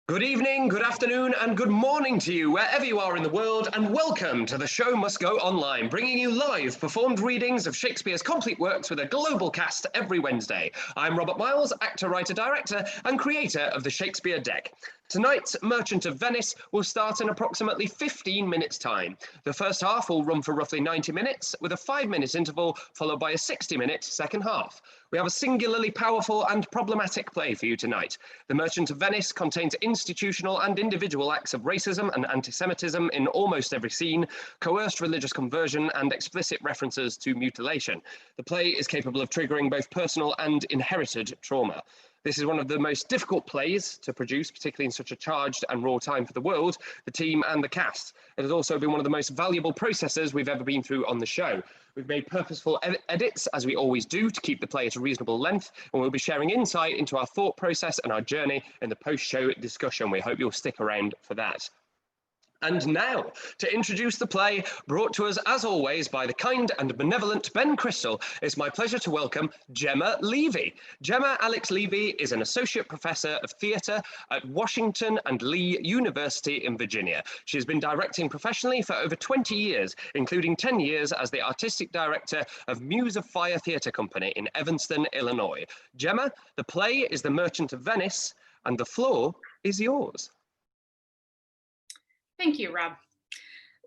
Good evening, good afternoon, and good morning to you, wherever you are in the world, and welcome to The Show Must Go Online, bringing you live performed readings of Shakespeare's complete works with a global cast every Wednesday. I'm Robert Myles, actor, writer, director, and creator of the Shakespeare Deck. Tonight's Merchant of Venice will start in approximately 15 minutes' time. The first half will run for roughly 90 minutes, with a 5-minute interval followed by a 60-minute second half. We have a singularly powerful and problematic play for you tonight. The Merchant of Venice contains institutional and individual acts of racism and anti-Semitism in almost every scene, coerced religious conversion, and explicit references to mutilation. The play is capable of triggering both personal and inherited trauma. This is one of the most difficult plays to produce, particularly in such a charged and raw time for the world, the team and the cast. It has also been one of the most valuable processes we've ever been through on the show. We've made purposeful edits, as we always do, to keep the play at a reasonable length, and we'll be sharing insight into our thought process and our journey in the post-show discussion. We hope you'll stick around for that. And now, to introduce the play, brought to us as always by the kind and benevolent Ben Crystal, it's my pleasure to welcome Djemal Levy. Djemal Alex Levy is an associate professor of theatre at Washington and Lee University in Virginia. She has been directing professionally for over 20 years, including 10 years as the artistic director of Muse of Fire Theatre Company in Evanston, Illinois. Djemal, the play is The Merchant of Venice, and the floor is yours. Thank you, Rob.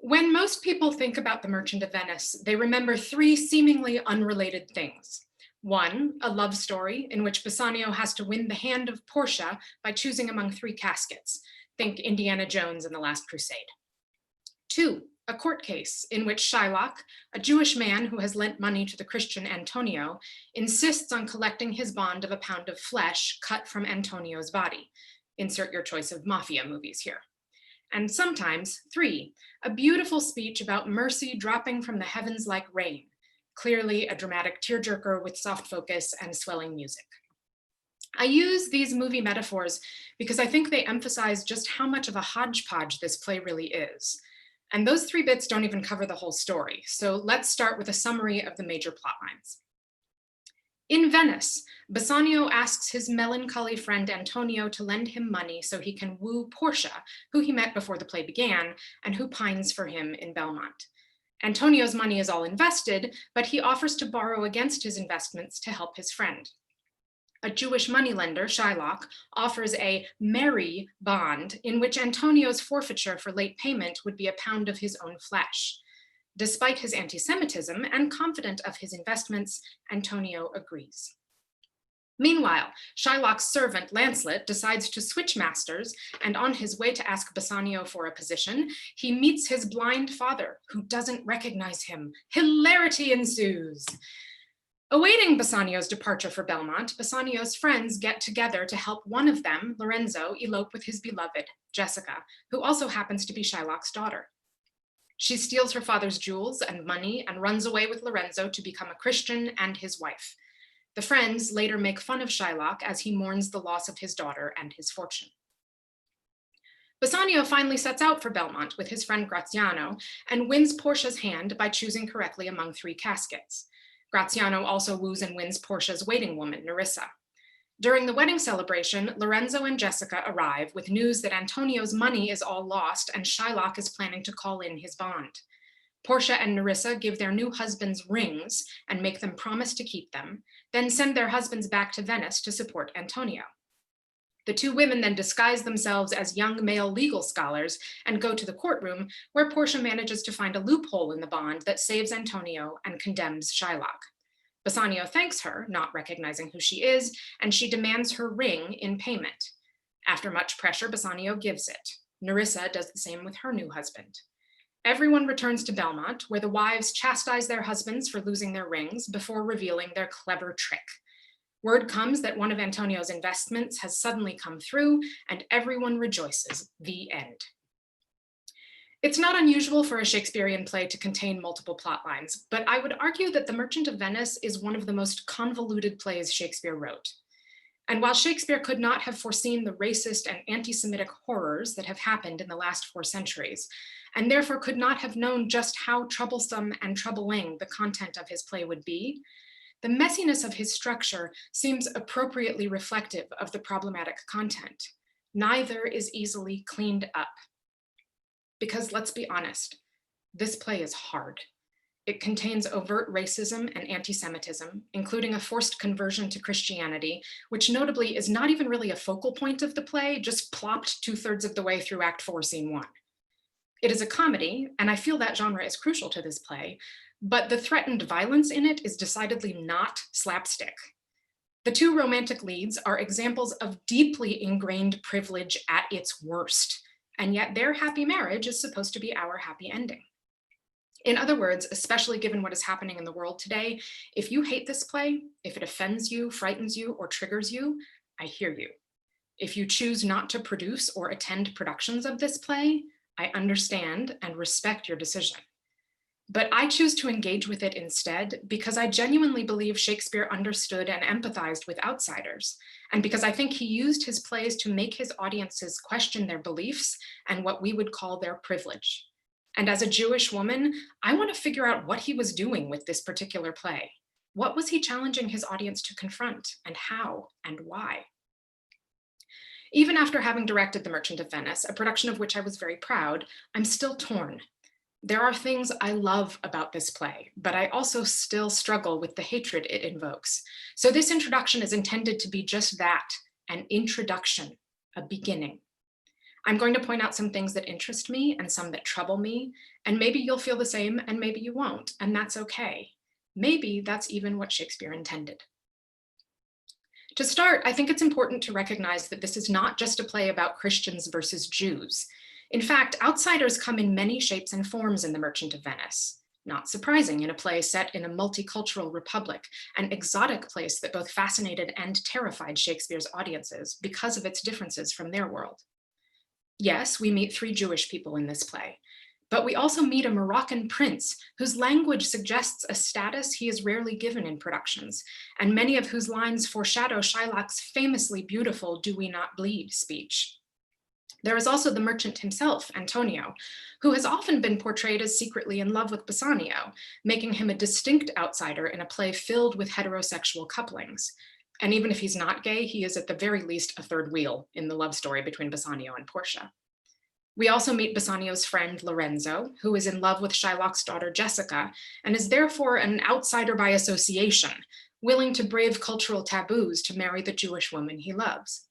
When most people think about The Merchant of Venice, they remember three seemingly unrelated things. One, a love story in which Bassanio has to win the hand of Portia by choosing among three caskets. Think Indiana Jones and the Last Crusade. Two, a court case in which Shylock, a Jewish man who has lent money to the Christian Antonio, insists on collecting his bond of a pound of flesh cut from Antonio's body. Insert your choice of mafia movies here. And sometimes, three, a beautiful speech about mercy dropping from the heavens like rain, clearly a dramatic tearjerker with soft focus and swelling music. I use these movie metaphors because I think they emphasize just how much of a hodgepodge this play really is. And those three bits don't even cover the whole story, so let's start with a summary of the major plot lines. In Venice, Bassanio asks his melancholy friend Antonio to lend him money so he can woo Portia, who he met before the play began, and who pines for him in Belmont. Antonio's money is all invested, but he offers to borrow against his investments to help his friend. A Jewish moneylender, Shylock, offers a merry bond in which Antonio's forfeiture for late payment would be a pound of his own flesh. Despite his anti-Semitism and confident of his investments, Antonio agrees. Meanwhile, Shylock's servant, Lancelot, decides to switch masters, and on his way to ask Bassanio for a position, he meets his blind father, who doesn't recognize him. Hilarity ensues. Awaiting Bassanio's departure for Belmont, Bassanio's friends get together to help one of them, Lorenzo, elope with his beloved, Jessica, who also happens to be Shylock's daughter. She steals her father's jewels and money and runs away with Lorenzo to become a Christian and his wife. The friends later make fun of Shylock as he mourns the loss of his daughter and his fortune. Bassanio finally sets out for Belmont with his friend Gratiano and wins Portia's hand by choosing correctly among three caskets. Gratiano also woos and wins Portia's waiting woman, Nerissa. During the wedding celebration, Lorenzo and Jessica arrive with news that Antonio's money is all lost and Shylock is planning to call in his bond. Portia and Nerissa give their new husbands rings and make them promise to keep them, then send their husbands back to Venice to support Antonio. The two women then disguise themselves as young male legal scholars and go to the courtroom, where Portia manages to find a loophole in the bond that saves Antonio and condemns Shylock. Bassanio thanks her, not recognizing who she is, and she demands her ring in payment. After much pressure, Bassanio gives it. Nerissa does the same with her new husband. Everyone returns to Belmont, where the wives chastise their husbands for losing their rings before revealing their clever trick. Word comes that one of Antonio's investments has suddenly come through, and everyone rejoices. The end. It's not unusual for a Shakespearean play to contain multiple plot lines, but I would argue that The Merchant of Venice is one of the most convoluted plays Shakespeare wrote. And while Shakespeare could not have foreseen the racist and anti-Semitic horrors that have happened in the last 4 centuries, and therefore could not have known just how troublesome and troubling the content of his play would be, the messiness of his structure seems appropriately reflective of the problematic content. Neither is easily cleaned up. Because let's be honest, this play is hard. It contains overt racism and anti-Semitism, including a forced conversion to Christianity, which notably is not even really a focal point of the play, just plopped 2/3 of the way through Act 4, Scene 1. It is a comedy, and I feel that genre is crucial to this play, but the threatened violence in it is decidedly not slapstick. The two romantic leads are examples of deeply ingrained privilege at its worst, and yet their happy marriage is supposed to be our happy ending. In other words, especially given what is happening in the world today, if you hate this play, if it offends you, frightens you, or triggers you, I hear you. If you choose not to produce or attend productions of this play, I understand and respect your decision. But I choose to engage with it instead because I genuinely believe Shakespeare understood and empathized with outsiders, and because I think he used his plays to make his audiences question their beliefs and what we would call their privilege. And as a Jewish woman, I want to figure out what he was doing with this particular play. What was he challenging his audience to confront, and how, and why? Even after having directed The Merchant of Venice, a production of which I was very proud, I'm still torn. There are things I love about this play, but I also still struggle with the hatred it invokes. So this introduction is intended to be just that, an introduction, a beginning. I'm going to point out some things that interest me and some that trouble me, and maybe you'll feel the same and maybe you won't, and that's okay. Maybe that's even what Shakespeare intended. To start, I think it's important to recognize that this is not just a play about Christians versus Jews. In fact, outsiders come in many shapes and forms in The Merchant of Venice. Not surprising in a play set in a multicultural republic, an exotic place that both fascinated and terrified Shakespeare's audiences because of its differences from their world. Yes, we meet 3 Jewish people in this play, but we also meet a Moroccan prince whose language suggests a status he is rarely given in productions, and many of whose lines foreshadow Shylock's famously beautiful "Do we not bleed" speech. There is also the merchant himself, Antonio, who has often been portrayed as secretly in love with Bassanio, making him a distinct outsider in a play filled with heterosexual couplings. And even if he's not gay, he is at the very least a third wheel in the love story between Bassanio and Portia. We also meet Bassanio's friend Lorenzo, who is in love with Shylock's daughter Jessica, and is therefore an outsider by association, willing to brave cultural taboos to marry the Jewish woman he loves.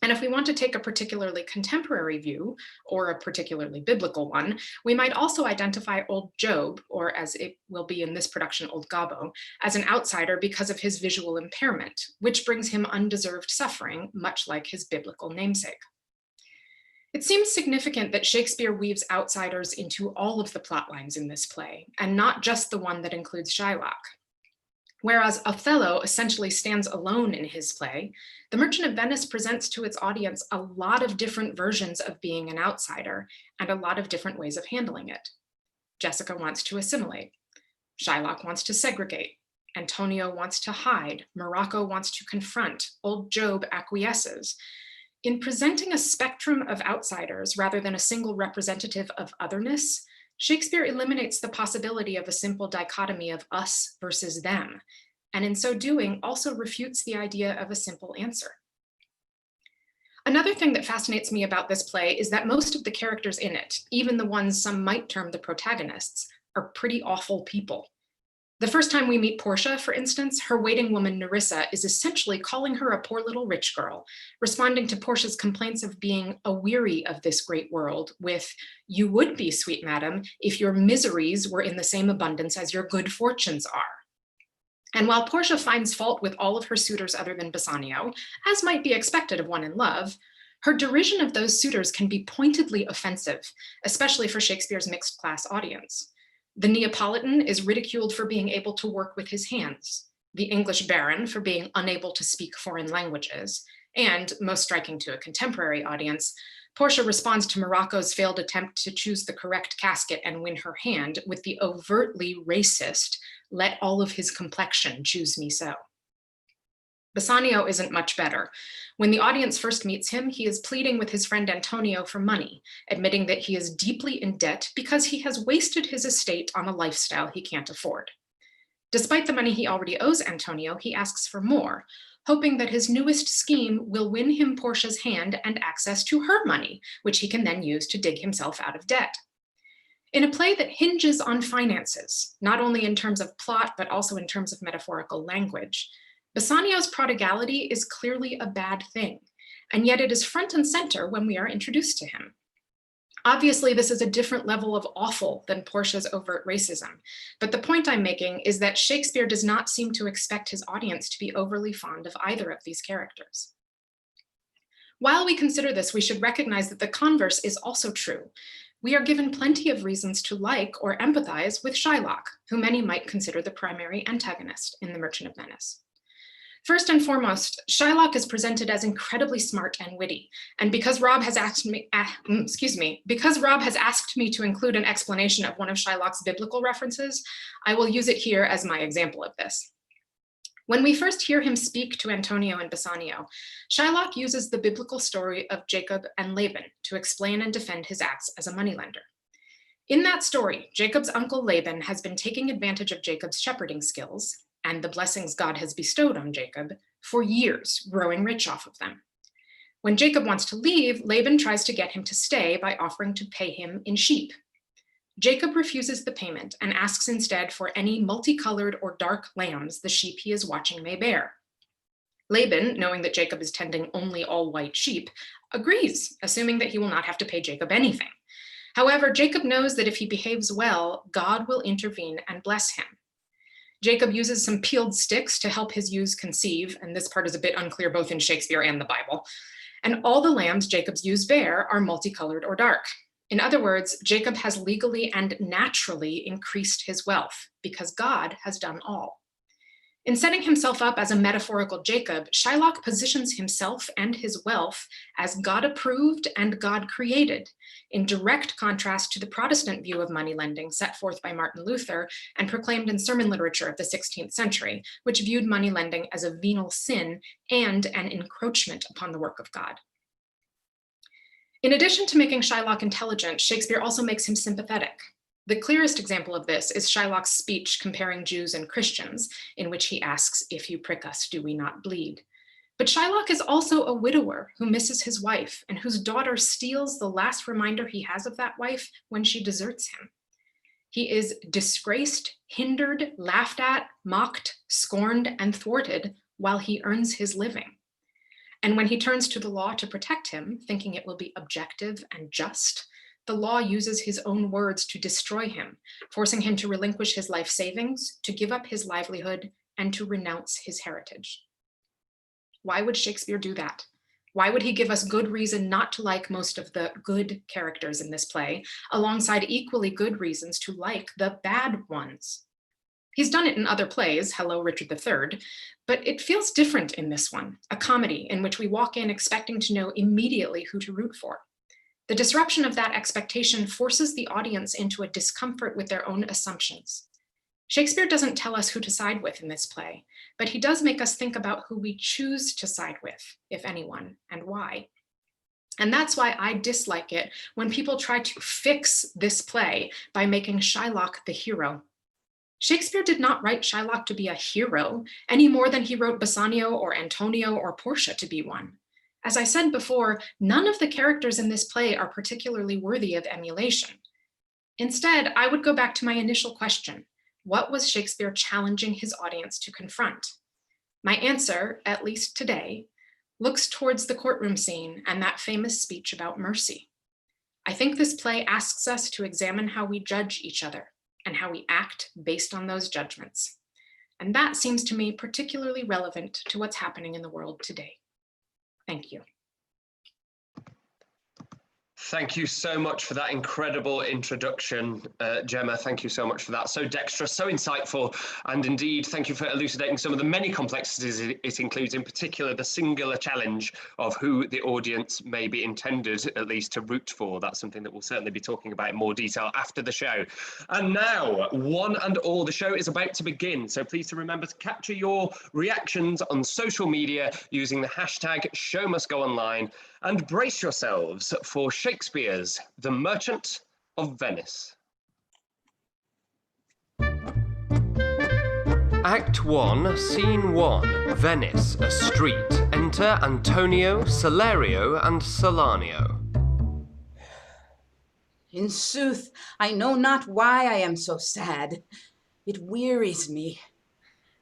And if we want to take a particularly contemporary view, or a particularly biblical one, we might also identify old Job, or as it will be in this production, old Gobbo, as an outsider because of his visual impairment, which brings him undeserved suffering, much like his biblical namesake. It seems significant that Shakespeare weaves outsiders into all of the plot lines in this play, and not just the one that includes Shylock. Whereas Othello essentially stands alone in his play, The Merchant of Venice presents to its audience a lot of different versions of being an outsider and a lot of different ways of handling it. Jessica wants to assimilate. Shylock wants to segregate. Antonio wants to hide. Morocco wants to confront. Old Job acquiesces. In presenting a spectrum of outsiders rather than a single representative of otherness, Shakespeare eliminates the possibility of a simple dichotomy of us versus them, and in so doing also refutes the idea of a simple answer. Another thing that fascinates me about this play is that most of the characters in it, even the ones some might term the protagonists, are pretty awful people. The first time we meet Portia, for instance, her waiting woman NERISSA is essentially calling her a poor little rich girl, responding to Portia's complaints of being aweary of this great world with, "You would be, sweet madam, if your miseries were in the same abundance as your good fortunes are." And while Portia finds fault with all of her suitors other than Bassanio, as might be expected of one in love, her derision of those suitors can be pointedly offensive, especially for Shakespeare's mixed class audience. The Neapolitan is ridiculed for being able to work with his hands, the English baron for being unable to speak foreign languages, and, most striking to a contemporary audience, Portia responds to Morocco's failed attempt to choose the correct casket and win her hand with the overtly racist, "Let all of his complexion choose me so." Bassanio isn't much better. When the audience first meets him, he is pleading with his friend Antonio for money, admitting that he is deeply in debt because he has wasted his estate on a lifestyle he can't afford. Despite the money he already owes Antonio, he asks for more, hoping that his newest scheme will win him Portia's hand and access to her money, which he can then use to dig himself out of debt. In a play that hinges on finances, not only in terms of plot, but also in terms of metaphorical language, Bassanio's prodigality is clearly a bad thing, and yet it is front and center when we are introduced to him. Obviously, this is a different level of awful than Portia's overt racism, but the point I'm making is that Shakespeare does not seem to expect his audience to be overly fond of either of these characters. While we consider this, we should recognize that the converse is also true. We are given plenty of reasons to like or empathize with Shylock, who many might consider the primary antagonist in The Merchant of Venice. First and foremost, Shylock is presented as incredibly smart and witty, and because Rob has asked me to include an explanation of one of Shylock's biblical references, I will use it here as my example of this. When we first hear him speak to Antonio and Bassanio, Shylock uses the biblical story of Jacob and Laban to explain and defend his acts as a moneylender. In that story, Jacob's uncle Laban has been taking advantage of Jacob's shepherding skills and the blessings God has bestowed on Jacob for years, growing rich off of them. When Jacob wants to leave, Laban tries to get him to stay by offering to pay him in sheep. Jacob refuses the payment and asks instead for any multicolored or dark lambs the sheep he is watching may bear. Laban, knowing that Jacob is tending only all white sheep, agrees, assuming that he will not have to pay Jacob anything. However, Jacob knows that if he behaves well, God will intervene and bless him. Jacob uses some peeled sticks to help his ewes conceive, and this part is a bit unclear both in Shakespeare and the Bible. And all the lambs Jacob's ewes bear are multicolored or dark. In other words, Jacob has legally and naturally increased his wealth because God has done all. In setting himself up as a metaphorical Jacob, Shylock positions himself and his wealth as God approved and God created, in direct contrast to the Protestant view of money lending set forth by Martin Luther and proclaimed in sermon literature of the 16th century, which viewed money lending as a venal sin and an encroachment upon the work of God. In addition to making Shylock intelligent, Shakespeare also makes him sympathetic. The clearest example of this is Shylock's speech comparing Jews and Christians, in which he asks, "If you prick us, do we not bleed?" But Shylock is also a widower who misses his wife and whose daughter steals the last reminder he has of that wife when she deserts him. He is disgraced, hindered, laughed at, mocked, scorned, and thwarted while he earns his living. And when he turns to the law to protect him, thinking it will be objective and just, the law uses his own words to destroy him, forcing him to relinquish his life savings, to give up his livelihood, and to renounce his heritage. Why would Shakespeare do that? Why would he give us good reason not to like most of the good characters in this play, alongside equally good reasons to like the bad ones? He's done it in other plays, Hello, Richard III, but it feels different in this one, a comedy in which we walk in expecting to know immediately who to root for. The disruption of that expectation forces the audience into a discomfort with their own assumptions. Shakespeare doesn't tell us who to side with in this play, but he does make us think about who we choose to side with, if anyone, and why. And that's why I dislike it when people try to fix this play by making Shylock the hero. Shakespeare did not write Shylock to be a hero any more than he wrote Bassanio or Antonio or Portia to be one. As I said before, none of the characters in this play are particularly worthy of emulation. Instead, I would go back to my initial question. What was Shakespeare challenging his audience to confront? My answer, at least today, looks towards the courtroom scene and that famous speech about mercy. I think this play asks us to examine how we judge each other and how we act based on those judgments. And that seems to me particularly relevant to what's happening in the world today. Thank you. Thank you so much for that incredible introduction, Gemma. Thank you so much for that. So dexterous, so insightful, and indeed, thank you for elucidating some of the many complexities it includes, in particular, the singular challenge of who the audience may be intended, at least, to root for. That's something that we'll certainly be talking about in more detail after the show. And now, one and all, the show is about to begin. So please to remember to capture your reactions on social media using the hashtag #ShowMustGoOnline. And brace yourselves for Shakespeare's The Merchant of Venice. Act 1, Scene 1, Venice, a street. Enter Antonio, Salerio, and Solanio. In sooth, I know not why I am so sad. It wearies me.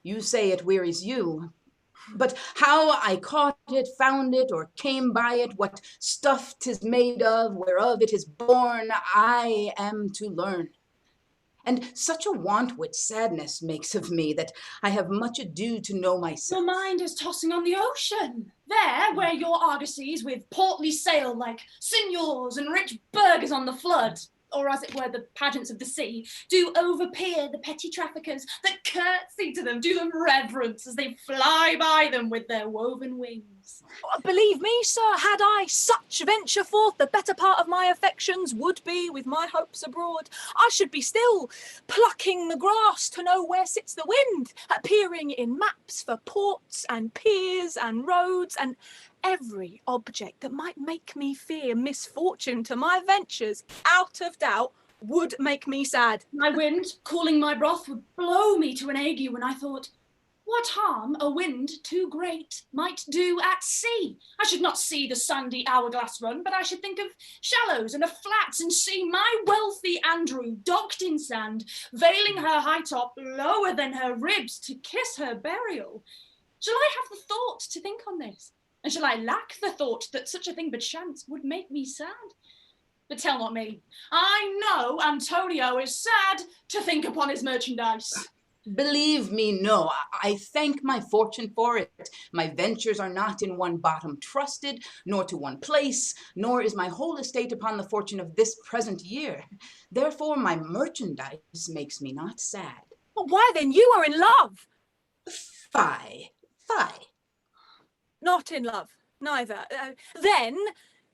You say it wearies you. But how I caught it, found it, or came by it, what stuff 'tis made of, whereof it is born, I am to learn. And such a want which sadness makes of me, that I have much ado to know myself. Your mind is tossing on the ocean, there where your argosies with portly sail like signors and rich burghers on the flood, or as it were the pageants of the sea, do overpeer the petty traffickers that curtsy to them, do them reverence as they fly by them with their woven wings. Believe me, sir, had I such venture forth, the better part of my affections would be with my hopes abroad. I should be still plucking the grass to know where sits the wind, peering in maps for ports and piers and roads and every object that might make me fear misfortune to my ventures, out of doubt, would make me sad. My wind, cooling my broth, would blow me to an ague when I thought, what harm a wind too great might do at sea. I should not see the sandy hourglass run, but I should think of shallows and of flats and see my wealthy Andrew docked in sand, veiling her high top lower than her ribs to kiss her burial. Shall I have the thought to think on this? And shall I lack the thought that such a thing but chance would make me sad? But tell not me. I know Antonio is sad to think upon his merchandise. Believe me, no, I thank my fortune for it. My ventures are not in one bottom trusted, nor to one place, nor is my whole estate upon the fortune of this present year. Therefore my merchandise makes me not sad. Well, why then, you are in love. Fie, fie. Not in love, neither. Then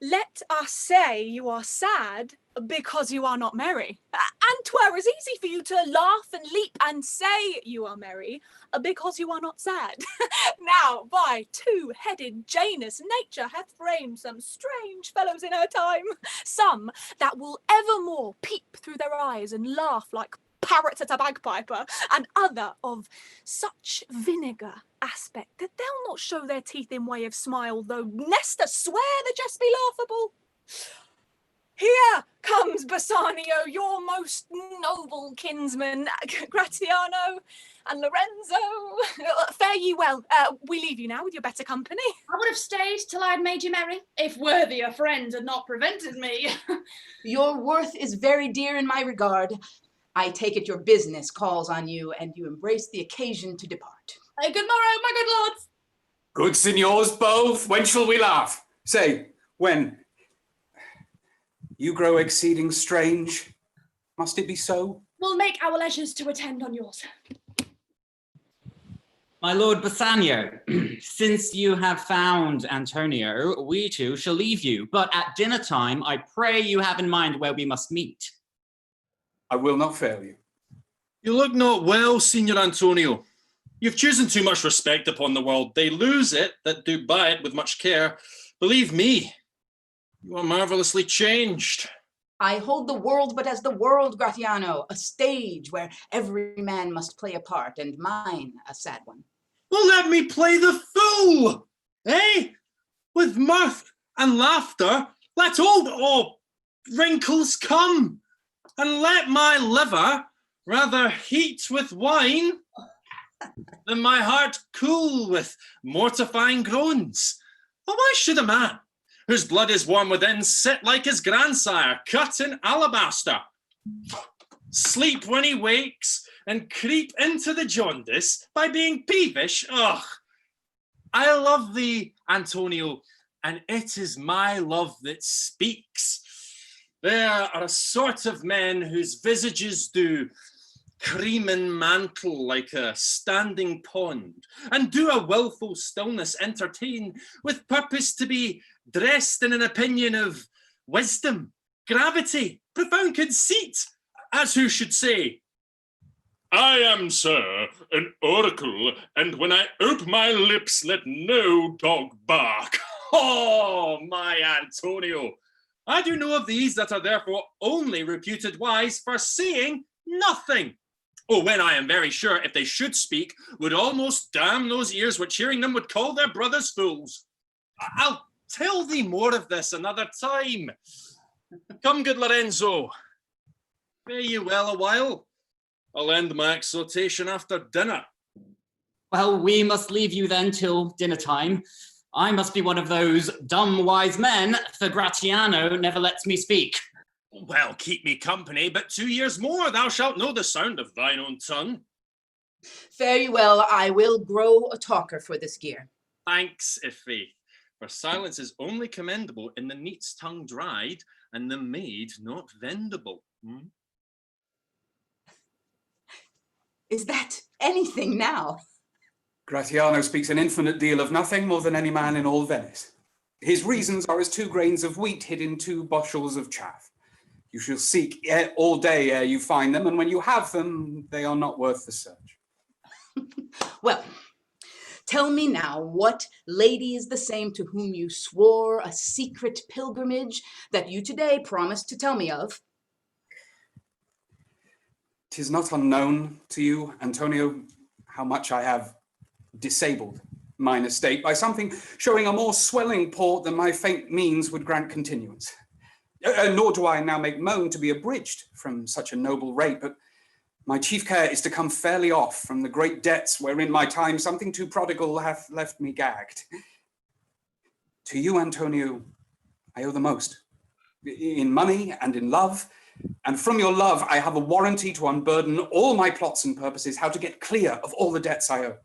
let us say you are sad because you are not merry. And 'twere as easy for you to laugh and leap and say you are merry because you are not sad. Now, by two-headed Janus, nature hath framed some strange fellows in her time, some that will evermore peep through their eyes and laugh like parrots at a bagpiper, and other of such vinegar aspect that they'll not show their teeth in way of smile, though Nestor swear the jest be laughable. Here comes Bassanio, your most noble kinsman, Gratiano and Lorenzo. Fare ye well. We leave you now with your better company. I would have stayed till I had made you merry, if worthier friends had not prevented me. Your worth is very dear in my regard. I take it your business calls on you, and you embrace the occasion to depart. Good morrow, my good lords. Good signors both, when shall we laugh? Say, when? You grow exceeding strange. Must it be so? We'll make our leisures to attend on yours. My lord Bassanio, since you have found Antonio, we too shall leave you. But at dinner time, I pray you have in mind where we must meet. I will not fail you. You look not well, Signor Antonio. You've chosen too much respect upon the world. They lose it that do buy it with much care. Believe me, you are marvelously changed. I hold the world but as the world, Gratiano, a stage where every man must play a part, and mine a sad one. Well, let me play the fool, eh? With mirth and laughter, let all wrinkles come, and let my liver rather heat with wine than my heart cool with mortifying groans. Well, why should a man whose blood is warm within sit like his grandsire, cut in alabaster, sleep when he wakes, and creep into the jaundice by being peevish? Ugh! I love thee, Antonio, and it is my love that speaks. There are a sort of men whose visages do cream and mantle like a standing pond, and do a wilful stillness entertain with purpose to be dressed in an opinion of wisdom, gravity, profound conceit, as who should say, I am, sir, an oracle, and when I ope my lips, let no dog bark. Oh, my Antonio! I do know of these that are therefore only reputed wise for saying nothing. Oh, when I am very sure, if they should speak, would almost damn those ears which hearing them would call their brothers fools. I'll tell thee more of this another time. Come, good Lorenzo. Fare you well a while. I'll end my exhortation after dinner. Well, we must leave you then till dinner time. I must be one of those dumb wise men, for GRATIANO never lets me speak. Well, keep me company, but 2 years more thou shalt know the sound of thine own tongue. Fare you well, I will grow a talker for this gear. Thanks, Iffy, for silence is only commendable in the neat's tongue dried and the maid not vendible. Hmm? Is that anything now? GRATIANO speaks an infinite deal of nothing more than any man in all Venice. His reasons are as 2 grains of wheat hid in 2 bushels of chaff. You shall seek all day ere you find them, and when you have them, they are not worth the search. Well, tell me now, what lady is the same to whom you swore a secret pilgrimage that you today promised to tell me of? 'Tis not unknown to you, Antonio, how much I have disabled mine estate by something showing a more swelling port than my faint means would grant continuance. Nor do I now make moan to be abridged from such a noble rate, but my chief care is to come fairly off from the great debts wherein my time something too prodigal hath left me gagged. To you, Antonio, I owe the most, in money and in love, and from your love I have a warranty to unburden all my plots and purposes, how to get clear of all the debts I owe.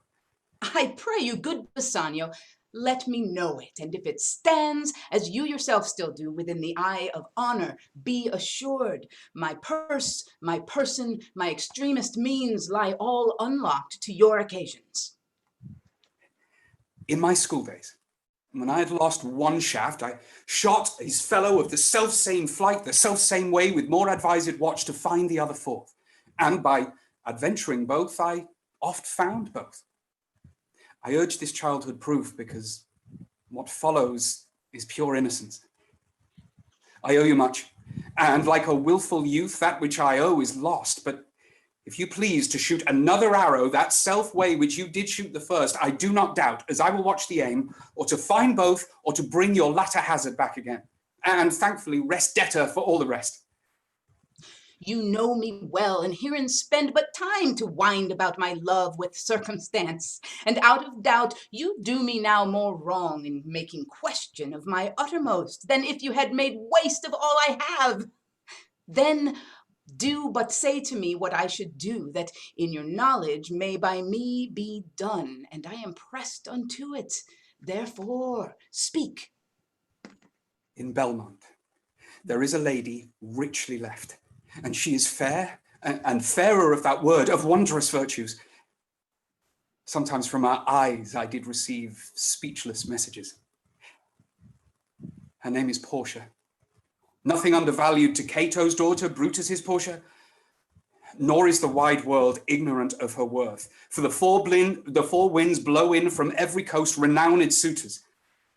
I pray you, good Bassanio, let me know it, and if it stands, as you yourself still do, within the eye of honor, be assured, my purse, my person, my extremest means lie all unlocked to your occasions. In my school days, when I had lost 1 shaft, I shot his fellow of the self-same flight, the self-same way, with more advised watch to find the other 4th. And by adventuring both, I oft found both. I urge this childhood proof because what follows is pure innocence. I owe you much, and like a willful youth, that which I owe is lost. But if you please to shoot another arrow that self way which you did shoot the first, I do not doubt, as I will watch the aim, or to find both, or to bring your latter hazard back again, and thankfully rest debtor for all the rest. You know me well, and herein spend but time to wind about my love with circumstance. And out of doubt, you do me now more wrong in making question of my uttermost, than if you had made waste of all I have. Then do but say to me what I should do, that in your knowledge may by me be done, and I am pressed unto it. Therefore, speak. In Belmont, there is a lady richly left, and she is fair, and fairer of that word, of wondrous virtues. Sometimes from her eyes I did receive speechless messages. Her name is Portia. Nothing undervalued to Cato's daughter, Brutus's Portia, nor is the wide world ignorant of her worth. For the 4 winds blow in from every coast renowned suitors,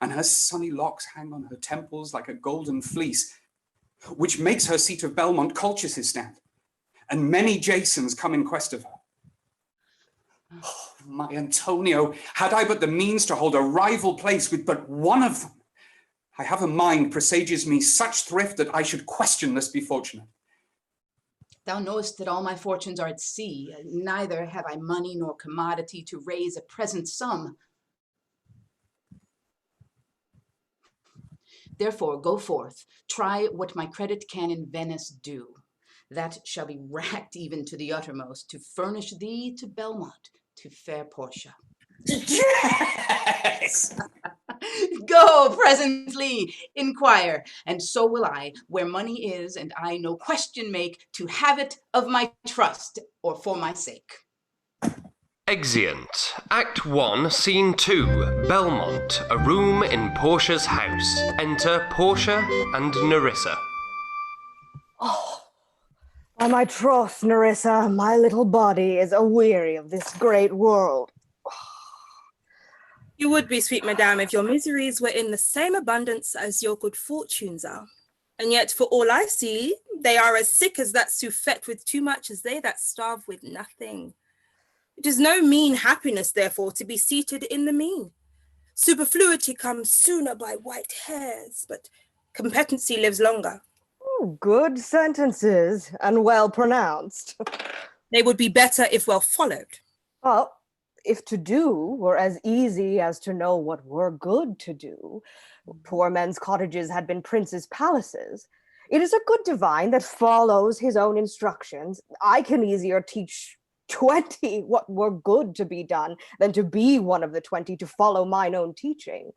and her sunny locks hang on her temples like a golden fleece, which makes her seat of Belmont Colchis' stand, and many Jasons come in quest of her. Oh, my Antonio, had I but the means to hold a rival place with but one of them, I have a mind presages me such thrift that I should question this be fortunate. Thou knowest that all my fortunes are at sea, neither have I money nor commodity to raise a present sum. Therefore, go forth, try what my credit can in Venice do. That shall be racked even to the uttermost, to furnish thee to Belmont, to fair Portia. Yes! Go presently, inquire, and so will I, where money is, and I no question make, to have it of my trust, or for my sake. Exeunt. Act 1, Scene 2. Belmont, a room in Portia's house. Enter Portia and Nerissa. Oh, by my troth, Nerissa, my little body is aweary of this great world. You would be, sweet madame, if your miseries were in the same abundance as your good fortunes are. And yet, for all I see, they are as sick as that suffet with too much as they that starve with nothing. It is no mean happiness, therefore, to be seated in the mean. Superfluity comes sooner by white hairs, but competency lives longer. Oh, good sentences, and well pronounced. They would be better if well followed. Well, if to do were as easy as to know what were good to do, poor men's cottages had been princes' palaces. It is a good divine that follows his own instructions. I can easier teach 20 what were good to be done than to be one of the 20 to follow mine own teaching.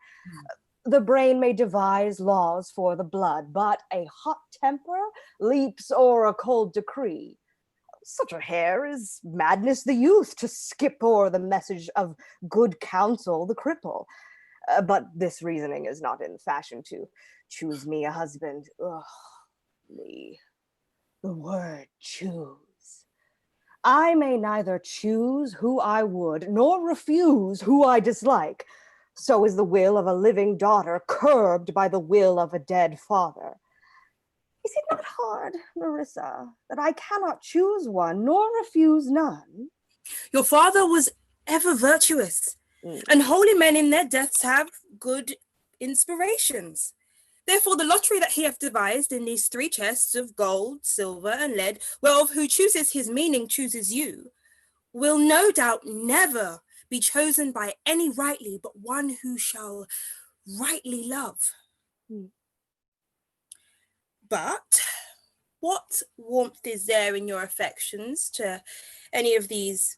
The brain may devise laws for the blood, but a hot temper leaps o'er a cold decree. Such a hair is madness the youth, to skip o'er the message of good counsel the cripple. But this reasoning is not in fashion to choose me a husband. Ugh, me. The word choose. I may neither choose who I would, nor refuse who I dislike. So is the will of a living daughter curbed by the will of a dead father. Is it not hard, Nerissa, that I cannot choose one, nor refuse none? Your father was ever virtuous, and holy men in their deaths have good inspirations. Therefore, the lottery that he hath devised in these 3 chests of gold, silver, and lead, whereof who chooses his meaning chooses you, will no doubt never be chosen by any rightly, but one who shall rightly love. But what warmth is there in your affections to any of these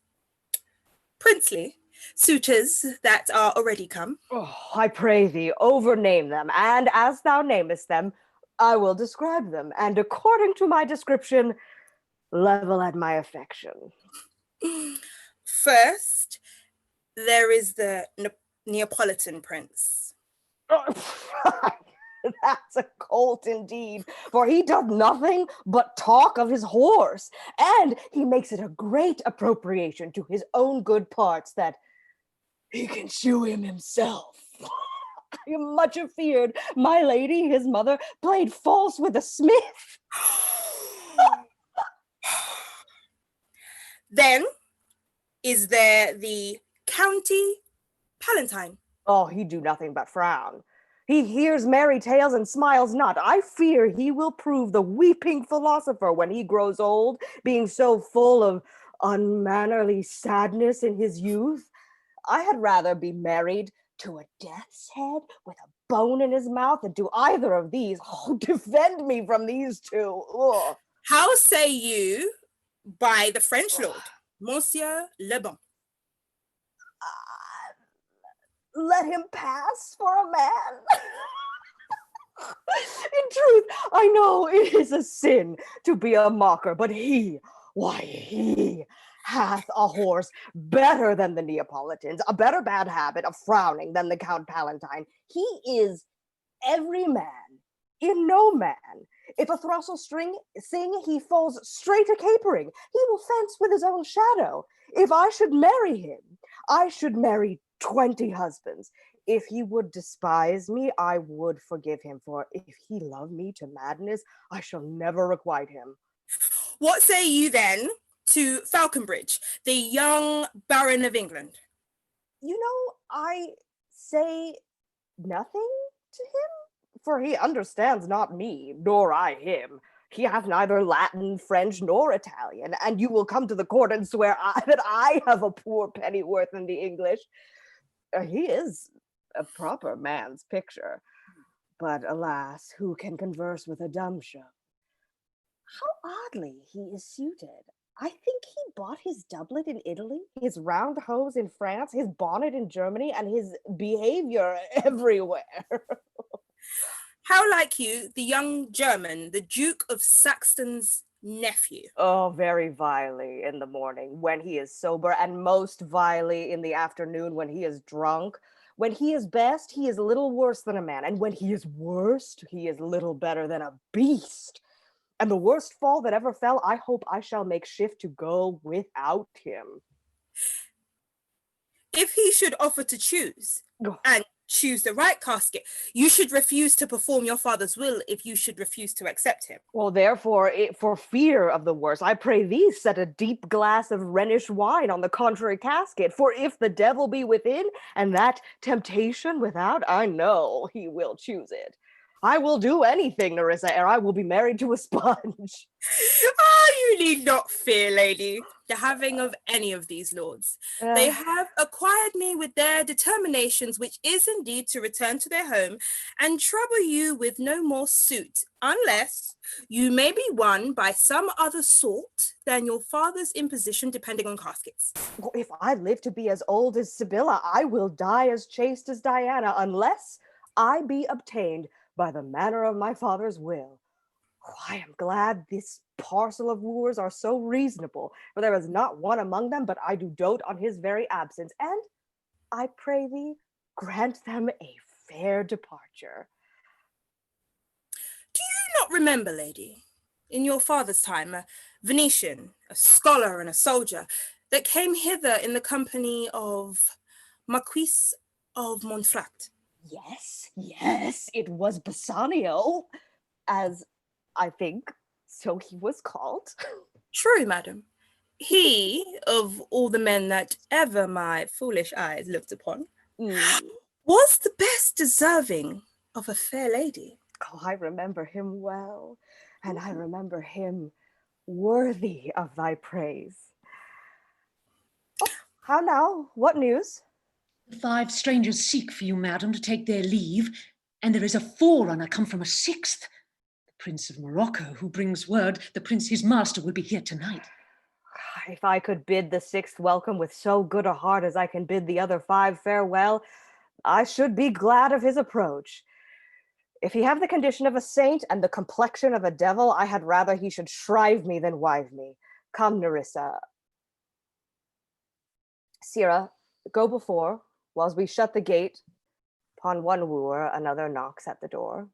princely suitors that are already come? Oh, I pray thee, overname them, and as thou namest them, I will describe them, and according to my description, level at my affection. First, there is the Neapolitan prince. That's a colt indeed, for he doth nothing but talk of his horse, and he makes it a great appropriation to his own good parts that he can shoe him himself. I am much afeared my lady, his mother, played false with a smith. Then is there the County Palatine. Oh, he do nothing but frown. He hears merry tales and smiles not. I fear he will prove the weeping philosopher when he grows old, being so full of unmannerly sadness in his youth. I had rather be married to a death's head with a bone in his mouth than to either of these. Oh, defend me from these two. Ugh. How say you by the French lord, Monsieur Le Bon? Let him pass for a man. In truth, I know it is a sin to be a mocker, but he hath a horse better than the Neapolitans, a better bad habit of frowning than the Count Palatine. He is every man in no man. If a throstle sing, he falls straight a capering. He will fence with his own shadow. If I should marry him, I should marry 20 husbands. If he would despise me, I would forgive him, for if he love me to madness, I shall never requite him. What say you then to Falconbridge, the young Baron of England? You know, I say nothing to him, for he understands not me, nor I him. He hath neither Latin, French, nor Italian, and you will come to the court and swear that I have a poor pennyworth in the English. He is a proper man's picture, but alas, who can converse with a dumb show? How oddly he is suited. I think he bought his doublet in Italy, his round hose in France, his bonnet in Germany, and his behavior everywhere. How like you the young German, the Duke of Saxon's nephew? Oh, very vilely in the morning when he is sober, and most vilely in the afternoon when he is drunk. When he is best, he is little worse than a man, and when he is worst, he is little better than a beast. And the worst fall that ever fell, I hope I shall make shift to go without him. If he should offer to choose, and choose the right casket. You should refuse to perform your father's will if you should refuse to accept him. Well, therefore, for fear of the worst, I pray thee set a deep glass of Rhenish wine on the contrary casket. For if the devil be within, and that temptation without, I know he will choose it. I will do anything, Nerissa, ere I will be married to a sponge. You need not fear, lady, the having of any of these lords. They have acquired me with their determinations, which is indeed to return to their home and trouble you with no more suit, unless you may be won by some other sort than your father's imposition, depending on caskets. Well, if I live to be as old as Sibylla, I will die as chaste as Diana, unless I be obtained by the manner of my father's will. Oh, I am glad this parcel of wooers are so reasonable, for there is not one among them but I do dote on his very absence, and I pray thee grant them a fair departure. Do you not remember, lady, in your father's time, a Venetian, a scholar and a soldier, that came hither in the company of Marquis of Montfort? Yes, it was Bassanio, as I think so he was called. True, madam. He, of all the men that ever my foolish eyes looked upon, was the best deserving of a fair lady. Oh, I remember him well, and I remember him worthy of thy praise. Oh, how now? What news? 5 strangers seek for you, madam, to take their leave, and there is a forerunner come from a 6th. The Prince of Morocco, who brings word the prince his master will be here tonight. If I could bid the 6th welcome with so good a heart as I can bid the other 5 farewell, I should be glad of his approach. If he have the condition of a saint and the complexion of a devil, I had rather he should shrive me than wive me. Come, Nerissa. Sirrah, go before, whilst we shut the gate. Upon one wooer, another knocks at the door.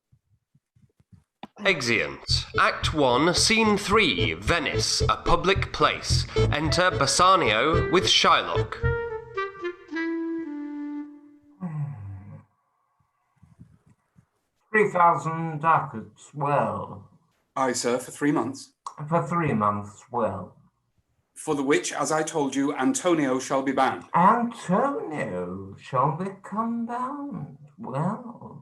Exeunt. Act 1, Scene 3, Venice, a public place. Enter Bassanio with Shylock. $3,000 ducats, well. Aye, sir, for 3 months. For 3 months, well. For the which, as I told you, Antonio shall be bound. Antonio shall become bound, well.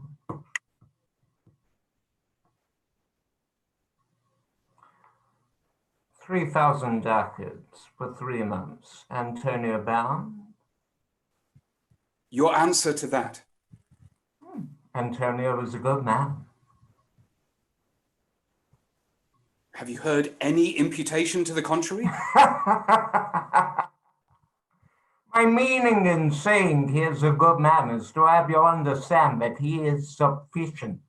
$3,000 ducats for 3 months. Antonio bound? Your answer to that? Antonio is a good man. Have you heard any imputation to the contrary? My meaning in saying he is a good man is to have you understand that he is sufficient.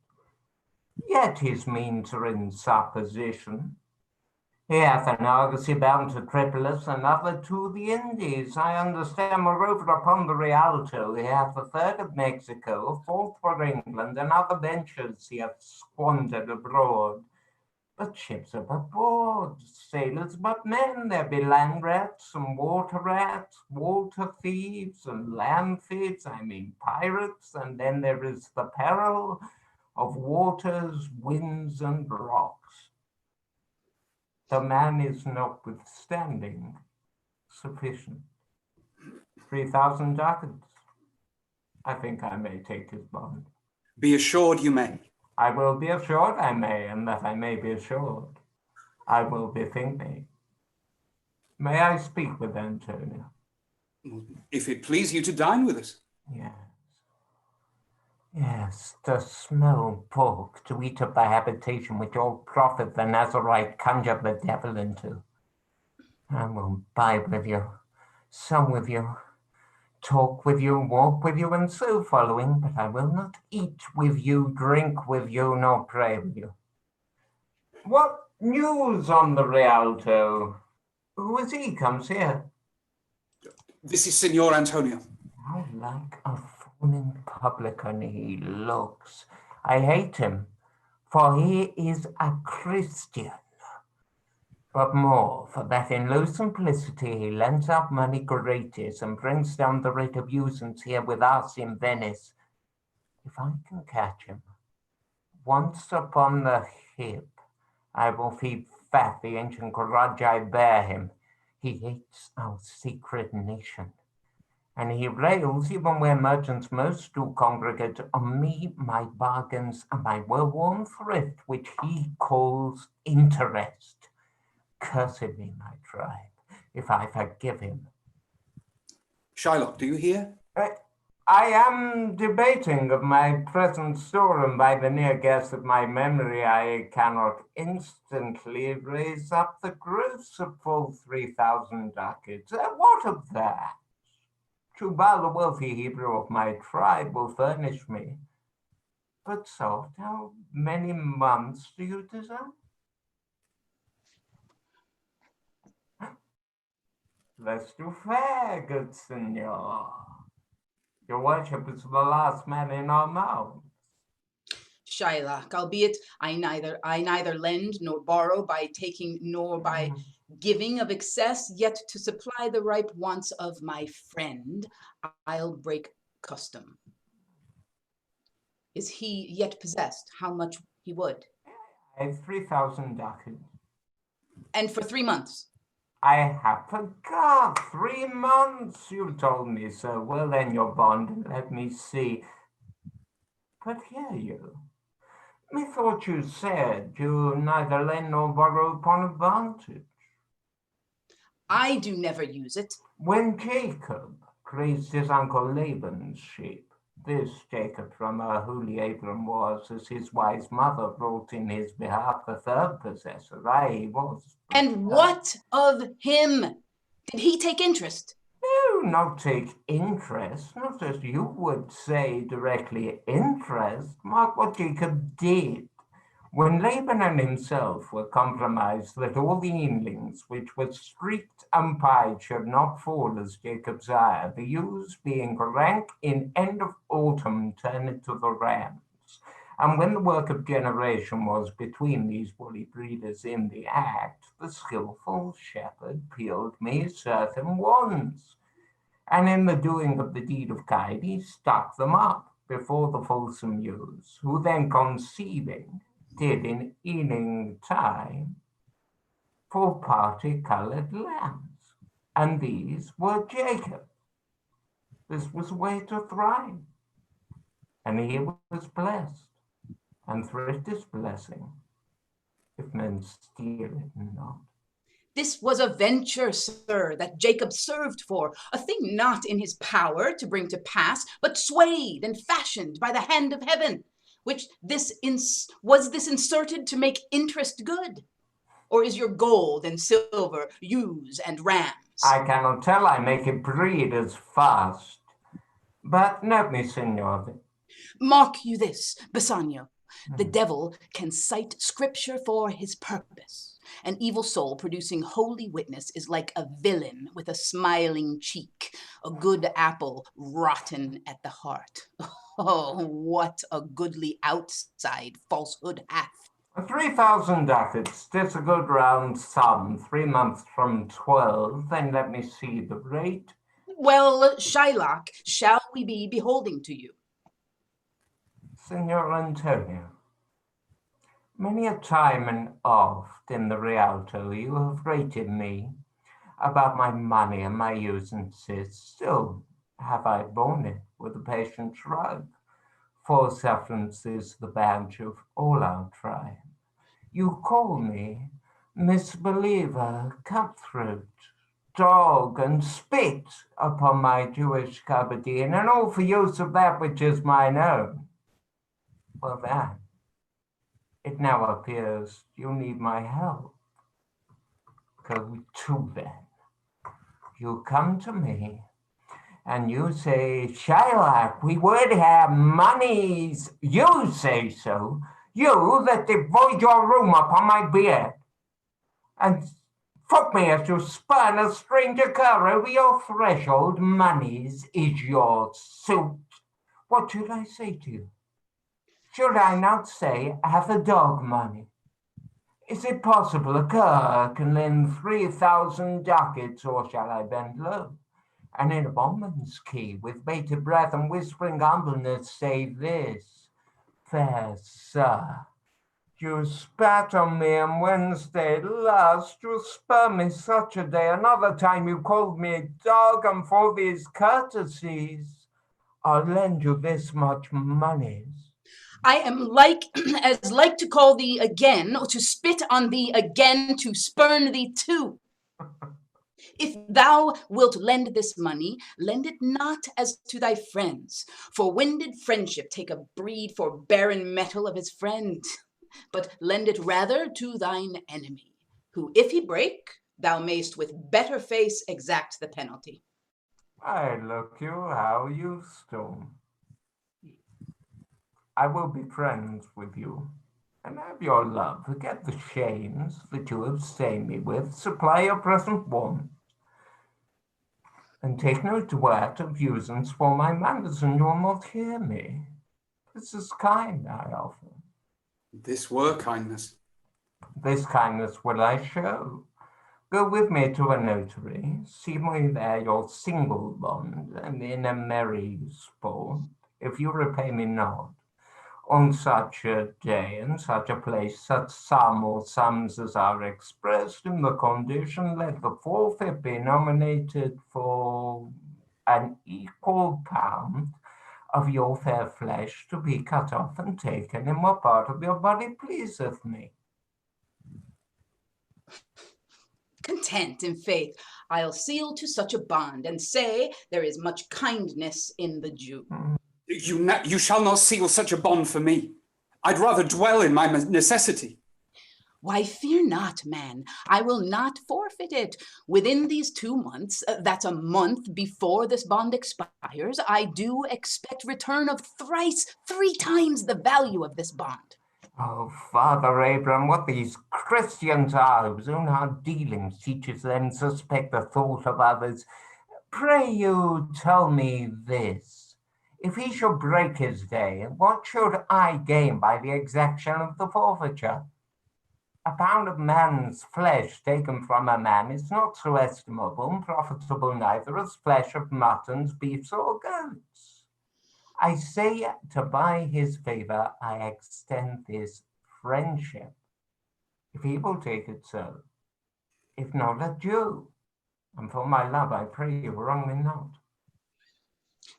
Yet his means are in supposition. He hath an argosy bound to Tripolis, another to the Indies. I understand, moreover, upon the Rialto, he hath a 3rd of Mexico, a 4th for England, and other ventures he hath squandered abroad. But ships are but board, sailors but men. There be land rats and water thieves and land thieves, I mean pirates, and then there is the peril of waters, winds, and rocks. The man is notwithstanding sufficient. 3,000 ducats. I think I may take his bond. Be assured you may. I will be assured I may, and that I may be assured I will bethink me. May I speak with Antonio? If it please you to dine with us. Yes. Yes, to smell pork, to eat of the habitation which old prophet the Nazarite conjured the devil into. I will bide with you, sum with you, talk with you, walk with you, and so following, but I will not eat with you, drink with you, nor pray with you. What news on the Rialto? Who is he comes here? This is Signor Antonio. How like a fawning publican he looks. I hate him, for he is a Christian. But more, for that in low simplicity he lends out money gratis and brings down the rate of usance here with us in Venice If I can catch him once upon the hip, I will feed fat the ancient grudge I bear him. He hates our secret nation, and he rails even where merchants most do congregate on me, my bargains, and my well-worn thrift, which he calls interest. Cursed be my tribe, if I forgive him. Shylock, do you hear? I am debating of my present storeroom. By the near guess of my memory, I cannot instantly raise up the gross of full 3,000 ducats. What of that? Jubal, the wealthy Hebrew of my tribe, will furnish me. But soft, how many months do you desire? Let's do fair, good senor. Your worship is the last man in our mouths. Shylock, albeit I neither lend nor borrow by taking nor by giving of excess, yet to supply the ripe wants of my friend, I'll break custom. Is he yet possessed? How much he would? I have 3,000 ducats. And for 3 months? I have forgot. 3 months, you told me so. Well, then your bond, let me see. But hear you. Methought you said you neither lend nor borrow upon advantage. I do never use it. When Jacob grazed his uncle Laban's sheep, this Jacob from who Abram was, as his wise mother brought in his behalf the third possessor, I was. And what of him? Did he take interest? No, not take interest, not as you would say directly interest. Mark what Jacob did. When Laban and himself were compromised that all the inlings which were streaked and pied should not fall as Jacob desired, the ewes being rank in end of autumn turned to the rams. And when the work of generation was between these woolly breeders in the act, the skillful shepherd peeled me certain wands, and in the doing of the deed of kind, he stuck them up before the fulsome ewes, who then conceiving, did in evening time for party-coloured lambs, and these were Jacob. This was way to thrive, and he was blessed, and thrift is blessing, if men steal it not. This was a venture, sir, that Jacob served for, a thing not in his power to bring to pass, but swayed and fashioned by the hand of heaven, which was this inserted to make interest good? Or is your gold and silver ewes and rams? I cannot tell, I make it breed as fast. But note me, signor. Mark you this, Bassanio. The devil can cite scripture for his purpose. An evil soul producing holy witness is like a villain with a smiling cheek, a good apple rotten at the heart. Oh, what a goodly outside falsehood hath. 3,000 ducats, that's a good round sum, 3 months from 12, then let me see the rate. Well, Shylock, shall we be beholding to you? Signor Antonio, many a time and oft in the Rialto you have rated me about my money and my usances. Still have I borne it with a patient shrug, for sufferance is the badge of all our tribe. You call me misbeliever, cutthroat, dog, and spit upon my Jewish gabardine, and all for use of that which is mine own. Well then, it now appears you need my help. Go to then. You come to me, and you say, Shylock, we would have monies. You say so. You that devoid your room upon my beard, and fuck me as you spurn a stranger cur over your threshold. Monies is your suit. What should I say to you? Should I not say, have a dog money? Is it possible a cur can lend 3,000 ducats, or shall I bend low? and in a woman's key, with bated breath and whispering humbleness, say this: Fair sir, you spat on me on Wednesday last, you spur me such a day. Another time you called me a dog, and for these courtesies, I'll lend you this much money. I am as like to call thee again, or to spit on thee again, to spurn thee too. If thou wilt lend this money, lend it not as to thy friends, for when did friendship take a breed for barren metal of his friend? But lend it rather to thine enemy, who if he break, thou mayst with better face exact the penalty. I look you how you stone. I will be friends with you, and have your love. Forget the shames that you have stained me with. Supply your present want, and take no duet of usance for my manners, and you will not hear me. This is kind I offer. This were kindness. This kindness will I show. Go with me to a notary, see me there your single bond, and in a merry sport, if you repay me not, on such a day, in such a place, such sum or sums as are expressed in the condition, let the forfeit be nominated for an equal pound of your fair flesh, to be cut off and taken in what part of your body pleaseth me. Content, in faith, I'll seal to such a bond, and say there is much kindness in the Jew. You shall not seal such a bond for me. I'd rather dwell in my necessity. Why, fear not, man. I will not forfeit it. Within these 2 months, that's a month before this bond expires, I do expect return of thrice, 3 times the value of this bond. Oh, Father Abraham, what these Christians are, whose own hard dealings teaches them to suspect the thought of others. Pray you tell me this. If he should break his day, what should I gain by the exaction of the forfeiture? A pound of man's flesh taken from a man is not so estimable and profitable neither as flesh of muttons, beefs, or goats. I say to buy his favor, I extend this friendship, if he will take it so. If not, adieu. And for my love, I pray you wrong me not.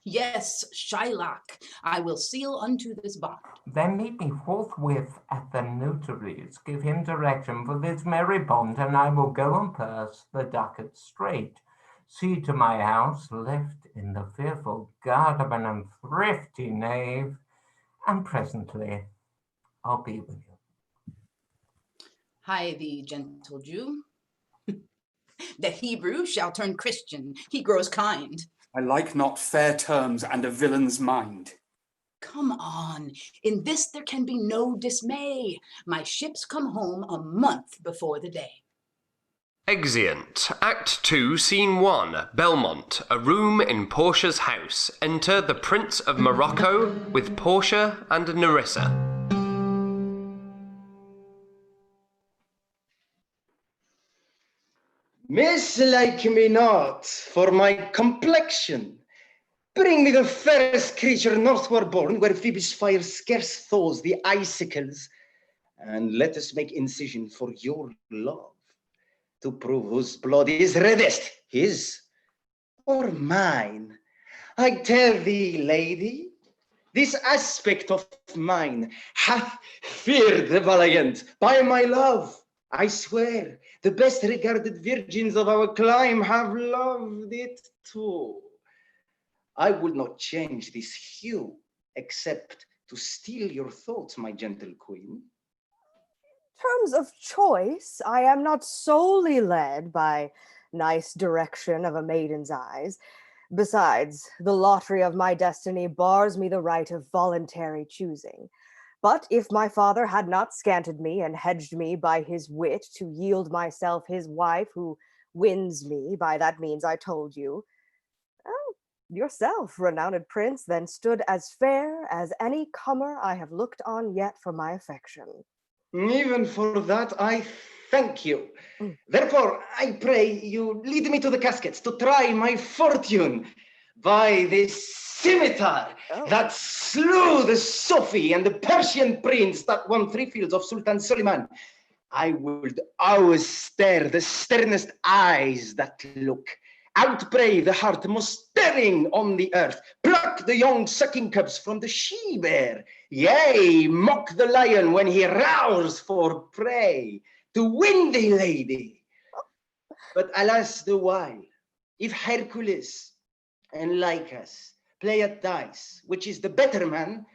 Yes, SHYLOCK, I will seal unto this bond. Then meet me forthwith at the notary's, give him direction for this merry bond, and I will go and purse the ducat straight. See to my house, left in the fearful guard of an unthrifty knave, and presently I'll be with you. Hie thee, gentle Jew. The Hebrew shall turn Christian, he grows kind. I like not fair terms and a villain's mind. Come on, in this there can be no dismay. My ships come home a month before the day. Exeunt. Act 2, Scene 1. Belmont, a room in Portia's house. Enter the Prince of Morocco with Portia and Nerissa. Mislike me not for my complexion. Bring me the fairest creature northward born, where Phoebe's fire scarce thaws the icicles, and let us make incision for your love, to prove whose blood is reddest, his or mine. I tell thee, lady, this aspect of mine hath feared the valiant. By my love, I swear, the best regarded virgins of our clime have loved it too. I would not change this hue, except to steal your thoughts, my gentle queen. In terms of choice, I am not solely led by nice direction of a maiden's eyes. Besides, the lottery of my destiny bars me the right of voluntary choosing. But if my father had not scanted me and hedged me by his wit to yield myself his wife, who wins me by that means I told you, yourself, renowned prince, then stood as fair as any comer I have looked on yet for my affection. Even for that, I Thank you. Therefore, I pray you lead me to the caskets to try my fortune by this scimitar that slew the Sophie and the Persian prince that won 3 fields of Sultan Suleiman. I would always stare the sternest eyes that look, outbrave the heart most daring on the earth, pluck the young sucking cubs from the she-bear, yea, mock the lion when he roars for prey, to win the lady. But alas the while, if Hercules and Lycus play at dice, which is the better man,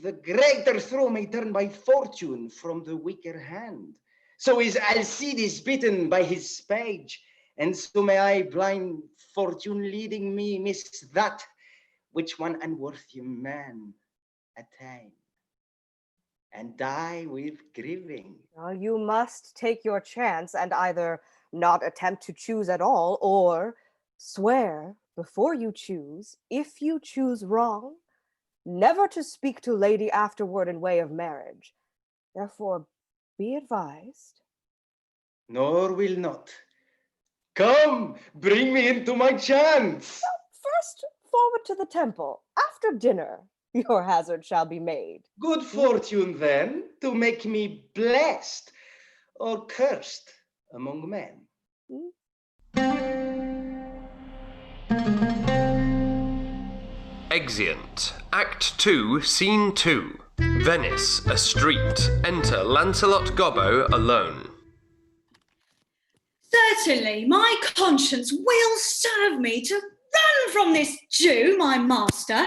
the greater throw may turn by fortune from the weaker hand. So is Alcides beaten by his page, and so may I, blind fortune leading me, miss that which one unworthy man attain, and die with grieving. Well, you must take your chance and either not attempt to choose at all, or swear before you choose, if you choose wrong, never to speak to lady afterward in way of marriage. Therefore, be advised. Nor will not. Come, bring me into my chance. First, forward to the temple. After dinner, your hazard shall be made. Good fortune, then, to make me blessed or cursed among men. Exeunt. Act 2, Scene 2. Venice, a street. Enter Lancelot Gobbo alone. Certainly, my conscience will serve me to run from this Jew, my master.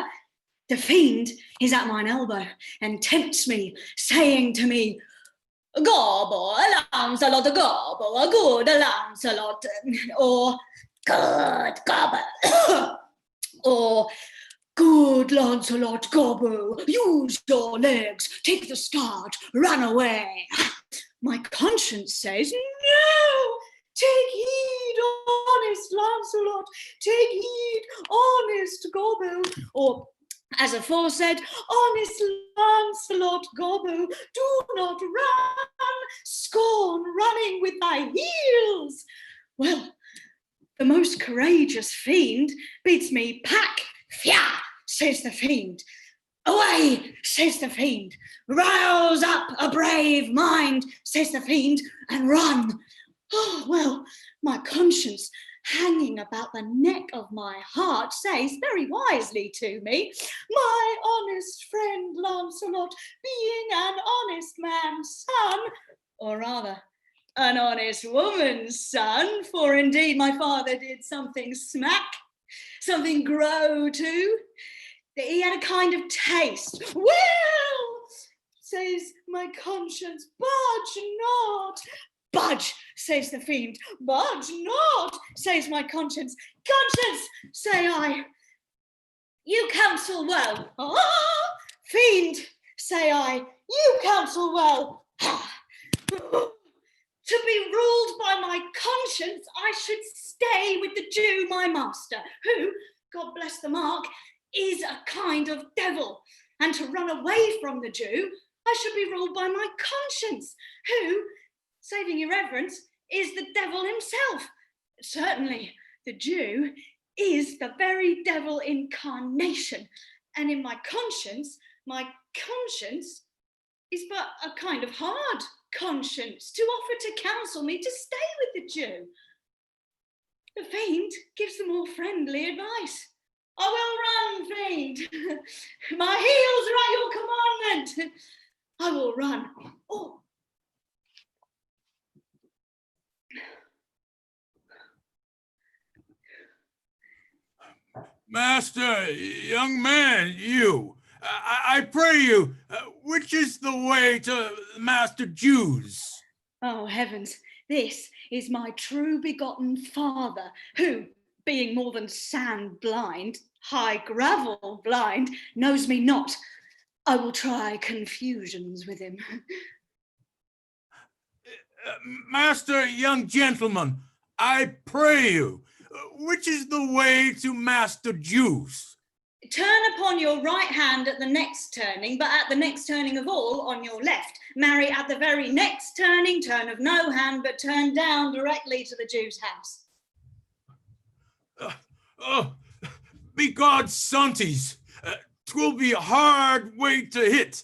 The fiend is at mine elbow and tempts me, saying to me, Gobbo, Lancelot, Gobbo, a good Lancelot, or good Gobbo, or good Lancelot, Gobbo, use your legs, take the start, run away. My conscience says, no, take heed, honest Lancelot, take heed, honest Gobbo, or as aforesaid, honest Lancelot, Gobbo, do not run, scorn running with thy heels. Well, the most courageous fiend bids me pack. Fia, says the fiend. Away, says the fiend. Rouse up a brave mind, says the fiend, and run. Oh, well, my conscience, hanging about the neck of my heart, says very wisely to me, my honest friend Lancelot, being an honest man's son, or rather, an honest woman's son, for indeed my father did something smack, something grow too, that he had a kind of taste. Well, says my conscience, budge not. Budge, says the fiend. Budge not, says my conscience. Conscience, say I. You counsel well. Ah, fiend, say I. You counsel well. Ah. To be ruled by my conscience, I should stay with the Jew, my master, who, God bless the mark, is a kind of devil. And to run away from the Jew, I should be ruled by my conscience, who, saving your reverence, is the devil himself. Certainly, the Jew is the very devil incarnation. And in my conscience is but a kind of hard conscience to offer to counsel me to stay with the Jew. The fiend gives the more friendly advice. I will run, fiend. My heels are at your commandment. I will run. Oh. Master, young man, you, I pray you, which is the way to Master Jew's? Oh, heavens, this is my true begotten father, who, being more than sand blind, high gravel blind, knows me not. I will try confusions with him. Master, young gentleman, I pray you, which is the way to Master Jew's? Turn upon your right hand at the next turning, but at the next turning of all on your left. Marry at the very next turning, turn of no hand, but turn down directly to the Jew's house. Be God's sonties, 'twill be a hard way to hit.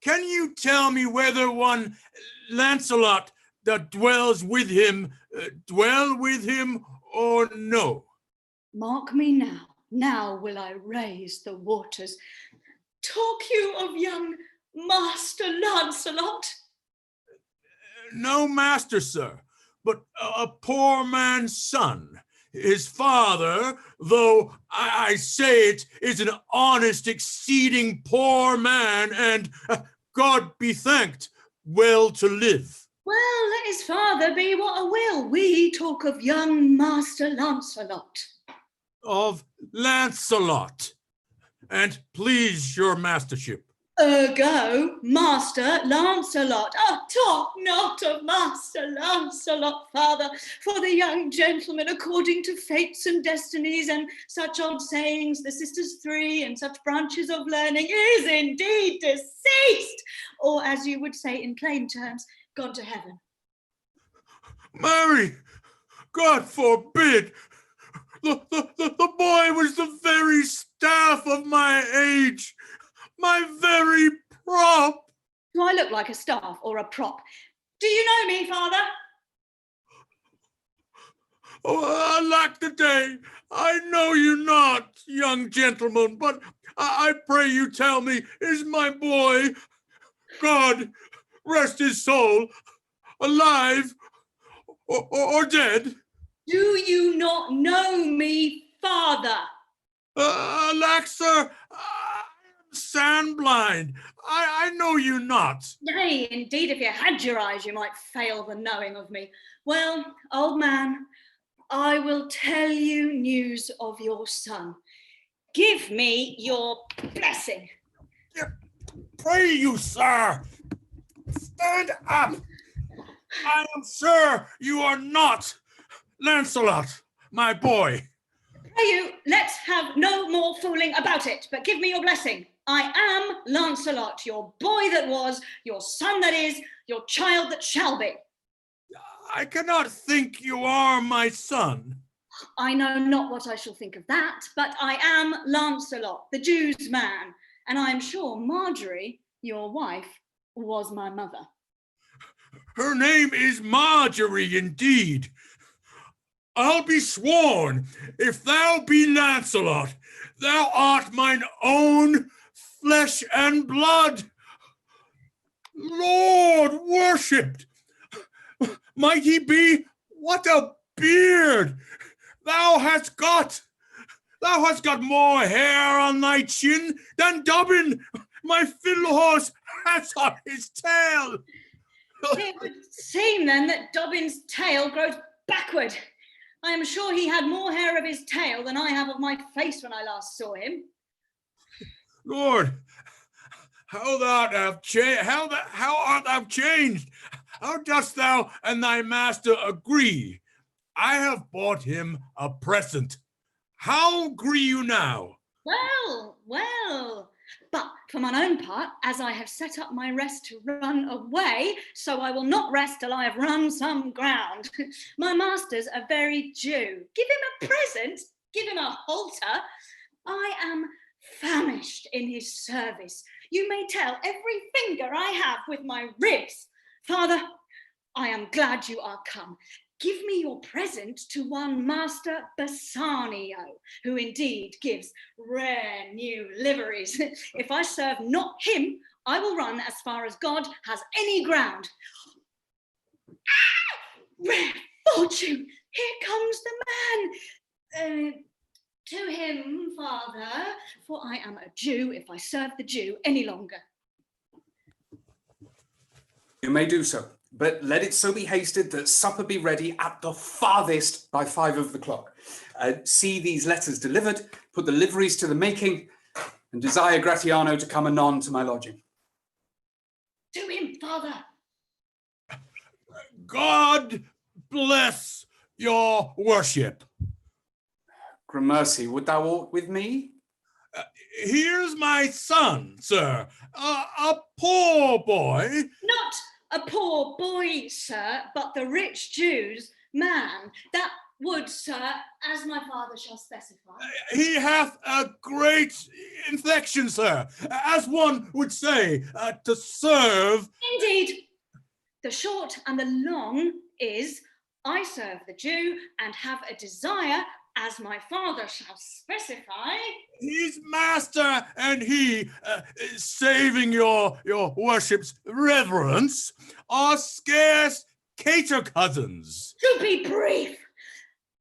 Can you tell me whether one Lancelot that dwells with him, dwell with him or no? Mark me now. Now will I raise the waters. Talk you of young Master Lancelot? No master, sir, but a poor man's son. His father, though I say it, is an honest, exceeding poor man, and God be thanked, well to live. Well, let his father be what a will. We talk of young Master Lancelot. Of Lancelot, and please your mastership. Ergo, Master Lancelot. Oh, talk not of Master Lancelot, father, for the young gentleman, according to fates and destinies and such odd sayings, the sisters three and such branches of learning, is indeed deceased, or as you would say in plain terms, gone to heaven. Mary, God forbid! The boy was the very staff of my age, my very prop. Do I look like a staff or a prop? Do you know me, father? Oh, alack the day, I know you not, young gentleman, but I pray you tell me, is my boy, God rest his soul, alive or dead? Do you not know me, father? Alack, sir, I am sand-blind. I know you not. Nay, indeed, if you had your eyes, you might fail the knowing of me. Well, old man, I will tell you news of your son. Give me your blessing. Pray you, sir, stand up. I am sure you are not Lancelot, my boy. Pray you, let's have no more fooling about it, but give me your blessing. I am Lancelot, your boy that was, your son that is, your child that shall be. I cannot think you are my son. I know not what I shall think of that, but I am Lancelot, the Jew's man, and I am sure Marjorie, your wife, was my mother. Her name is Marjorie indeed. I'll be sworn, if thou be Lancelot, thou art mine own flesh and blood. Lord worshipped, might he be, what a beard thou hast got. Thou hast got more hair on thy chin than Dobbin, my fiddle horse, has on his tail. It would seem then that Dobbin's tail grows backward. I am sure he had more hair of his tail than I have of my face when I last saw him. Lord, how art thou changed? How dost thou and thy master agree? I have bought him a present. How agree you now? Well, well. But for mine own part, as I have set up my rest to run away, so I will not rest till I have run some ground. My master's a very Jew. Give him a present, give him a halter. I am famished in his service. You may tell every finger I have with my ribs. Father, I am glad you are come. Give me your present to one Master BASSANIO, who indeed gives rare new liveries. If I serve not him, I will run as far as God has any ground. Ah! Rare fortune! Here comes the man. To him, father, for I am a Jew if I serve the Jew any longer. You may do so, but let it so be hasted that supper be ready at the farthest by 5 o'clock. See these letters delivered, put the liveries to the making, and desire Gratiano to come anon to my lodging. To him, father. God bless your worship. Gramercy, would thou walk with me? Here's my son, sir, a poor boy. Not a poor boy, sir, but the rich Jew's man. That would, sir, as my father shall specify. He hath a great infection, sir, as one would say, to serve. Indeed. The short and the long is, I serve the Jew and have a desire, as my father shall specify. His master and he, saving your worship's reverence, are scarce cater cousins. To be brief,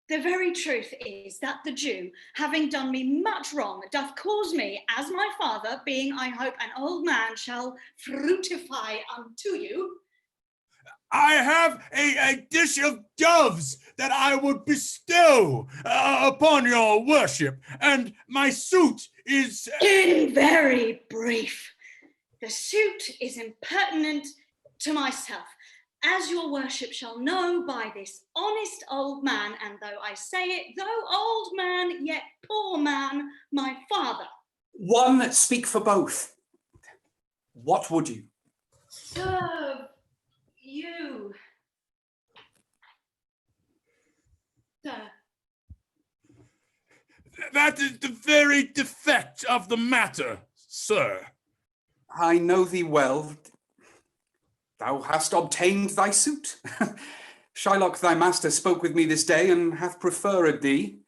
the very truth is that the Jew, having done me much wrong, doth cause me, as my father, being, I hope, an old man, shall fruitify unto you. I have a dish of doves that I would bestow upon your worship, and my suit is... In very brief, the suit is impertinent to myself, as your worship shall know by this honest old man, and though I say it, though old man, yet poor man, my father. One, speak for both. What would you? Serve you. Sir. That is the very defect of the matter, sir. I know thee well. Thou hast obtained thy suit. Shylock, thy master, spoke with me this day, and hath preferred thee,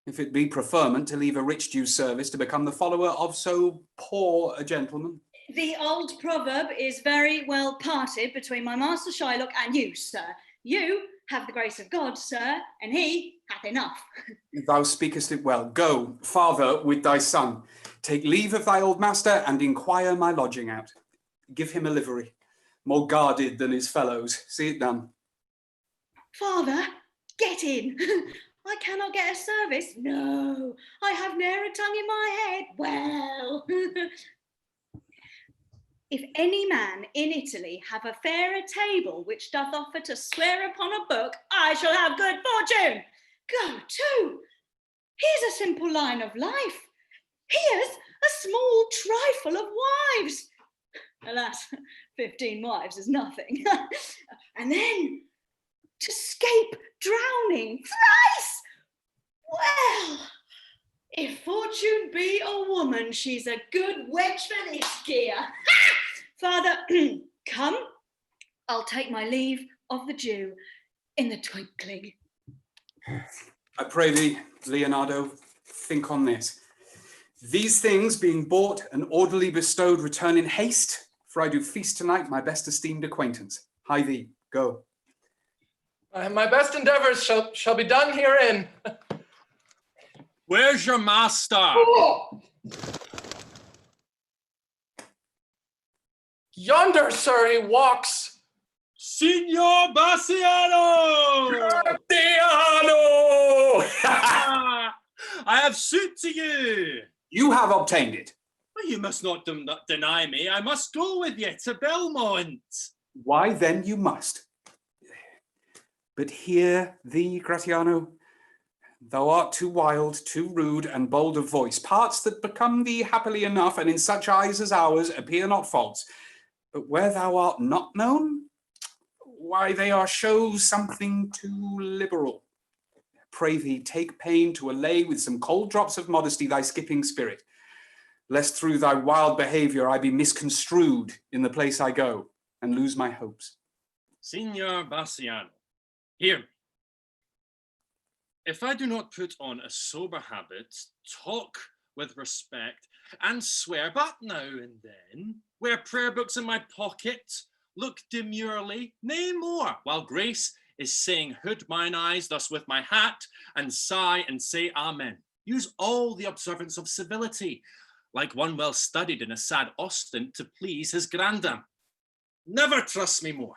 if it be preferment, to leave a rich Jew's service to become the follower of so poor a gentleman. The old proverb is very well parted between my master Shylock and you, sir. You have the grace of God, sir, and he hath enough. Thou speakest it well. Go, father, with thy son. Take leave of thy old master, and inquire my lodging out. Give him a livery, more guarded than his fellows. See it done. Father, get in. I cannot get a service. No, I have ne'er a tongue in my head. Well, if any man in Italy have a fairer table which doth offer to swear upon a book, I shall have good fortune. Go to. Here's a simple line of life. Here's a small trifle of wives. Alas, 15 wives is nothing. And then to scape drowning thrice. Well, if fortune be a woman, she's a good wench for this gear. Father, come, I'll take my leave of the Jew in the twinkling. I pray thee, Leonardo, think on this. These things being bought and orderly bestowed, return in haste, for I do feast tonight my best esteemed acquaintance. Hie thee, go. My best endeavors shall be done herein. Where's your master? Oh! Yonder, sir, he walks. Signor Bassiano! GRATIANO! I have suit to you. You have obtained it. Well, you must not deny me. I must go with you to Belmont. Why then you must. But hear thee, Gratiano, thou art too wild, too rude, and bold of voice, parts that become thee happily enough, and in such eyes as ours appear not false. But where thou art not known, why they are show something too liberal. Pray thee, take pain to allay with some cold drops of modesty thy skipping spirit, lest through thy wild behaviour I be misconstrued in the place I go, and lose my hopes. Signor Bassiano, hear me. If I do not put on a sober habit, talk with respect, and swear but now and then, wear prayer books in my pocket, look demurely, nay more, while grace is saying, hood mine eyes thus with my hat, and sigh and say amen. Use all the observance of civility, like one well studied in a sad ostent to please his grandam. Never trust me more.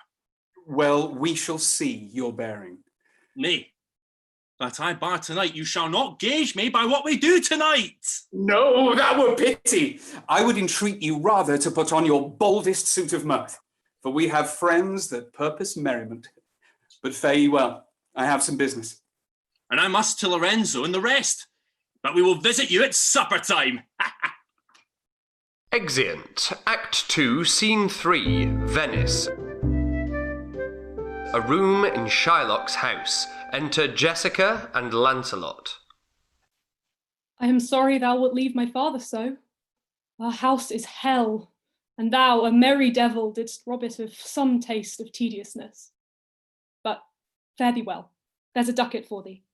Well, we shall see your bearing. Nay, but I bar tonight, you shall not gauge me by what we do tonight. No, that were pity. I would entreat you rather to put on your boldest suit of mirth, for we have friends that purpose merriment. But fare ye well, I have some business. And I must to Lorenzo and the rest, but we will visit you at supper time. Exeunt. Act 2, Scene 3, Venice. A room in Shylock's house. Enter Jessica and Lancelot. I am sorry thou wilt leave my father so. Our house is hell, and thou, a merry devil, didst rob it of some taste of tediousness. But fare thee well. There's a ducat for thee.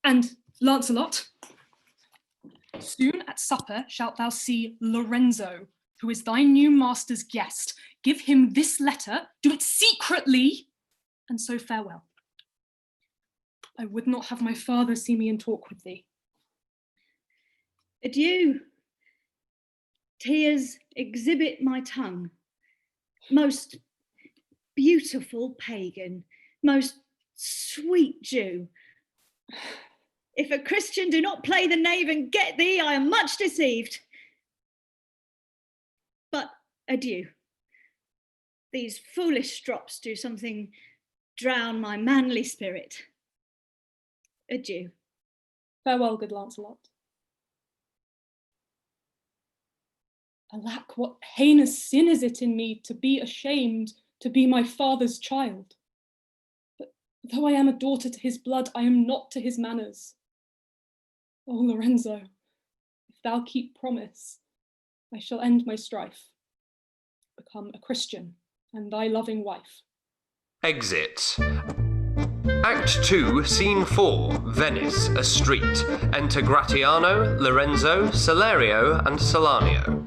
And, Lancelot, soon at supper shalt thou see Lorenzo, who is thy new master's guest. Give him this letter, do it secretly, and so farewell. I would not have my father see me and talk with thee. Adieu. Tears exhibit my tongue. Most beautiful pagan, most sweet Jew. If a Christian do not play the knave and get thee, I am much deceived. But adieu. These foolish strops do something drown my manly spirit. Adieu. Farewell, good Lancelot. Alack, what heinous sin is it in me to be ashamed to be my father's child? But though I am a daughter to his blood, I am not to his manners. O Lorenzo, if thou keep promise, I shall end my strife, become a Christian and thy loving wife. Exit. Act 2, Scene 4, Venice, a street. Enter Gratiano, Lorenzo, Salerio, and Solanio.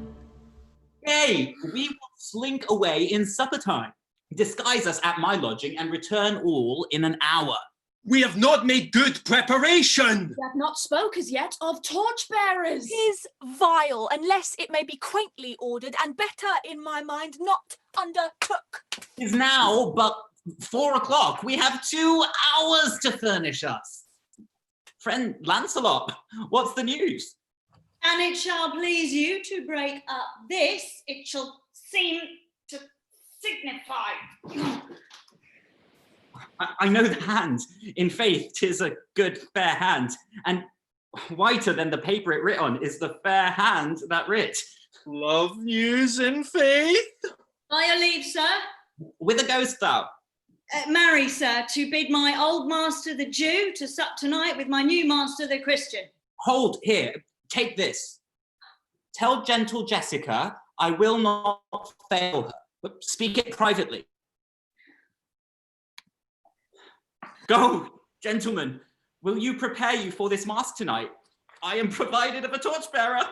Yay! We will slink away in supper time. Disguise us at my lodging and return all in an hour. We have not made good preparation. We have not spoke as yet of torchbearers. Is vile, unless it may be quaintly ordered, and better, in my mind, not undertook. Is now but 4 o'clock. We have 2 hours to furnish us. Friend Lancelot, what's the news? And it shall please you to break up this, it shall seem to signify. I know the hand. In faith, 'tis a good fair hand, and whiter than the paper it writ on is the fair hand that writ. Love news in faith. By your leave, sir. Whither goest thou? Marry, sir, to bid my old master the Jew to sup tonight with my new master the Christian. Hold, here, take this. Tell gentle Jessica I will not fail her, but speak it privately. Go, gentlemen, will you prepare you for this mask tonight? I am provided of a torchbearer.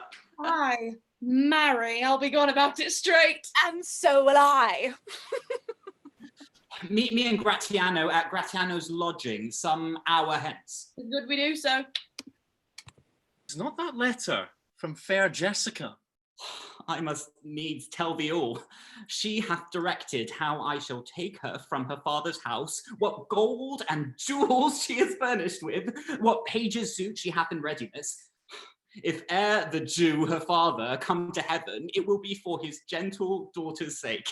Aye. Marry, I'll be gone about it straight. And so will I. Meet me in Gratiano at Gratiano's lodging some hour hence. Good we do so. It's not that letter from fair Jessica. I must needs tell thee all. She hath directed how I shall take her from her father's house, what gold and jewels she is furnished with, what pages' suit she hath in readiness. If e'er the Jew, her father, come to heaven, it will be for his gentle daughter's sake.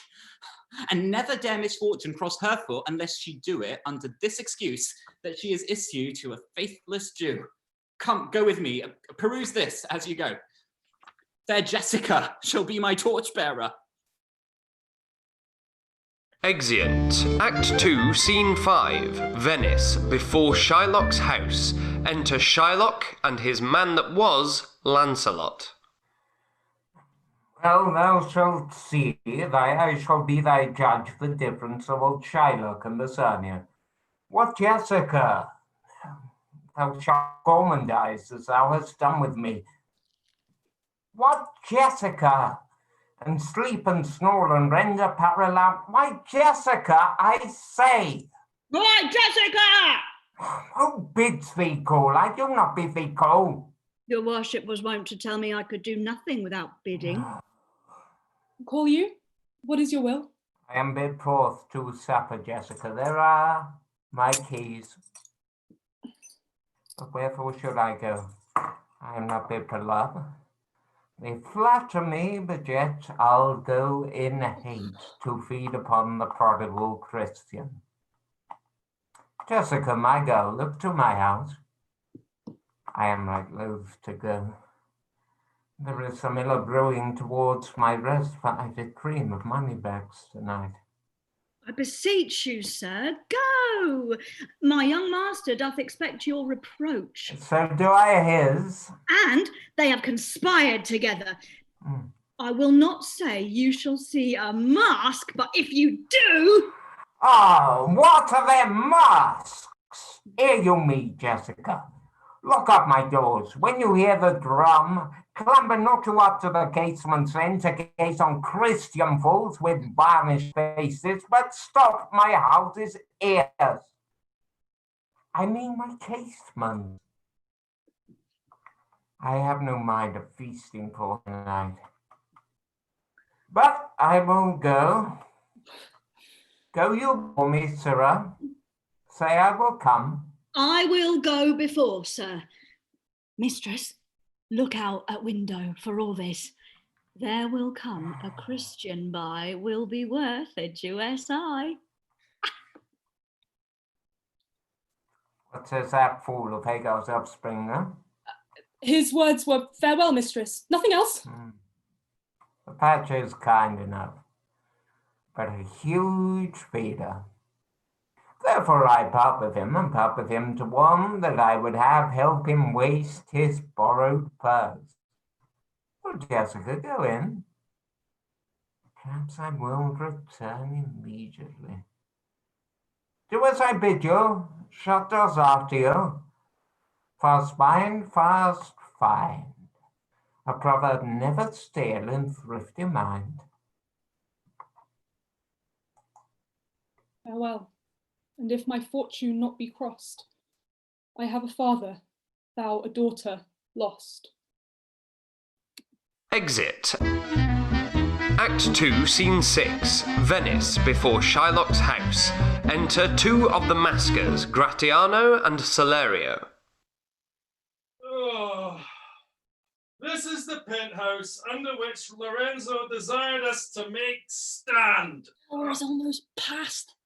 And never dare misfortune cross her foot unless she do it under this excuse, that she is issue to a faithless Jew. Come, go with me, peruse this as you go. Fair Jessica shall be my torchbearer. Exeunt. Act 2, Scene 5, Venice, before Shylock's house. Enter Shylock and his man that was, Lancelot. Well, thou shalt see, I shall be thy judge for difference of old Shylock and Bassanio. What, Jessica? Thou shalt gormandize as thou hast done with me. What, Jessica? And sleep and snore and render parallel. Why, Jessica, I say. Why, Jessica! Who bids thee call? I do not bid thee call. Your worship was wont to tell me I could do nothing without bidding. Call you? What is your will? I am bid forth to supper, Jessica. There are my keys. But wherefore should I go? I am not bid for love. They flatter me, but yet I'll go in haste to feed upon the prodigal Christian. Jessica, my girl, look to my house. I am right loath to go. There is some ill brewing towards my rest, for I did dream of moneybags tonight. I beseech you, sir, go. My young master doth expect your reproach. So do I his. And they have conspired together. I will not say you shall see a mask, but if you do... Oh, what are them masks? Hear you me, Jessica. Lock up my doors. When you hear the drum, clamber not too up to the casement's end to gaze on Christian fools with varnished faces, but stop my house's ears. I mean my casement. I have no mind of feasting for tonight. But I will go. Go you for me, sirrah. Say I will come. I will go before, sir. Mistress, look out at window for all this. There will come a Christian by, will be worth a Jewess-eye. What says that fool of Hagar's offspring, huh? His words were farewell, mistress. Nothing else? The patch is kind enough, but a huge feeder. Therefore I part with him, and part with him to one that I would have help him waste his borrowed purse. Well, Jessica, go in. Perhaps I will return immediately. Do as I bid you, shut doors after you. Fast bind, fast find. A proverb never stale in thrifty mind. Farewell. And if my fortune not be crossed, I have a father, thou a daughter lost. Exit. Act 2, Scene 6, Venice, before Shylock's house. Enter two of the maskers, Gratiano and Salerio. Oh, this is the penthouse under which Lorenzo desired us to make stand. Hour is almost past.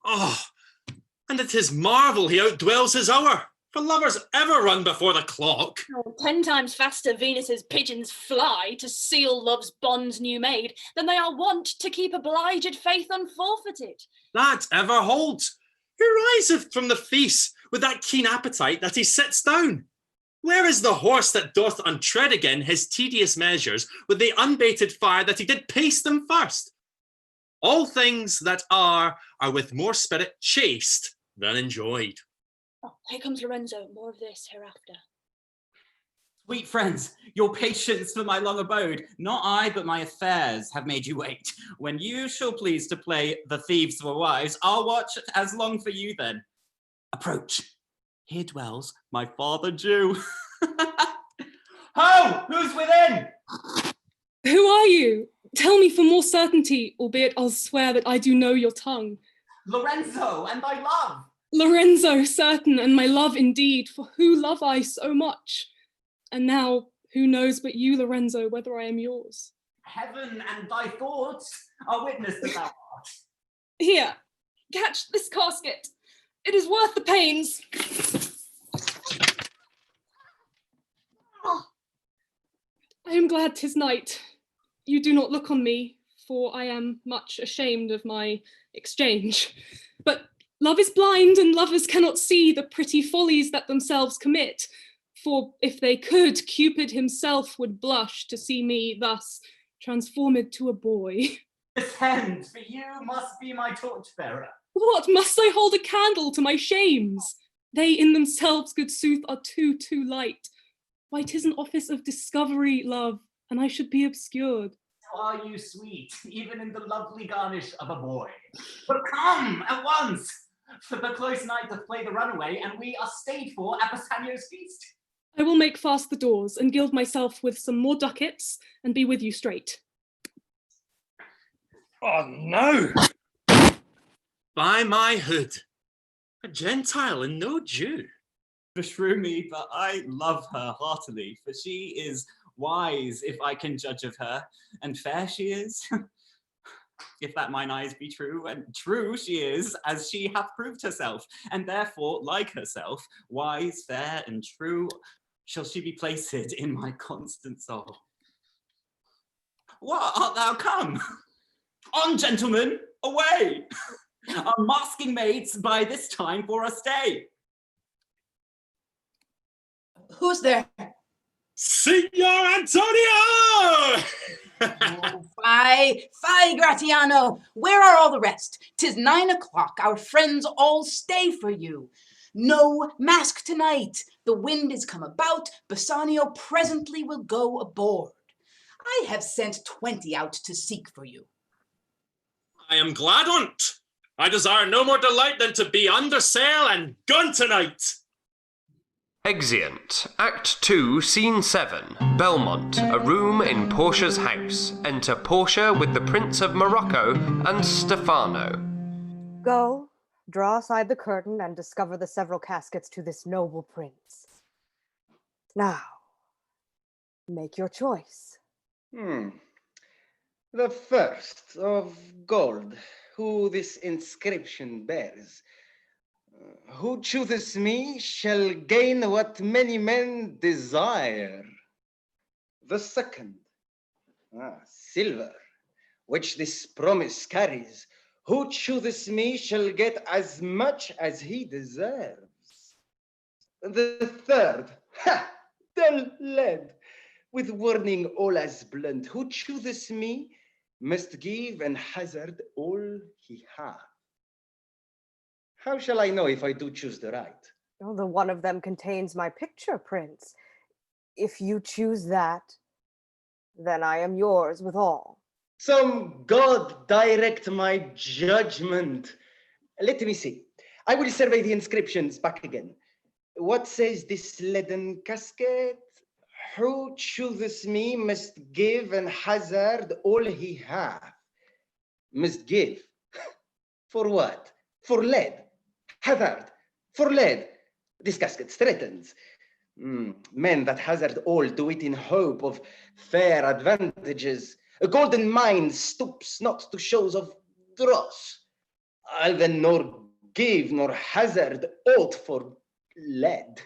Oh, and it is marvel he outdwells his hour, for lovers ever run before the clock. Oh, 10 times faster Venus's pigeons fly to seal love's bonds new made than they are wont to keep obliged faith unforfeited. That ever holds. Who riseth from the feast with that keen appetite that he sits down? Where is the horse that doth untread again his tedious measures with the unbaited fire that he did pace them first? All things that are with more spirit chased than enjoyed. Oh, here comes Lorenzo, more of this hereafter. Sweet friends, your patience for my long abode, not I, but my affairs have made you wait. When you shall please to play the thieves for wives, I'll watch as long for you then. Approach. Here dwells my father Jew. Ho! Who's within? Who are you? Tell me for more certainty, albeit I'll swear that I do know your tongue. Lorenzo, and thy love. Lorenzo, certain, and my love indeed, for who love I so much? And now, who knows but you, Lorenzo, whether I am yours? Heaven and thy thoughts are witness that thou art. Here, catch this casket. It is worth the pains. I am glad 'tis night. You do not look on me, for I am much ashamed of my exchange. But love is blind, and lovers cannot see the pretty follies that themselves commit. For if they could, Cupid himself would blush to see me thus transformed to a boy. Descend, for you must be my torchbearer. What, must I hold a candle to my shames? They in themselves, good sooth, are too light. Why, 'tis an office of discovery, love, and I should be obscured. Are you sweet, even in the lovely garnish of a boy? But come at once, for the close night doth play the runaway, and we are stayed for at Bassanio's feast. I will make fast the doors and gild myself with some more ducats and be with you straight. Oh no! By my hood, a Gentile and no Jew. Beshrew me, but I love her heartily, for she is wise, if I can judge of her, and fair she is. If that mine eyes be true, and true she is, as she hath proved herself, and therefore, like herself, wise, fair, and true, shall she be placed in my constant soul. What, art thou come? On, gentlemen, away! Our masking maids by this time for us stay. Who's there? Signor Antonio! Oh, fie, Gratiano. Where are all the rest? 'Tis 9 o'clock. Our friends all stay for you. No mask tonight. The wind is come about. Bassanio presently will go aboard. I have sent 20 out to seek for you. I am glad on't. I desire no more delight than to be under sail and gun tonight. Exeunt. Act 2, Scene 7. Belmont, a room in Portia's house. Enter Portia with the Prince of Morocco and Stefano. Go, draw aside the curtain and discover the several caskets to this noble prince. Now, make your choice. The first of gold, who this inscription bears. Who chooses me shall gain what many men desire. The second, silver, which this promise carries. Who chooses me shall get as much as he deserves. The third, dull lead, with warning all as blunt. Who chooses me must give and hazard all he hath. How shall I know if I do choose the right? Oh, the one of them contains my picture, Prince. If you choose that, then I am yours withal. Some God direct my judgment. Let me see. I will survey the inscriptions back again. What says this leaden casket? Who chooses me must give and hazard all he hath. Must give. For what? For lead. Hazard. For lead. This casket threatens. Men that hazard all do it in hope of fair advantages. A golden mind stoops not to shows of dross. I'll then nor give nor hazard aught for lead.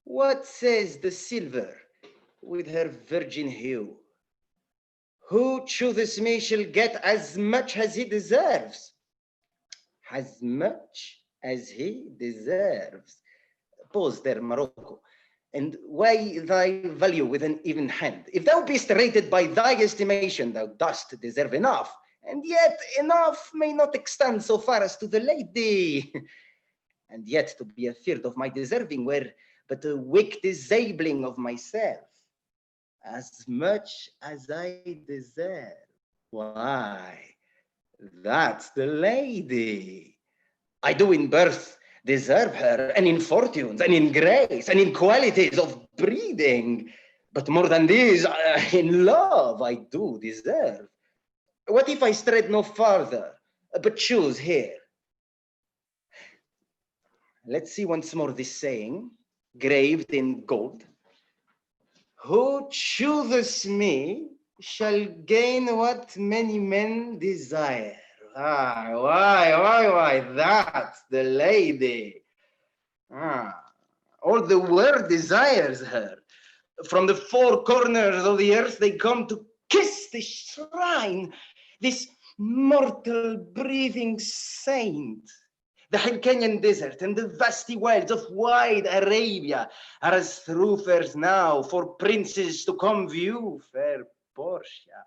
What says the silver with her virgin hue? Who chooses me shall get as much as he deserves. As much as he deserves. Pause there, Morocco, and weigh thy value with an even hand. If thou beest rated by thy estimation, thou dost deserve enough, and yet enough may not extend so far as to the lady. And yet to be a third of my deserving were but a weak disabling of myself. As much as I deserve. Why, that's the lady. I do in birth deserve her, and in fortunes, and in grace, and in qualities of breeding. But more than this, in love I do deserve. What if I strayed no farther, but choose here? Let's see once more this saying, graved in gold. Who chooses me shall gain what many men desire. Why, that's the lady. All the world desires her. From the four corners of the earth they come to kiss this shrine, this mortal breathing saint. The Hyrcanian desert and the vasty wilds of wide Arabia are as thoroughfares now for princes to come view fair Portia.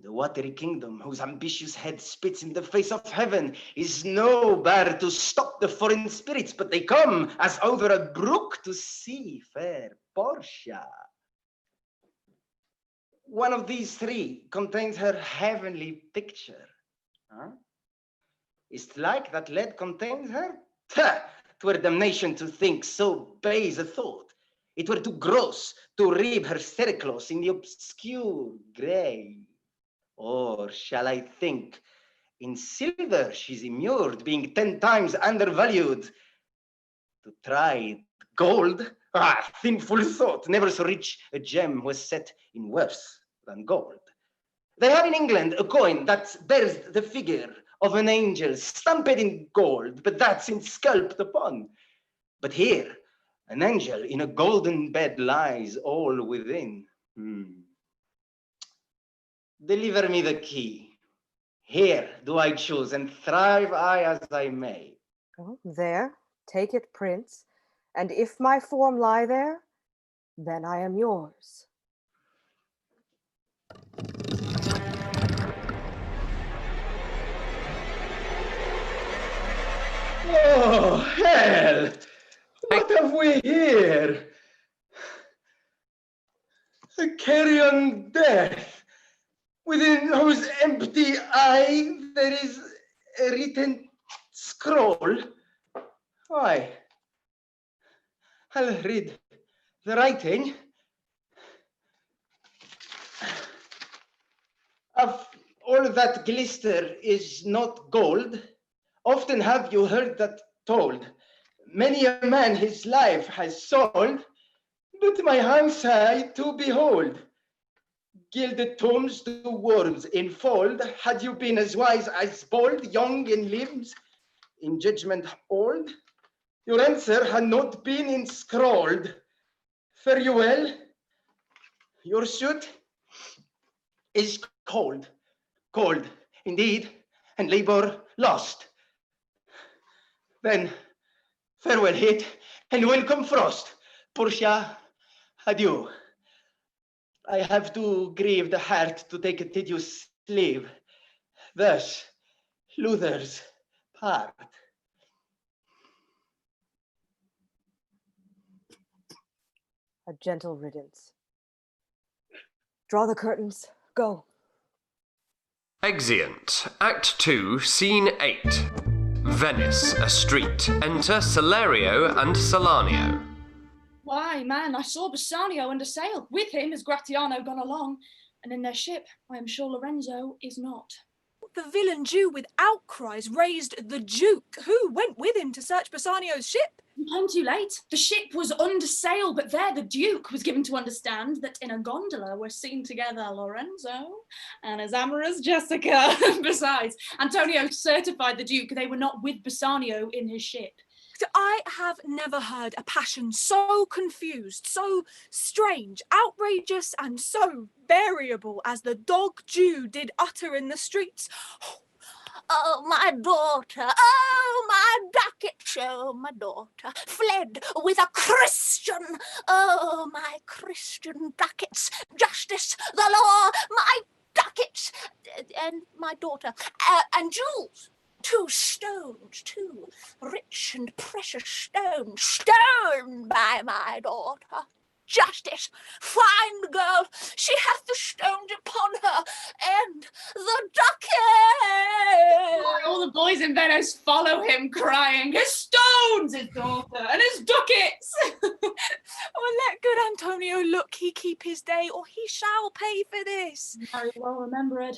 The watery kingdom, whose ambitious head spits in the face of heaven, is no bar to stop the foreign spirits, but they come as over a brook to see fair Portia. One of these three contains her heavenly picture. Is't like that lead contains her? 'Twere damnation to think so base a thought. It were too gross to rib her cerclos in the obscure grave. Or shall I think in silver she's immured, being 10 times undervalued? To try gold? Sinful thought, never so rich a gem was set in worse than gold. They have in England a coin that bears the figure of an angel stamped in gold, but that's in sculpted upon. But here, an angel in a golden bed lies all within. Deliver me the key. Here do I choose, and thrive I as I may. Oh, there, take it, prince, and if my form lie there, then I am yours. Oh, hell! What have we here? A carrion death, within whose empty eye there is a written scroll. Why? I'll read the writing. Of all that glister is not gold. Often have you heard that told. Many a man his life has sold, but my hands I to behold. Gilded tombs to worms enfold. Had you been as wise as bold, young in limbs, in judgment old, your answer had not been inscrolled. Fare you well. Your suit is cold, cold indeed, and labor lost. Then farewell heat and welcome frost. Portia, adieu. I have to grieve the heart to take a tedious leave. Thus, Luther's part. A gentle riddance. Draw the curtains. Go. Exeunt. Act 2, Scene 8. Venice, a street. Enter SALERIO and SOLANIO. Why, man, I saw Bassanio under sail. With him is GRATIANO gone along, and in their ship, I am sure Lorenzo is not. The villain Jew with outcries raised the Duke, who went with him to search Bassanio's ship. You came too late. The ship was under sail, but there the Duke was given to understand that in a gondola were seen together Lorenzo and his amorous Jessica. Besides, Antonio certified the Duke they were not with Bassanio in his ship. I have never heard a passion so confused, so strange, outrageous, and so variable as the dog Jew did utter in the streets. Oh, my daughter, oh, my ducats, oh, my daughter, fled with a Christian, oh, my Christian ducats, justice, the law, my ducats, and my daughter, and jewels. 2 stones, 2 rich and precious stones, stolen by my daughter. Justice, find the girl, she hath the stones upon her, and the ducat. All the boys in Venice follow him, crying, his stones, his daughter, and his ducats. Oh, let good Antonio look, he keep his day, or he shall pay for this. Very well remembered.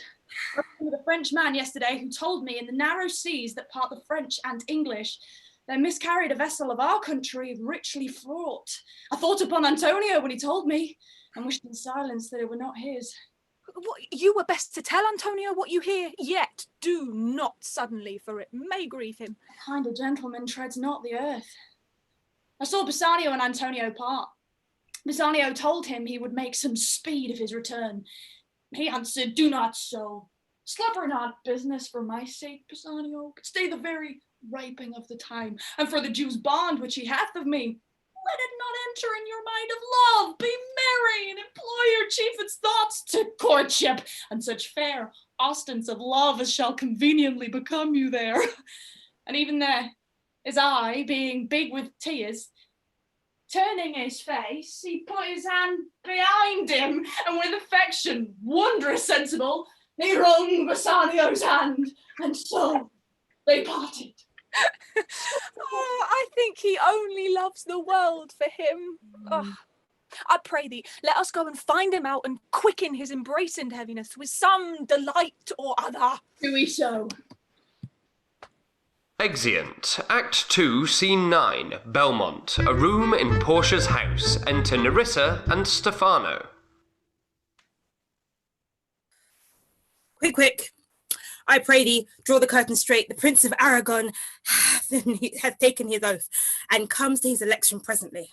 I was with a French man yesterday who told me in the narrow seas that part the French and English, there miscarried a vessel of our country richly fraught. I thought upon Antonio when he told me, and wished in silence that it were not his. What, you were best to tell Antonio what you hear, yet do not suddenly, for it may grieve him. A kind of gentleman treads not the earth. I saw Bassanio and Antonio part. Bassanio told him he would make some speed of his return. He answered, do not so. Slubber not business for my sake, Bassanio. Stay the very raping of the time, and for the Jew's bond which he hath of me. Let it not enter in your mind of love. Be merry and employ your chiefest thoughts to courtship and such fair ostents of love as shall conveniently become you there. And even there, his eye being big with tears, turning his face, he put his hand behind him, and with affection wondrous sensible, he wrung Bassanio's hand, and so they parted. Oh, I think he only loves the world for him. Oh, I pray thee, let us go and find him out and quicken his embrace and heaviness with some delight or other. Do we so? Exeunt. Act 2, Scene 9. Belmont. A room in Portia's house. Enter Nerissa and Stefano. Quick, quick. I pray thee, draw the curtain straight. The Prince of Aragon hath taken his oath, and comes to his election presently.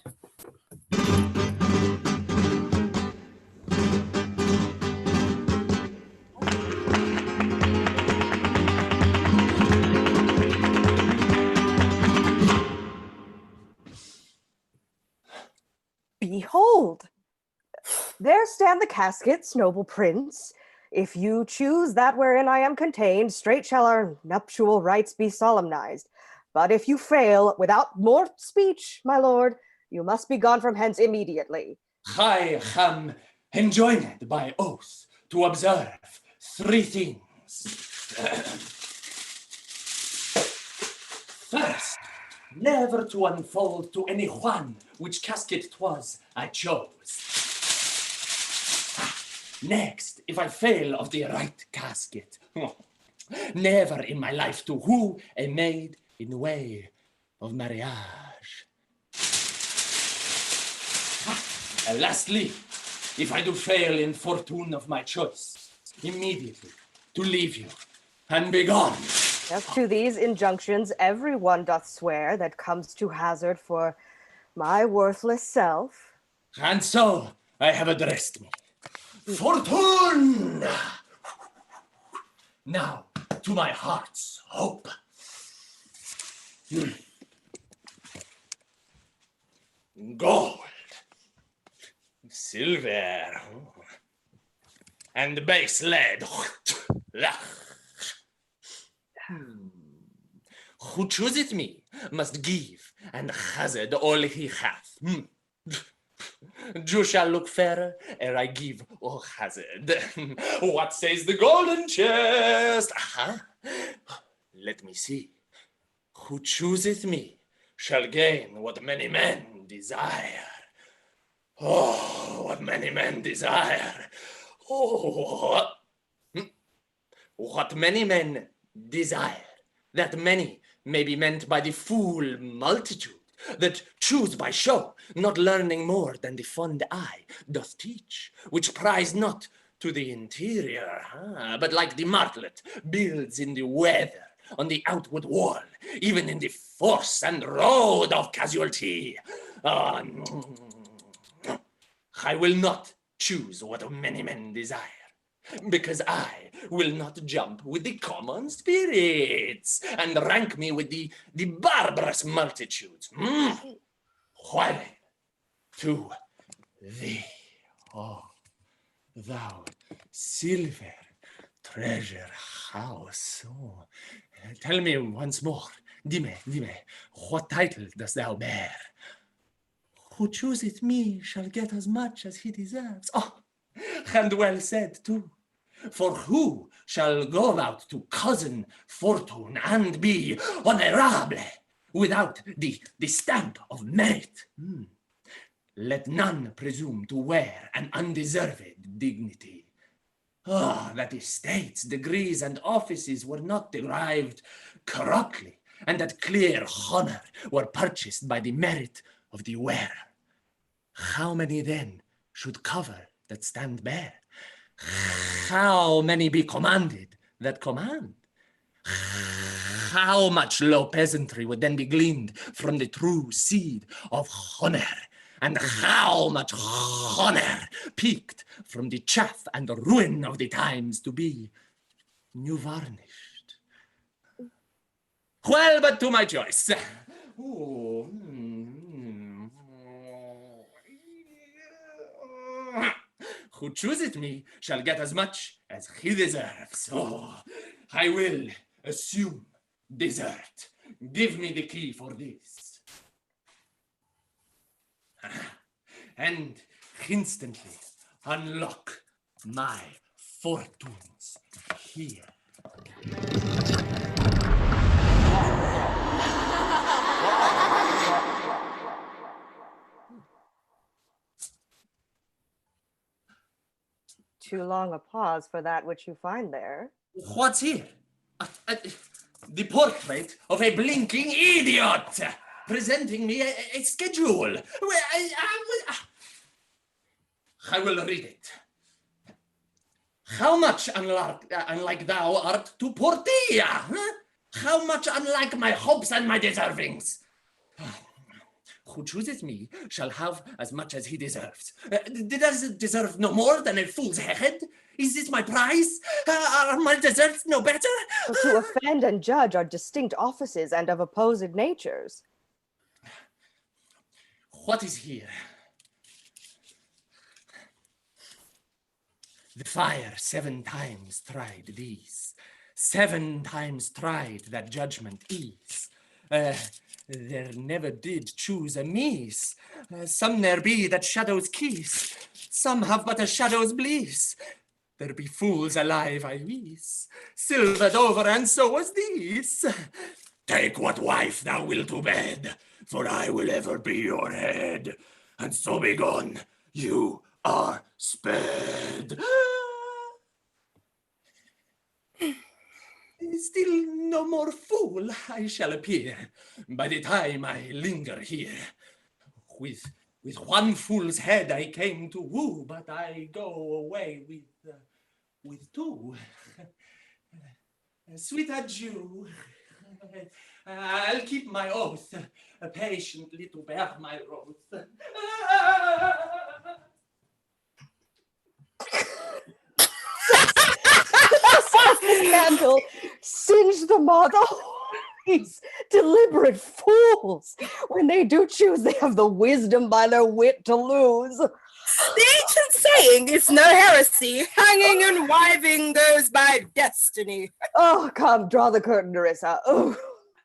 Behold, there stand the caskets, noble prince. If you choose that wherein I am contained, straight shall our nuptial rites be solemnized. But if you fail, without more speech, my lord, you must be gone from hence immediately. I am enjoined by oath to observe 3 things. First, never to unfold to any one which casket 'twas I chose. Next, if I fail of the right casket, never in my life to woo a maid in the way of marriage. Lastly, if I do fail in fortune of my choice, immediately to leave you and be gone. As to these injunctions, everyone doth swear that comes to hazard for my worthless self. And so I have addressed me. Fortune! Now, to my heart's hope. Gold, silver, and base lead. Who chooseth me must give and hazard all he hath. You shall look fairer ere I give or hazard. What says the golden chest? Aha. Let me see. Who chooseth me shall gain what many men desire. Oh, what many men desire. Oh, what many men desire. That many may be meant by the fool multitude, that choose by show, not learning more than the fond eye doth teach, which prize not to the interior, but like the martlet builds in the weather, on the outward wall, even in the force and road of casualty. I will not choose what many men desire, because I will not jump with the common spirits and rank me with the barbarous multitudes. While to thee, oh, thou silver treasure house, oh, tell me once more, dime, what title dost thou bear? Who chooseth me shall get as much as he deserves. Oh, and well said too. For who shall go out to cousin fortune and be honorable without the stamp of merit? Let none presume to wear an undeserved dignity. That estates, degrees, and offices were not derived corruptly, and that clear honor were purchased by the merit of the wearer. How many then should cover that stand bare? How many be commanded that command? How much low peasantry would then be gleaned from the true seed of honor? And how much honor peaked from the chaff and ruin of the times to be new varnished? Well, but to my choice. Who chooseth me shall get as much as he deserves. Oh, I will assume desert. Give me the key for this. And instantly unlock my fortunes here. Too long a pause for that which you find there. What's here? The portrait of a blinking idiot, presenting me a schedule. I will read it. How much unlike thou art to Portia? Huh? How much unlike my hopes and my deservings? Who chooses me shall have as much as he deserves. Does it deserve no more than a fool's head? Is this my prize? Are my deserts no better? To offend and judge are distinct offices and of opposed natures. What is here? The fire 7 times tried these. 7 times tried that judgment is. There never did choose amiss. Some there be that shadows kiss. Some have but a shadow's bliss. There be fools alive, I wis, silvered over, and so was this. Take what wife thou wilt to bed, for I will ever be your head. And so be gone, you are sped. Still no more fool I shall appear by the time I linger here. With one fool's head I came to woo, but I go away with 2. Sweet adieu. I'll keep my oath, patiently to bear my wrath. The candle, singe the moth. Oh, these deliberate fools. When they do choose, they have the wisdom by their wit to lose. The ancient saying is no heresy. Hanging and wiving goes by destiny. Oh, come, draw the curtain, Nerissa. Oh.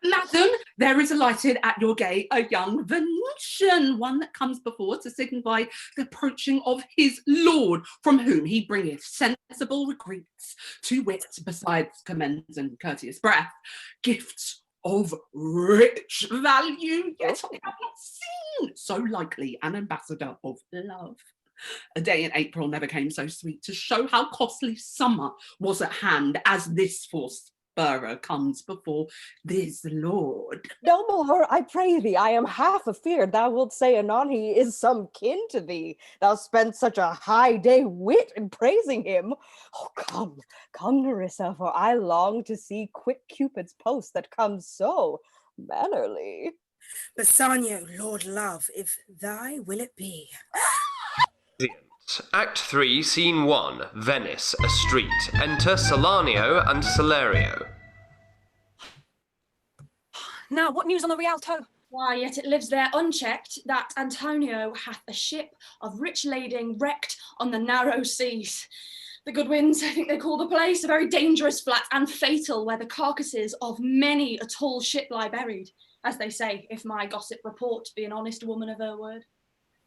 Madam, there is alighted at your gate a young Venetian, one that comes before to signify the approaching of his lord, from whom he bringeth sensible greets, to wit, besides commends and courteous breath, gifts of rich value, yet I have not seen so likely an ambassador of love. A day in April never came so sweet to show how costly summer was at hand as this forespurrer comes before this lord. No more, I pray thee. I am half afeard thou wilt say anon he is some kin to thee. Thou spent such a high day wit in praising him. Oh, come, come, Nerissa, for I long to see quick Cupid's post that comes so mannerly. Bassanio, Lord Love, if thy will it be. Act 3, Scene 1, Venice, a street. Enter Solanio and SALERIO. Now, what news on the Rialto? Why, yet it lives there unchecked that Antonio hath a ship of rich lading wrecked on the narrow seas. The good winds, I think they call the place, a very dangerous flat and fatal, where the carcasses of many a tall ship lie buried, as they say, if my gossip report be an honest woman of her word.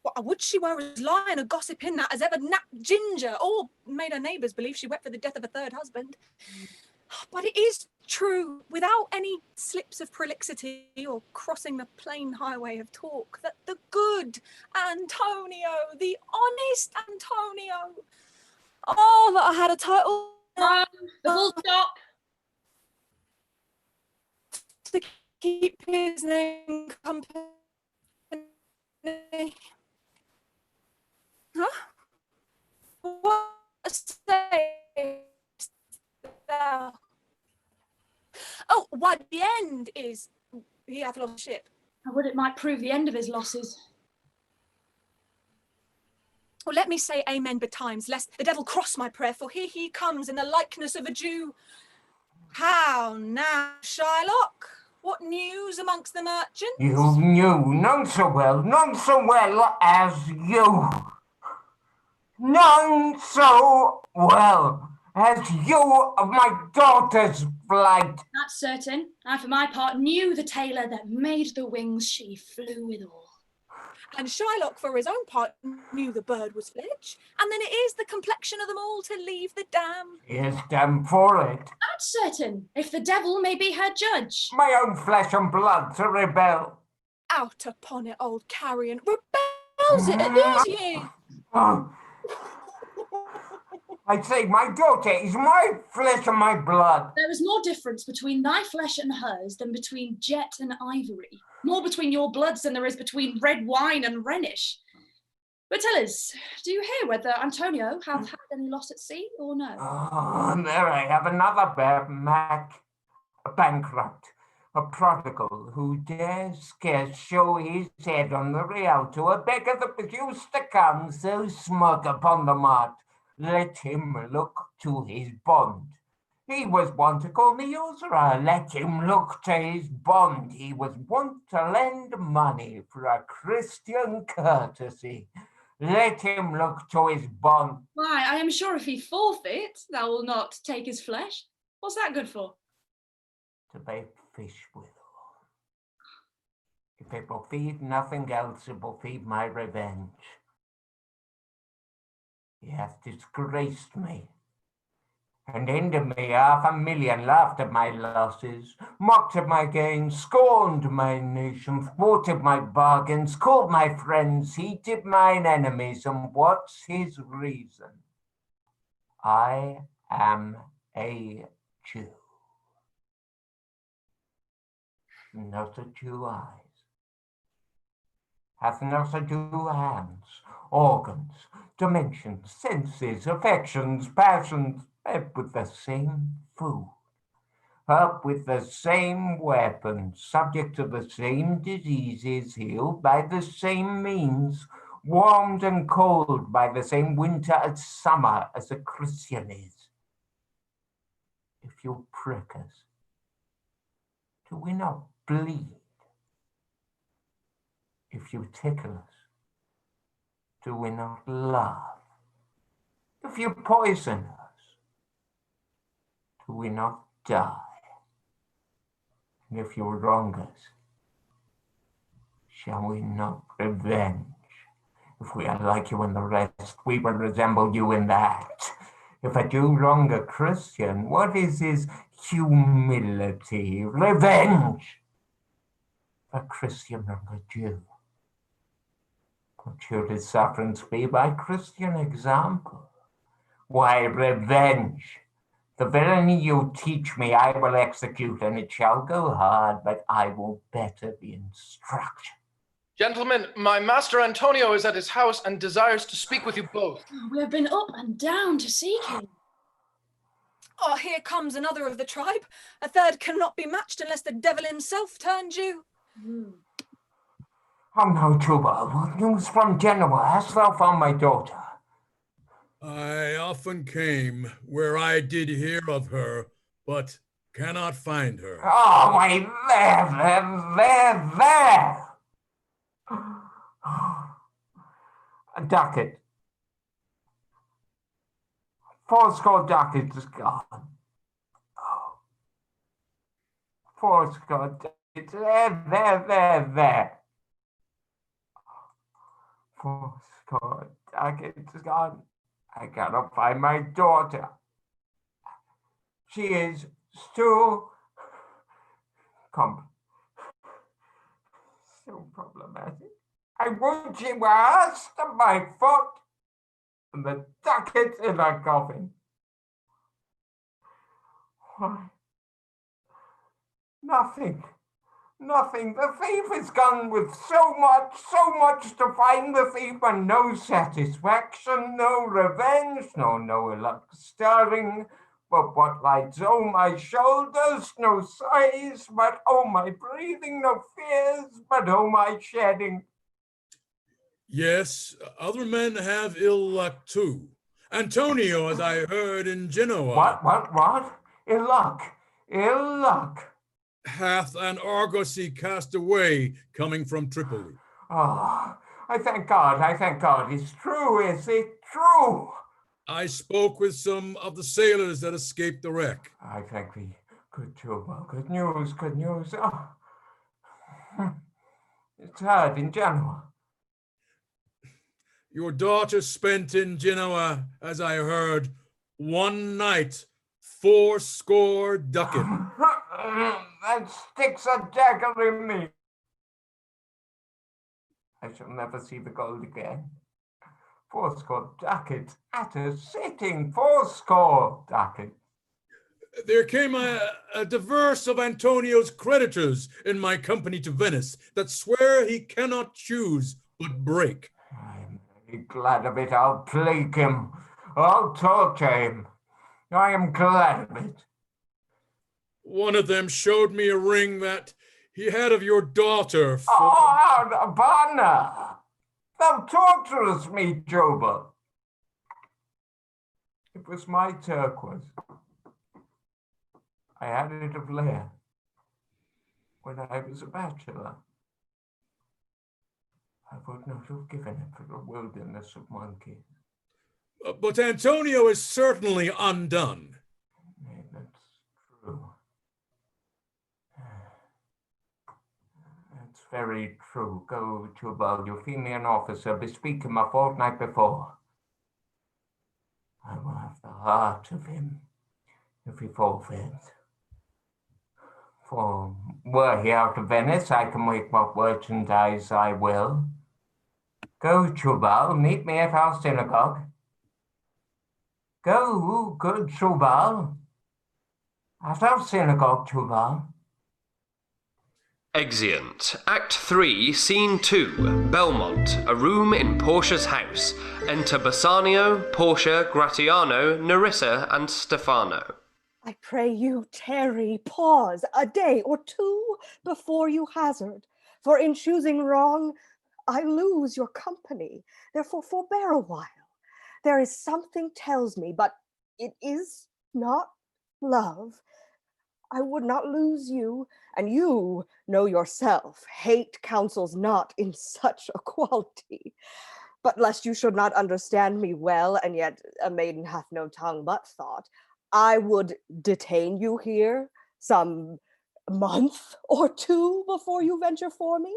What, would she were as lying a gossip in that as ever napped ginger, or made her neighbours believe she wept for the death of a 3rd husband. But it is true, without any slips of prolixity or crossing the plain highway of talk, that the good Antonio, the honest Antonio, oh, that I had a title. The full stop. To keep his name company. Huh? What sayest thou? Oh, why, the end is he hath lost ship. I would it might prove the end of his losses. Well, let me say amen betimes, lest the devil cross my prayer, for here he comes in the likeness of a Jew. How now, Shylock? What news amongst the merchants? You knew none so well as you. None so well as you of my daughter's flight. That's certain. I, for my part, knew the tailor that made the wings she flew withal. And Shylock, for his own part, knew the bird was fledge, and then it is the complexion of them all to leave the dam. Yes, damn for it. That's certain, if the devil may be her judge. My own flesh and blood to rebel. Out upon it, old carrion. Rebels it at these years. Oh. I say, my daughter is my flesh and my blood. There is more difference between thy flesh and hers than between jet and ivory. More between your bloods than there is between red wine and Rhenish. But Ellis, do you hear whether Antonio have had any loss at sea or no? Oh, and there I have another Mac, a bankrupt, a prodigal who dares scarce show his head on the Rialto, a beggar that used to come so smug upon the mart. Let him look to his bond. He was wont to call me usurer. Let him look to his bond. He was wont to lend money for a Christian courtesy. Let him look to his bond. Why, I am sure if he forfeit, thou will not take his flesh. What's that good for? To bait fish withal. If it will feed nothing else, it will feed my revenge. He hath disgraced me, and ended me 500,000, laughed at my losses, mocked at my gains, scorned my nation, thwarted my bargains, called my friends, heated mine enemies, and what's his reason? I am a Jew. Not a Jew eyes, hath not a Jew hands, organs, dimensions, senses, affections, passions, fed with the same food, up with the same weapons, subject to the same diseases, healed by the same means, warmed and cold by the same winter and summer as a Christian is. If you prick us, do we not bleed? If you tickle us, do we not laugh? If you poison us, do we not die? And if you wrong us, shall we not revenge? If we are like you in the rest, we will resemble you in that. If a Jew wrong a Christian, what is his humility? Revenge! If a Christian wrong a Jew, what should his sufferance be by Christian example? Why, revenge! The villainy you teach me I will execute, and it shall go hard, but I will better the instruction. Gentlemen, my master Antonio is at his house and desires to speak with you both. We have been up and down to seek him. Oh, here comes another of the tribe. A third cannot be matched unless the devil himself turn Jew. Oh no, Djemal, what news from Genoa? Hast thou found my daughter? I often came where I did hear of her, but cannot find her. Oh, why, there! A ducat. 4 ducats is gone. Oh. 4 ducats, there. 4 ducats is gone. I cannot find my daughter. She is so problematic. I would she were asked at my foot, and the ducats in her coffin. Why? Nothing. The thief is gone with so much to find the thief, and no satisfaction, no revenge, no luck stirring. But what lights my shoulders, no sighs, but my breathing, no fears, but my shedding. Yes, other men have ill luck too. Antonio, as I heard in Genoa. What? Ill luck. Hath an argosy cast away coming from Tripoli. Oh, I thank God. It's true, is it true? I spoke with some of the sailors that escaped the wreck. I thank thee. Good news. Oh. It's heard in Genoa. Your daughter spent in Genoa, as I heard, 1 night, 80 ducats. That sticks a dagger in me. I shall never see the gold again. 80 ducats at a sitting, 80 ducats. There came a diverse of Antonio's creditors in my company to Venice that swear he cannot choose but break. Be glad of it. I'll plague him. I'll torture him. I am glad of it. One of them showed me a ring that he had of your daughter. Oh, Abana! Thou torturest me, Joba. It was my turquoise. I had it of Leia when I was a bachelor. I would not have given it for the wilderness of monkeys. But Antonio is certainly undone. That's true. That's very true. Go to a Euphemian officer, bespeak him a fortnight before. I will have the heart of him if he forfeits. For were he out of Venice, I can make what merchandise I will. Go, Jubal, meet me at our synagogue. Go, good Jubal. At our synagogue, Jubal. Exeunt. Act 3, Scene 2. Belmont, a room in Portia's house. Enter Bassanio, Portia, Gratiano, Nerissa, and Stefano. I pray you, tarry, pause a day or two before you hazard, for in choosing wrong, I lose your company. Therefore forbear a while. There is something tells me, but it is not love. I would not lose you, and you know yourself, hate counsels not in such a quality. But lest you should not understand me well, and yet a maiden hath no tongue but thought, I would detain you here some month or two before you venture for me.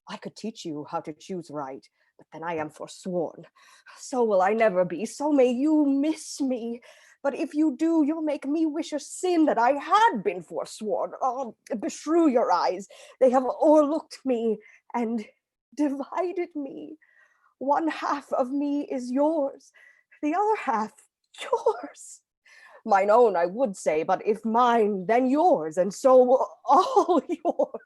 I could teach you how to choose right, but then I am forsworn. So will I never be, so may you miss me. But if you do, you'll make me wish a sin that I had been forsworn. Oh, beshrew your eyes. They have o'erlooked me and divided me. One half of me is yours, the other half yours. Mine own, I would say, but if mine, then yours, and so all yours.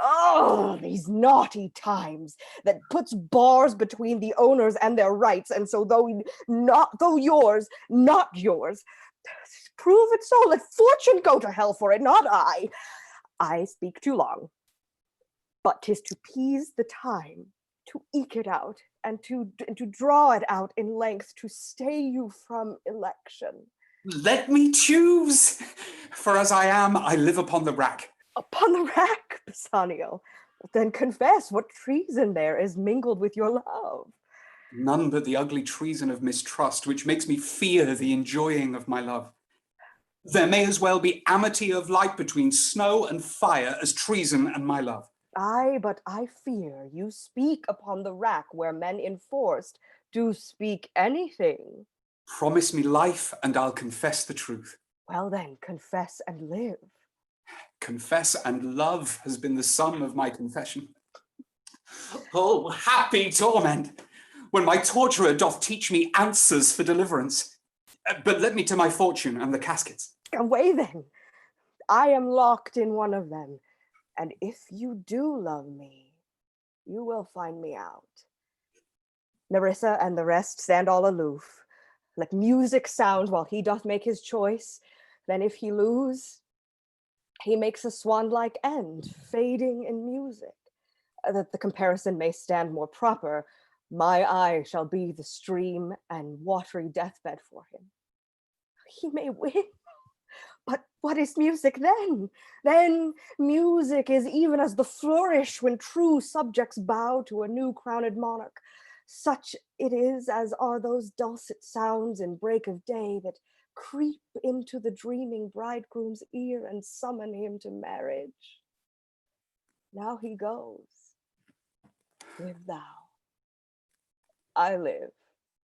Oh, these naughty times that puts bars between the owners and their rights, and so though yours, not yours. Prove it so, let fortune go to hell for it, not I. I speak too long, but 'tis to pease the time, to eke it out, and to draw it out in length, to stay you from election. Let me choose, for as I am, I live upon the rack. Upon the rack, Bassanio. Then confess what treason there is mingled with your love. None but the ugly treason of mistrust, which makes me fear the enjoying of my love. There may as well be amity of light between snow and fire as treason and my love. Aye, but I fear you speak upon the rack where men enforced do speak anything. Promise me life and I'll confess the truth. Well then, confess and live. Confess and love has been the sum of my confession. Oh, happy torment, when my torturer doth teach me answers for deliverance. But let me to my fortune and the caskets. Away then, I am locked in one of them, and if you do love me, you will find me out. Nerissa and the rest stand all aloof. Let music sound while he doth make his choice. Then if he lose, he makes a swan-like end, fading in music. That the comparison may stand more proper, my eye shall be the stream and watery deathbed for him. He may win, but what is music then? Then music is even as the flourish when true subjects bow to a new crowned monarch. Such it is as are those dulcet sounds in break of day that creep into the dreaming bridegroom's ear and summon him to marriage. Now he goes. Live thou. I live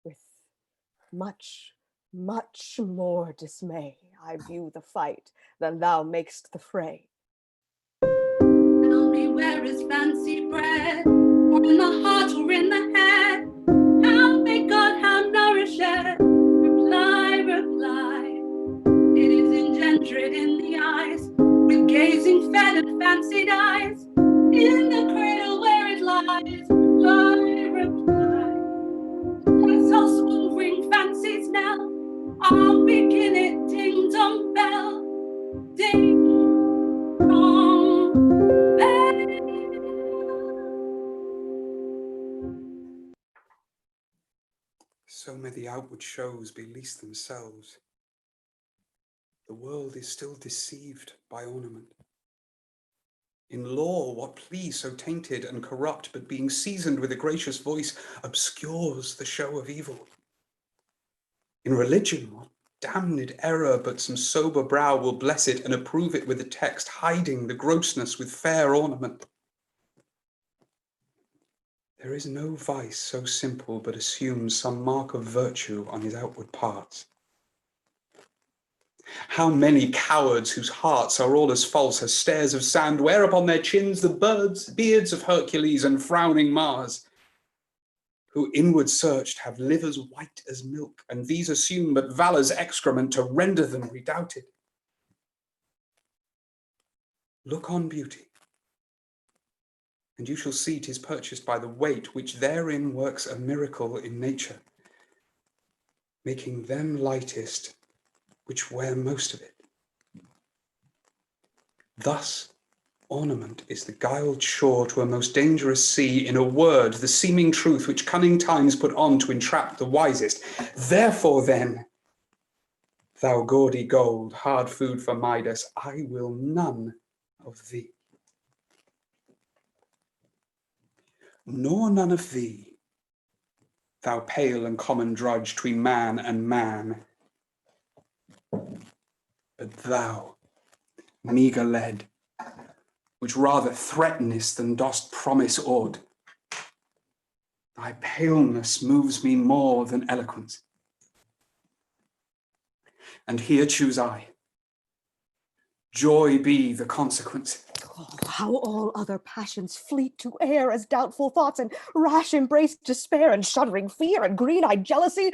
with much, much more dismay. I view the fight than thou makest the fray. Tell me where is fancy bred, or in the heart or in the head? How may God, how nourish it? Reply. It is engendered in the eyes, with gazing fed and fancied eyes, in the cradle where it lies. Reply. So may the outward shows be least themselves. The world is still deceived by ornament. In law, what plea so tainted and corrupt, but being seasoned with a gracious voice, obscures the show of evil? In religion, what damned error, but some sober brow will bless it and approve it with a text, hiding the grossness with fair ornament? There is no vice so simple, but assumes some mark of virtue on his outward parts. How many cowards whose hearts are all as false as stairs of sand, wear upon their chins the beards of Hercules and frowning Mars, who inward searched have livers white as milk, and these assume but valor's excrement to render them redoubted. Look on beauty, and you shall see 'tis purchased by the weight which therein works a miracle in nature, making them lightest which wear most of it. Thus, ornament is the guiled shore to a most dangerous sea, in a word, the seeming truth which cunning times put on to entrap the wisest. Therefore then, thou gaudy gold, hard food for Midas, I will none of thee. Nor none of thee, thou pale and common drudge 'tween man and man, but thou, meagre lead, which rather threatenest than dost promise aught, thy paleness moves me more than eloquence. And here choose I. Joy be the consequence. Oh, how all other passions fleet to air as doubtful thoughts, and rash embrace despair, and shuddering fear, and green-eyed jealousy.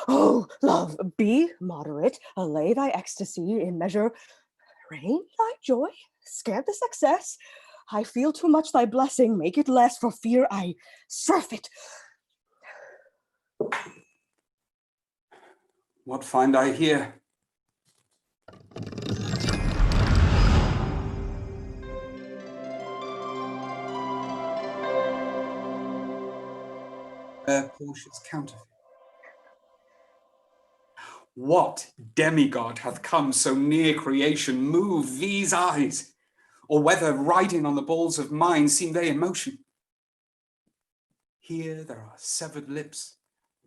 Oh, love, be moderate, allay thy ecstasy in measure, rein thy joy, scant the success. I feel too much thy blessing, make it less, for fear I surfeit. What find I here? Portia's counterfeit. What demigod hath come so near creation move these eyes? Or whether riding on the balls of mine seem they in motion? Here there are severed lips,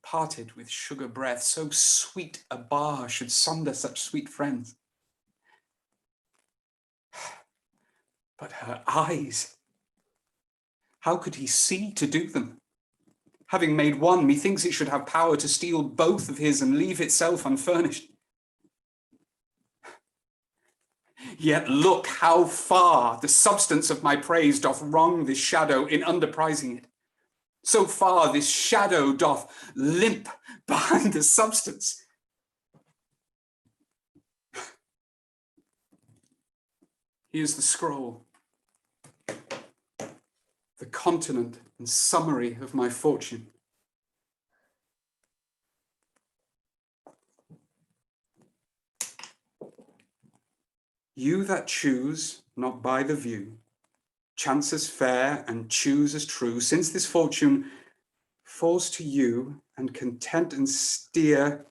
parted with sugar breath, so sweet a bar should sunder such sweet friends. But her eyes, how could he see to do them? Having made one, methinks it should have power to steal both of his and leave itself unfurnished. Yet look how far the substance of my praise doth wrong this shadow in underprizing it. So far this shadow doth limp behind the substance. Here's the scroll, the continent and summary of my fortune. You that choose not by the view, chance as fair and choose as true, since this fortune falls to you, and content and steer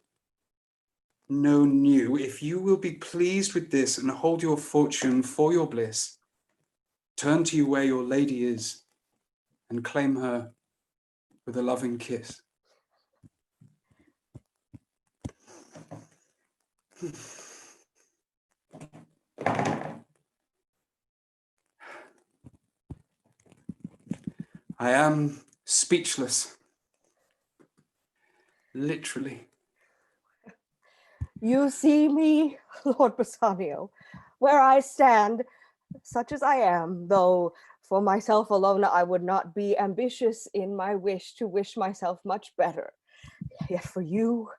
no new, if you will be pleased with this and hold your fortune for your bliss, turn to you where your lady is, and claim her with a loving kiss. I am speechless, literally. You see me, Lord Bassanio, where I stand, such as I am, though for myself alone I would not be ambitious in my wish to wish myself much better. Yet for you,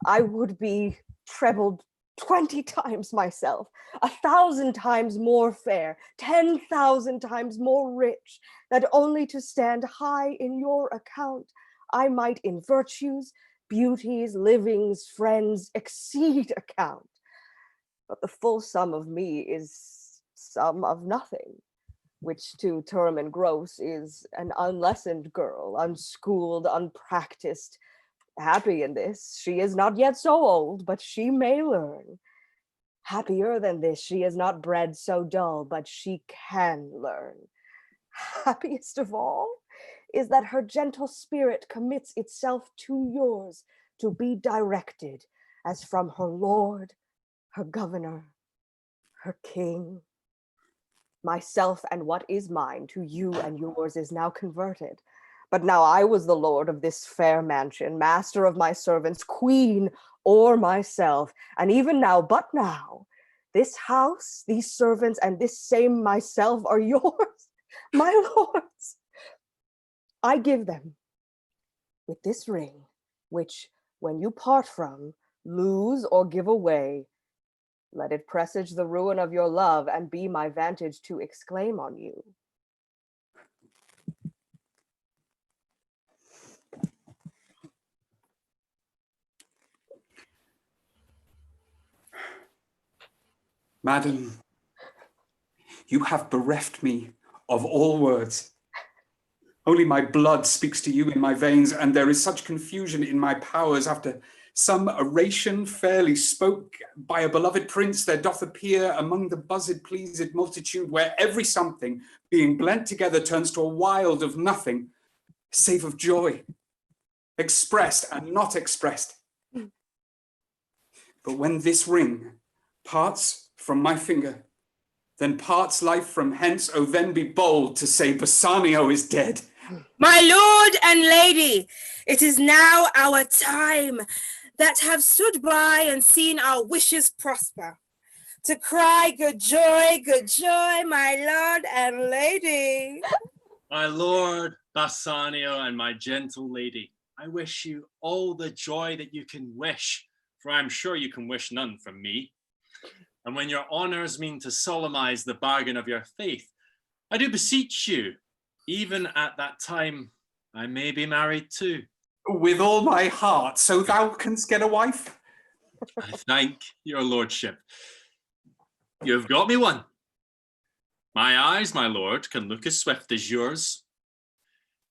I would be trebled 20 times myself, 1,000 times more fair, 10,000 times more rich, that only to stand high in your account, I might in virtues, beauties, livings, friends, exceed account. But the full sum of me is sum of nothing, which to term and gross is an unlessoned girl, unschooled, unpracticed, Happy in this, she is not yet so old, but she may learn. Happier than this, she is not bred so dull, but she can learn. Happiest of all is that her gentle spirit commits itself to yours to be directed as from her lord, her governor, her king. Myself and what is mine to you and yours is now converted. But now I was the lord of this fair mansion, master of my servants, queen or myself, and even now, but now, this house, these servants, and this same myself are yours, my lords. I give them with this ring, which when you part from, lose or give away, let it presage the ruin of your love and be my vantage to exclaim on you. Madam, you have bereft me of all words. Only my blood speaks to you in my veins, and there is such confusion in my powers after some oration fairly spoke by a beloved prince, there doth appear among the buzzed pleased multitude, where every something being blent together turns to a wild of nothing, save of joy, expressed and not expressed. But when this ring parts from my finger, then parts life from hence, oh then be bold to say Bassanio is dead. My lord and lady, it is now our time that have stood by and seen our wishes prosper, to cry good joy, my lord and lady. My lord Bassanio and my gentle lady, I wish you all the joy that you can wish, for I am sure you can wish none from me. And when your honours mean to solemnize the bargain of your faith, I do beseech you, even at that time, I may be married too. With all my heart, so thou canst get a wife? I thank your lordship. You have got me one. My eyes, my lord, can look as swift as yours.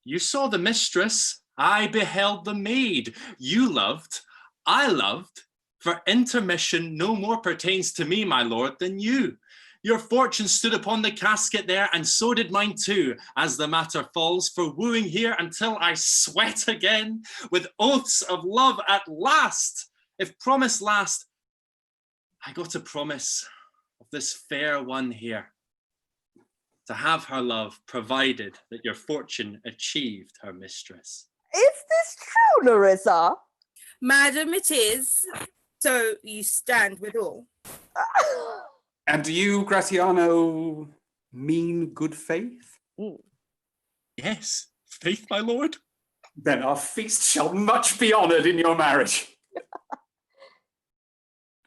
You saw the mistress, I beheld the maid. You loved, I loved. For intermission no more pertains to me, my lord, than you. Your fortune stood upon the casket there, and so did mine too, as the matter falls, for wooing here until I sweat again, with oaths of love at last. If promise last, I got a promise of this fair one here, to have her love, provided that your fortune achieved her mistress. Is this true, Nerissa? Madam, it is. So you stand with all. And do you, Gratiano, mean good faith? Yes, faith, my lord. Then our feast shall much be honoured in your marriage.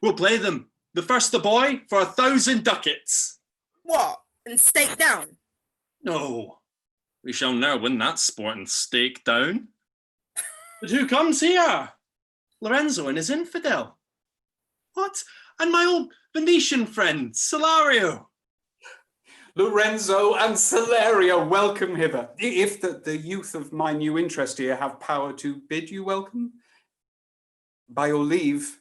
We'll play them. The first the boy for 1,000 ducats. What? And stake down? No, we shall ne'er win that sport and stake down. But who comes here? Lorenzo and his infidel. What? And my old Venetian friend, SALERIO. Lorenzo and SALERIO, welcome hither. If the youth of my new interest here have power to bid you welcome, by your leave,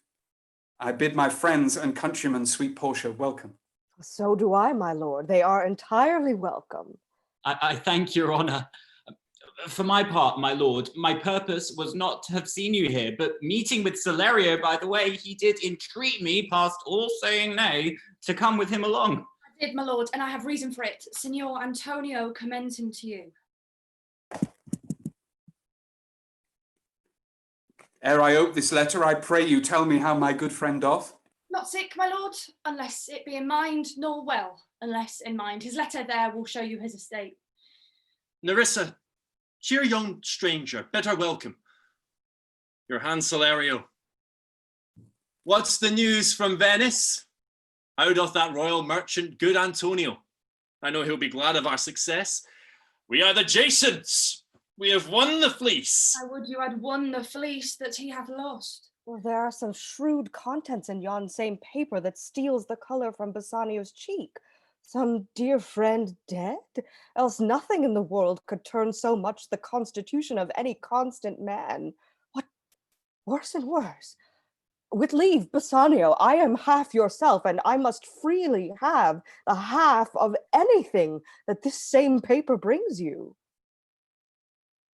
I bid my friends and countrymen, sweet Portia, welcome. So do I, my lord. They are entirely welcome. I thank your honour. For my part, my lord, my purpose was not to have seen you here, but meeting with SALERIO, by the way, he did entreat me, past all saying nay, to come with him along. I did, my lord, and I have reason for it. Signor Antonio commends him to you. Ere I ope this letter, I pray you tell me how my good friend doth. Not sick, my lord, unless it be in mind, nor well, unless in mind. His letter there will show you his estate. Nerissa, cheer young stranger, better welcome. Your hand, SALERIO. What's the news from Venice? How doth that royal merchant, good Antonio? I know he'll be glad of our success. We are the Jasons. We have won the fleece. I would you had won the fleece that he hath lost. Well, there are some shrewd contents in yon same paper that steals the color from Bassanio's cheek. Some dear friend dead? Else nothing in the world could turn so much the constitution of any constant man. Worse and worse. With leave, Bassanio, I am half yourself, and I must freely have the half of anything that this same paper brings you.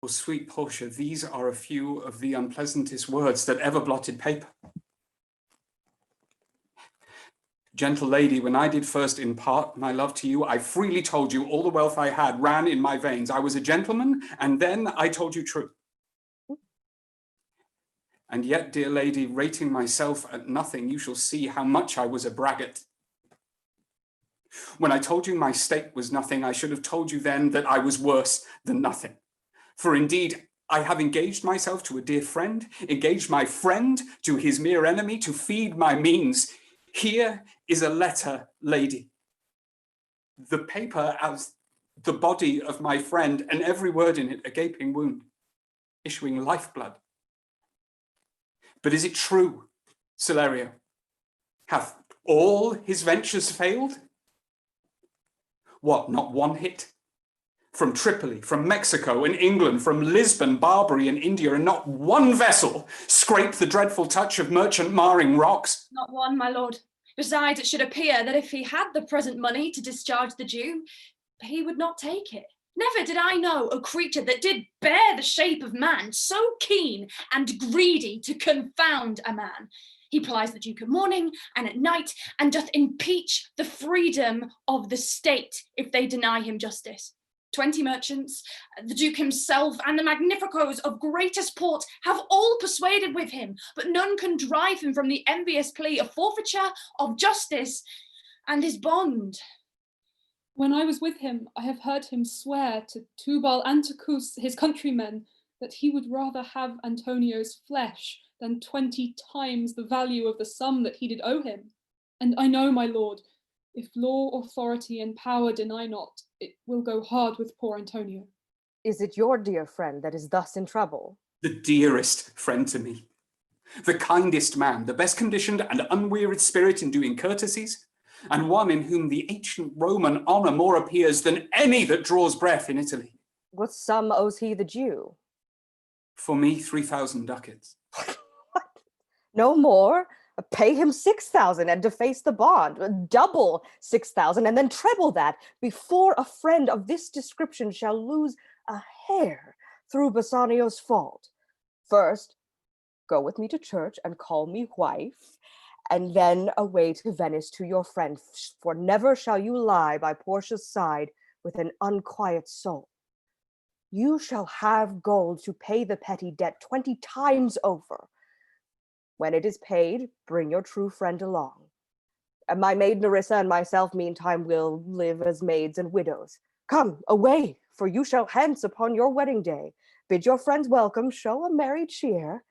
Oh, sweet Portia, these are a few of the unpleasantest words that ever blotted paper. Gentle lady, when I did first impart my love to you, I freely told you all the wealth I had ran in my veins. I was a gentleman, and then I told you true. And yet, dear lady, rating myself at nothing, you shall see how much I was a braggart. When I told you my state was nothing, I should have told you then that I was worse than nothing. For indeed, I have engaged myself to a dear friend, engaged my friend to his mere enemy to feed my means. Here is a letter, lady. The paper as the body of my friend, and every word in it a gaping wound, issuing lifeblood. But is it true, SALERIO? Hath all his ventures failed? What, not one hit? From Tripoli, from Mexico and England, from Lisbon, Barbary and India, and not one vessel scraped the dreadful touch of merchant marring rocks? Not one, my lord. Besides, it should appear that if he had the present money to discharge the Jew, he would not take it. Never did I know a creature that did bear the shape of man, so keen and greedy to confound a man. He plies the Duke at morning and at night, and doth impeach the freedom of the state if they deny him justice. 20 merchants, the Duke himself, and the magnificos of greatest port have all persuaded with him, but none can drive him from the envious plea of forfeiture of justice and his bond. When I was with him, I have heard him swear to Tubal and to Cus, his countrymen, that he would rather have Antonio's flesh than 20 times the value of the sum that he did owe him. And I know, my lord, if law, authority, and power deny not, it will go hard with poor Antonio. Is it your dear friend that is thus in trouble? The dearest friend to me, the kindest man, the best conditioned and unwearied spirit in doing courtesies, and one in whom the ancient Roman honour more appears than any that draws breath in Italy. What sum owes he the Jew? For me, 3,000 ducats. No more? Pay him 6,000 and deface the bond. Double 6,000 and then treble that before a friend of this description shall lose a hair through Bassanio's fault. First, go with me to church and call me wife, and then away to Venice to your friend, for never shall you lie by Portia's side with an unquiet soul. You shall have gold to pay the petty debt 20 times over. When it is paid, bring your true friend along. And my maid Nerissa and myself meantime will live as maids and widows. Come, away, for you shall hence upon your wedding day. Bid your friends welcome, show a merry cheer.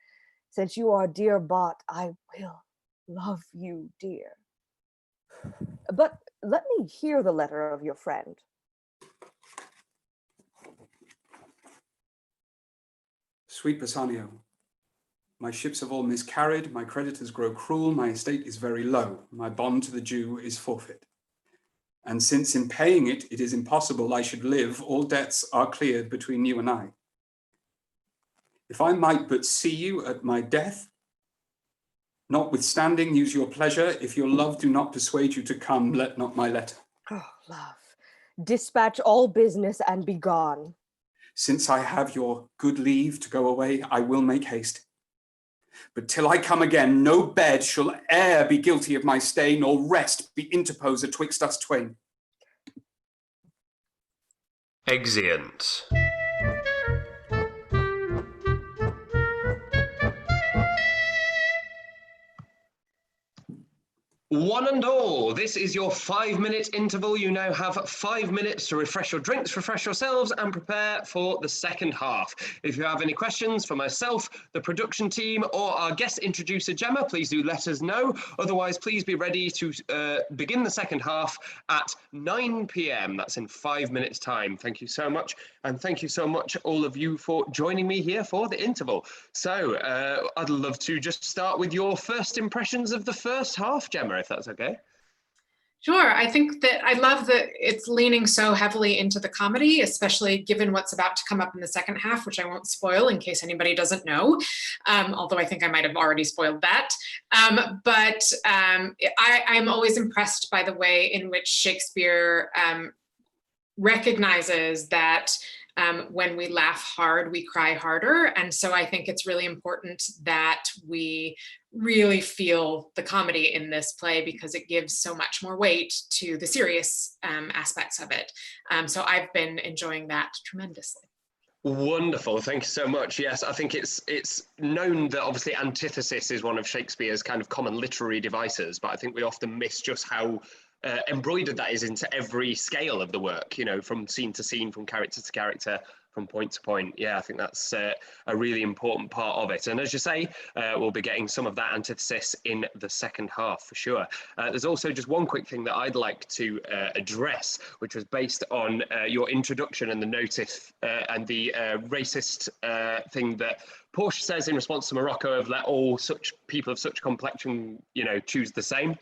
Since you are dear bought, I will love you dear. But let me hear the letter of your friend. Sweet Bassanio, my ships have all miscarried, my creditors grow cruel, my estate is very low, my bond to the Jew is forfeit. And since in paying it, it is impossible I should live, all debts are cleared between you and I. If I might but see you at my death, notwithstanding, use your pleasure. If your love do not persuade you to come, let not my letter. Oh, love, dispatch all business and be gone. Since I have your good leave to go away, I will make haste. But till I come again, no bed shall e'er be guilty of my stay, nor rest be interposed atwixt us twain. Exeunt. One and all, this is your 5-minute interval. You now have 5 minutes to refresh your drinks, refresh yourselves, and prepare for the second half. If you have any questions for myself, the production team, or our guest introducer, Djemal, please do let us know. Otherwise, please be ready to begin the second half at 9 p.m. That's in 5 minutes' time. Thank you so much. And thank you so much, all of you, for joining me here for the interval. So I'd love to just start with your first impressions of the first half, Djemal, if that's okay. Sure. I think that I love that it's leaning so heavily into the comedy, especially given what's about to come up in the second half, which I won't spoil in case anybody doesn't know, although I think I might have already spoiled that. I'm always impressed by the way in which Shakespeare recognizes that when we laugh hard, we cry harder. And so I think it's really important that we really feel the comedy in this play because it gives so much more weight to the serious aspects of it. So I've been enjoying that tremendously. Wonderful, thank you so much. Yes, I think it's known that obviously antithesis is one of Shakespeare's kind of common literary devices, but I think we often miss just how embroidered that is into every scale of the work, you know, from scene to scene, from character to character, from point to point. Yeah, I think that's a really important part of it. And as you say, we'll be getting some of that antithesis in the second half for sure. There's also just one quick thing that I'd like to address, which was based on your introduction and the notice and the racist thing that Portia says in response to Morocco of let all such people of such complexion, you know, choose the same.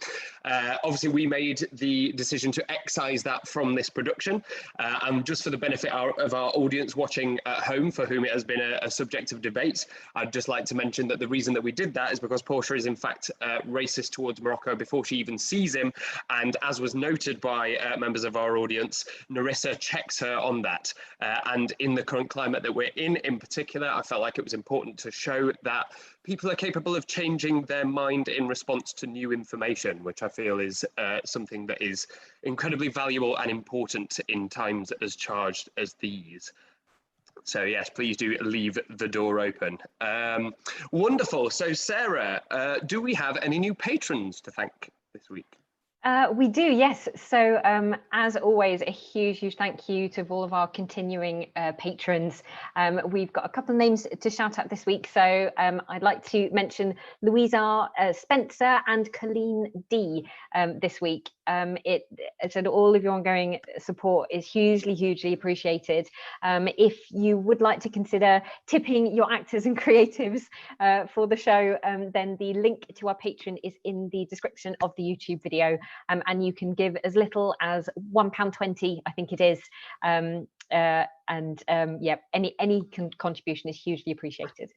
Obviously, we made the decision to excise that from this production. And just for the benefit of our audience watching at home, for whom it has been a subject of debate, I'd just like to mention that the reason that we did that is because Portia is in fact racist towards Morocco before she even sees him. And as was noted by members of our audience, NERISSA checks her on that. And in the current climate that we're in particular, I felt like it was important to show that people are capable of changing their mind in response to new information, which I feel is something that is incredibly valuable and important in times as charged as these. So yes, please do leave the door open. Wonderful. So Sarah, do we have any new patrons to thank this week? We do, yes. So as always, a huge thank you to all of our continuing patrons. We've got a couple of names to shout out this week. So I'd like to mention Louise R, Spencer and Colleen D this week. It said all of your ongoing support is hugely appreciated. If you would like to consider tipping your actors and creatives for the show, then the link to our Patreon is in the description of the YouTube video. And you can give as little as £1.20, I think it is. Yeah, any contribution is hugely appreciated.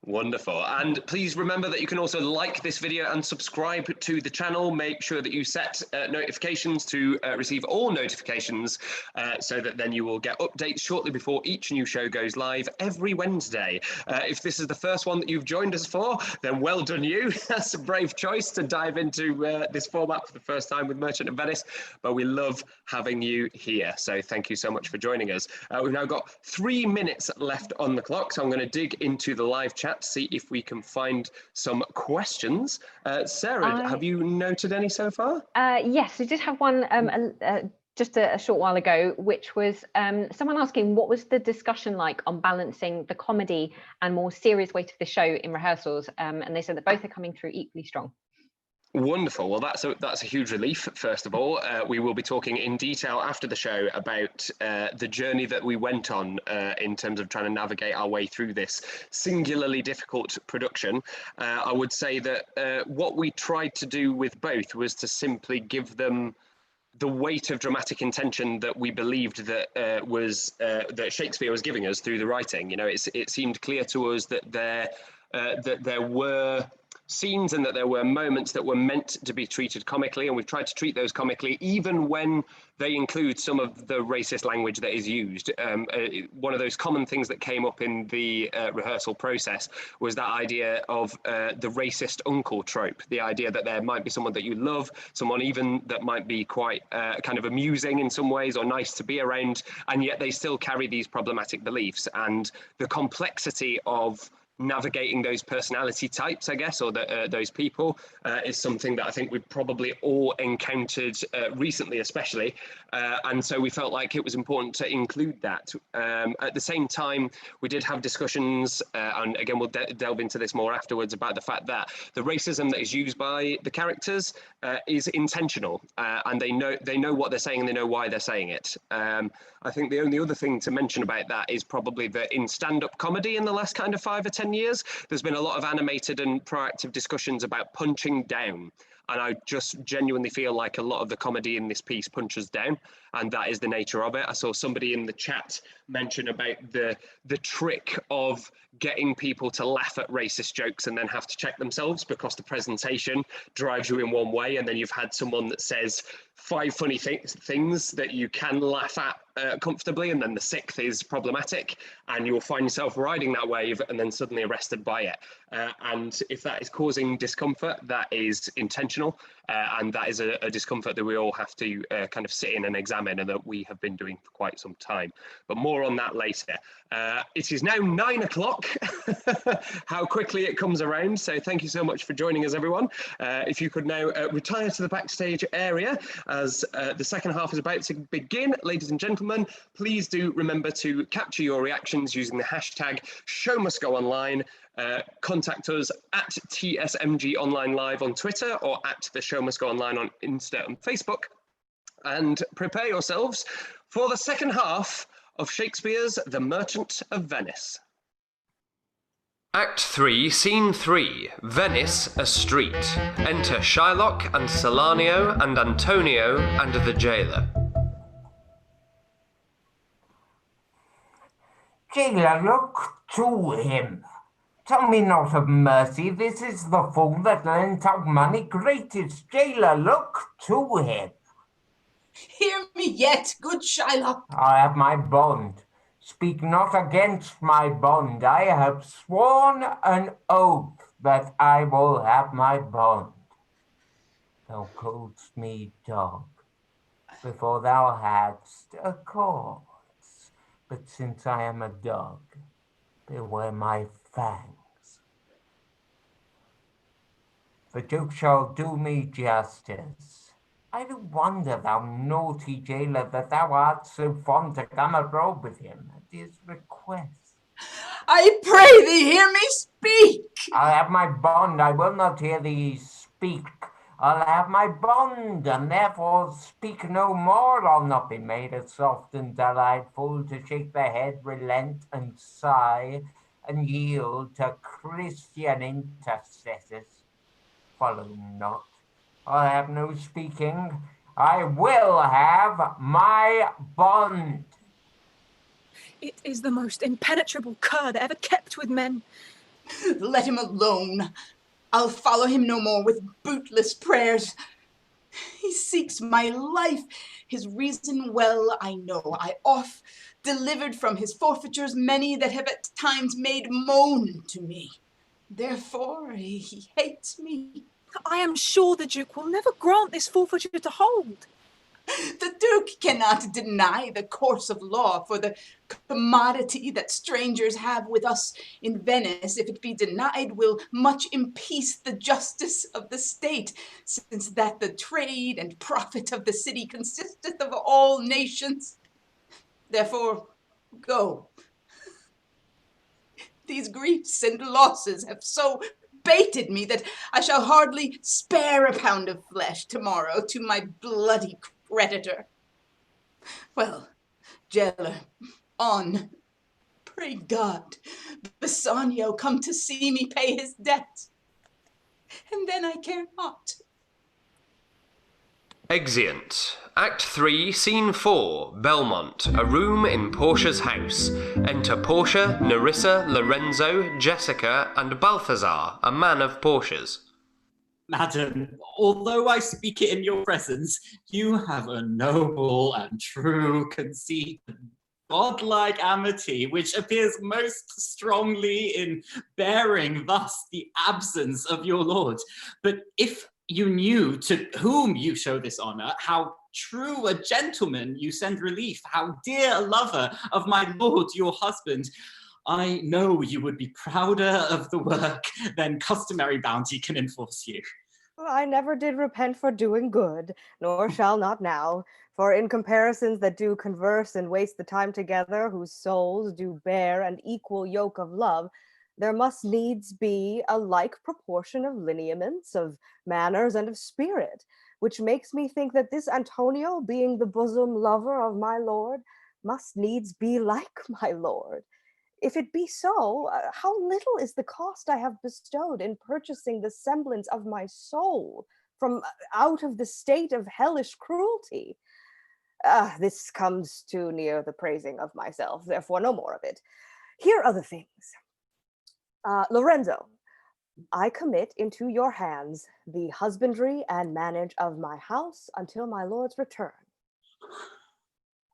Wonderful. And please remember that you can also like this video and subscribe to the channel. Make sure that you set notifications to receive all notifications so that then you will get updates shortly before each new show goes live every Wednesday. If this is the first one that you've joined us for, then well done you. That's a brave choice to dive into this format for the first time with Merchant of Venice, but we love having you here. So thank you so much for joining us. We've now got 3 minutes left on the clock, so I'm going to dig into the live chat to see if we can find some questions. Sarah, have you noted any so far? Yes, we did have one just a short while ago, which was someone asking what was the discussion like on balancing the comedy and more serious weight of the show in rehearsals, and they said that both are coming through equally strong. Wonderful. Well, that's a huge relief, first of all. We will be talking in detail after the show about the journey that we went on in terms of trying to navigate our way through this singularly difficult production. I would say that what we tried to do with both was to simply give them the weight of dramatic intention that we believed that that Shakespeare was giving us through the writing. You know, it seemed clear to us that there were scenes and that there were moments that were meant to be treated comically, and we've tried to treat those comically even when they include some of the racist language that is used. One of those common things that came up in the rehearsal process was that idea of the racist uncle trope, the idea that there might be someone that you love, someone even that might be quite kind of amusing in some ways or nice to be around, and yet they still carry these problematic beliefs. And the complexity of navigating those personality types, I guess, or those people is something that I think we've probably all encountered recently, especially. And so we felt like it was important to include that. At the same time, we did have discussions, and again, we'll delve into this more afterwards, about the fact that the racism that is used by the characters is intentional, and they know what they're saying and they know why they're saying it. I think the only other thing to mention about that is probably that in stand-up comedy in the last kind of 5 or 10 years, there's been a lot of animated and proactive discussions about punching down. And I just genuinely feel like a lot of the comedy in this piece punches down, and that is the nature of it. I saw somebody in the chat mention about the trick of getting people to laugh at racist jokes and then have to check themselves because the presentation drives you in one way, and then you've had someone that says 5 funny things that you can laugh at comfortably, and then the 6th is problematic, and you'll find yourself riding that wave and then suddenly arrested by it. And if that is causing discomfort, that is intentional, and that is a discomfort that we all have to kind of sit in and examine, and that we have been doing for quite some time. But more on that later. It is now 9 o'clock. How quickly it comes around. So thank you so much for joining us, everyone. If you could now retire to the backstage area as the second half is about to begin. Ladies and gentlemen, please do remember to capture your reactions using the hashtag #ShowMustGoOnline. Contact us at TSMG Online Live on Twitter or at the Show Must Go Online on Insta and Facebook. And prepare yourselves for the second half of Shakespeare's The Merchant of Venice. Act 3, Scene 3, Venice, a street. Enter Shylock and Solanio and Antonio and the jailer. Jailer, look to him. Tell me not of mercy, this is the fool that lent out money. Greatest jailer, look to him. Hear me yet, good Shylock. I have my bond. Speak not against my bond. I have sworn an oath that I will have my bond. Thou calledst me dog before thou hadst a cause. But since I am a dog, beware my fangs. The joke shall do me justice. I do wonder, thou naughty jailer, that thou art so fond to come abroad with him at his request. I pray thee, hear me speak. I'll have my bond, I will not hear thee speak. I'll have my bond, and therefore speak no more. I'll not be made a soft and delightful to shake the head, relent, and sigh, and yield to Christian intercessors. Follow not. I'll have no speaking. I will have my bond. It is the most impenetrable cur that ever kept with men. Let him alone. I'll follow him no more with bootless prayers. He seeks my life. His reason well I know. I oft delivered from his forfeitures many that have at times made moan to me. Therefore he hates me. I am sure the Duke will never grant this forfeiture to hold. The Duke cannot deny the course of law for the commodity that strangers have with us in Venice. If it be denied, will much impeace the justice of the state, since that the trade and profit of the city consisteth of all nations. Therefore, go. These griefs and losses have so baited me that I shall hardly spare a pound of flesh tomorrow to my bloody creditor. Well, jailer, on. Pray God, Bassanio come to see me pay his debt, and then I care not. Exeunt. Act 3, Scene 4, Belmont, a room in Portia's house. Enter Portia, Nerissa, Lorenzo, Jessica, and Balthazar, a man of Portia's. Madam, although I speak it in your presence, you have a noble and true conceit, godlike amity, which appears most strongly in bearing thus the absence of your lord. But if you knew to whom you show this honour, how true a gentleman you send relief, how dear a lover of my lord your husband, I know you would be prouder of the work than customary bounty can enforce you. I never did repent for doing good, nor shall not now. For in comparisons that do converse and waste the time together, whose souls do bear an equal yoke of love, there must needs be a like proportion of lineaments, of manners, and of spirit, which makes me think that this Antonio, being the bosom lover of my lord, must needs be like my lord. If it be so, how little is the cost I have bestowed in purchasing the semblance of my soul from out of the state of hellish cruelty. This comes too near the praising of myself, therefore no more of it. Here are the things. Lorenzo, I commit into your hands the husbandry and manage of my house until my lord's return.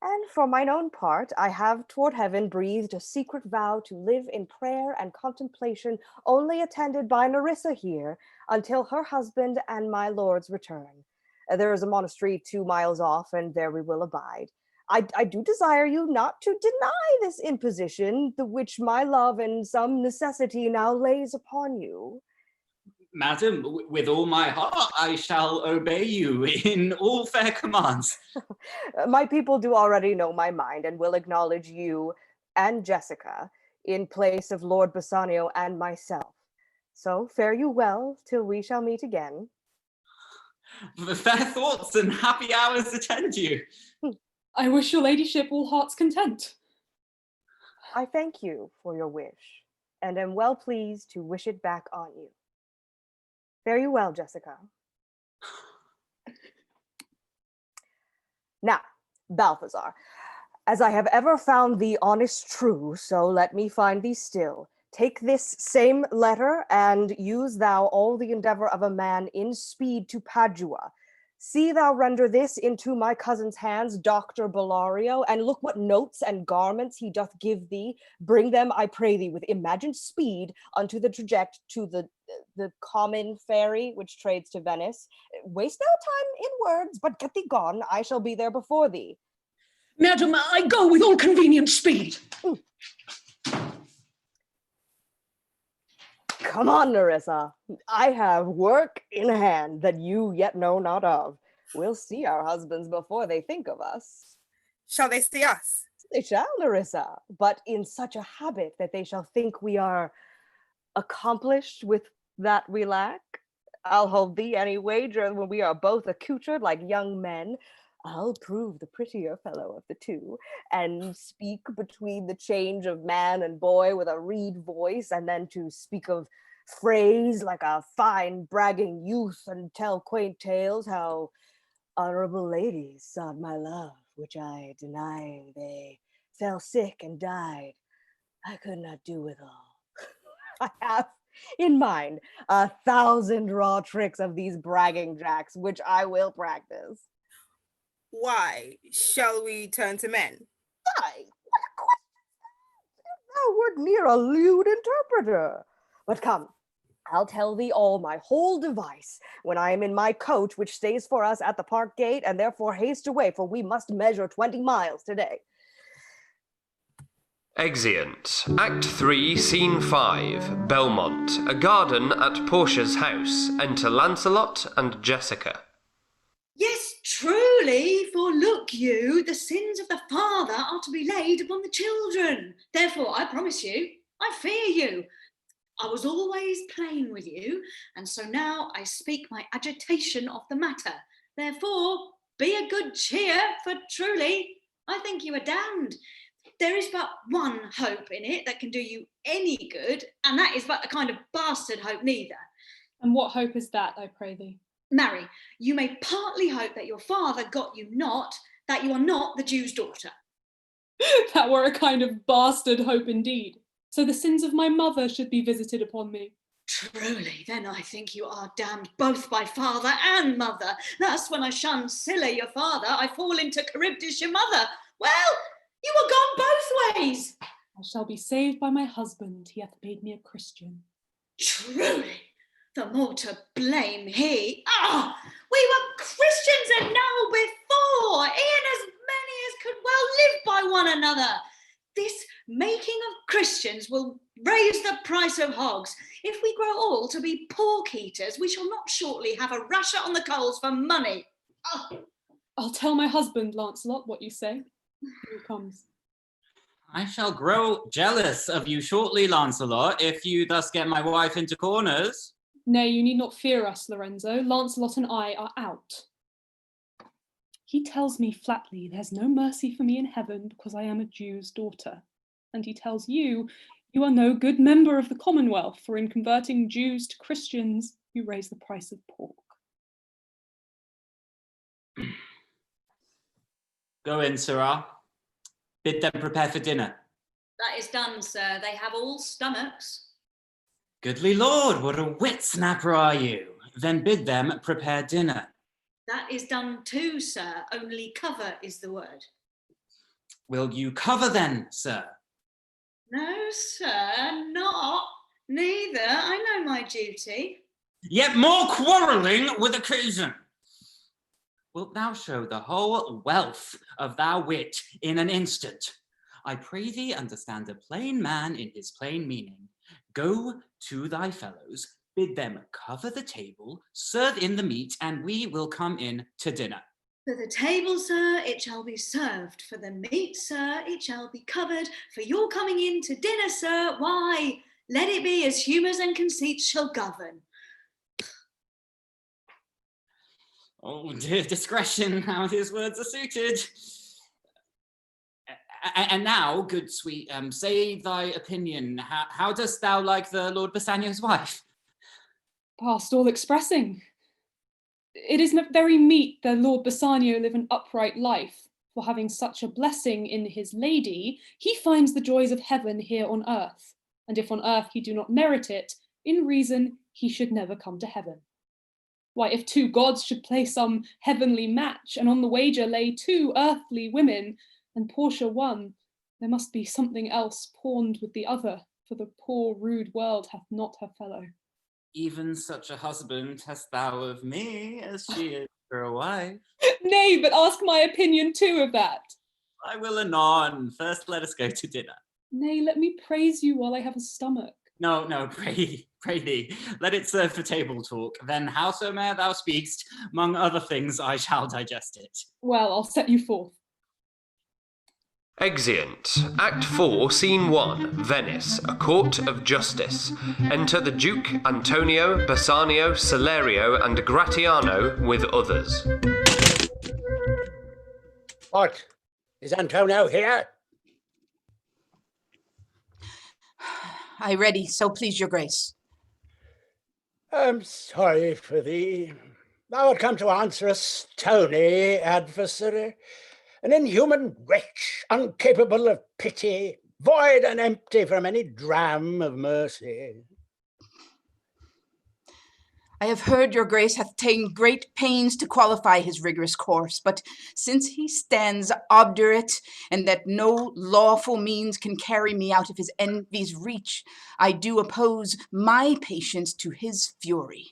And for mine own part, I have toward heaven breathed a secret vow to live in prayer and contemplation, only attended by Nerissa here, until her husband and my lord's return. There is a monastery 2 miles off, and there we will abide. I do desire you not to deny this imposition, the which my love and some necessity now lays upon you. Madam, with all my heart, I shall obey you in all fair commands. My people do already know my mind and will acknowledge you and Jessica in place of Lord Bassanio and myself. So fare you well till we shall meet again. Fair thoughts and happy hours attend you. I wish your ladyship all heart's content. I thank you for your wish, and am well pleased to wish it back on you. Fare you well, Jessica. Now, Balthazar, as I have ever found thee honest true, so let me find thee still. Take this same letter, and use thou all the endeavor of a man in speed to Padua. See thou render this into my cousin's hands, Dr. Bellario, and look what notes and garments he doth give thee. Bring them, I pray thee, with imagined speed unto the traject to the common ferry which trades to Venice. Waste no time in words, but get thee gone. I shall be there before thee. Madam, I go with all convenient speed. Come on, Nerissa. I have work in hand that you yet know not of. We'll see our husbands before they think of us. Shall they see us? They shall, Nerissa, but in such a habit that they shall think we are accomplished with that we lack. I'll hold thee any wager when we are both accoutred like young men. I'll prove the prettier fellow of the two, and speak between the change of man and boy with a reed voice, and then to speak of phrase like a fine bragging youth, and tell quaint tales how honorable ladies sought my love, which I, denying, they fell sick and died. I could not do withal. I have in mind 1,000 raw tricks of these bragging jacks, which I will practice. Why, shall we turn to men? Why, what a question! Thou wert near a lewd interpreter. But come, I'll tell thee all my whole device when I am in my coach, which stays for us at the park gate, and therefore haste away, for we must measure 20 miles today. Exeunt. Act 3, Scene 5, Belmont. A garden at Portia's house. Enter Lancelot and Jessica. Yes, truly, for look you, the sins of the father are to be laid upon the children. Therefore, I promise you, I fear you. I was always plain with you, and so now I speak my agitation of the matter. Therefore, be of good cheer, for truly, I think you are damned. There is but one hope in it that can do you any good, and that is but a kind of bastard hope neither. And what hope is that, I pray thee? Marry, you may partly hope that your father got you not, that you are not the Jew's daughter. That were a kind of bastard hope indeed. So the sins of my mother should be visited upon me. Truly, then I think you are damned both by father and mother. Thus, when I shun Scylla your father, I fall into Charybdis your mother. Well, you are gone both ways. I shall be saved by my husband. He hath made me a Christian. Truly, the more to blame he. Ah, we were Christians and now before, e'en as many as could well live by one another. This making of Christians will raise the price of hogs. If we grow all to be pork eaters, we shall not shortly have a rusher on the coals for money. Oh. I'll tell my husband, Lancelot, what you say. Here he comes. I shall grow jealous of you shortly, Lancelot, if you thus get my wife into corners. Nay, you need not fear us, Lorenzo. Lancelot and I are out. He tells me flatly there's no mercy for me in heaven because I am a Jew's daughter. And he tells you, you are no good member of the Commonwealth, for in converting Jews to Christians, you raise the price of pork. Go in, sirrah. Bid them prepare for dinner. That is done, sir. They have all stomachs. Goodly lord, what a whip-snapper are you? Then bid them prepare dinner. That is done too, sir. Only cover is the word. Will you cover then, sir? No, sir, not. Neither. I know my duty. Yet more quarrelling with occasion. Wilt thou show the whole wealth of thy wit in an instant? I pray thee understand a plain man in his plain meaning. Go to thy fellows, bid them cover the table, serve in the meat, and we will come in to dinner. For the table, sir, it shall be served. For the meat, sir, it shall be covered. For your coming in to dinner, sir, why, let it be as humours and conceits shall govern. Oh dear discretion, how his words are suited. And now, good sweet, say thy opinion. How dost thou like the Lord Bassanio's wife? Past all expressing. It is very meet the Lord Bassanio live an upright life, for having such a blessing in his lady, he finds the joys of heaven here on earth, and if on earth he do not merit it, in reason he should never come to heaven. Why, if two gods should play some heavenly match, and on the wager lay two earthly women, and Portia one, there must be something else pawned with the other, for the poor rude world hath not her fellow. Even such a husband hast thou of me, as she is for a wife. Nay, but ask my opinion too of that. I will anon. First let us go to dinner. Nay, let me praise you while I have a stomach. No, pray thee, let it serve for table talk. Then howsoe'er thou speakst, among other things I shall digest it. Well, I'll set you forth. Exeunt. Act 4, Scene 1, Venice, a court of justice. Enter the Duke, Antonio, Bassanio, Salerio, and Gratiano with others. What? Is Antonio here? I ready, so please your grace. I'm sorry for thee. Thou art come to answer a stony adversary, an inhuman wretch, incapable of pity, void and empty from any dram of mercy. I have heard your grace hath ta'en great pains to qualify his rigorous course, but since he stands obdurate, and that no lawful means can carry me out of his envy's reach, I do oppose my patience to his fury,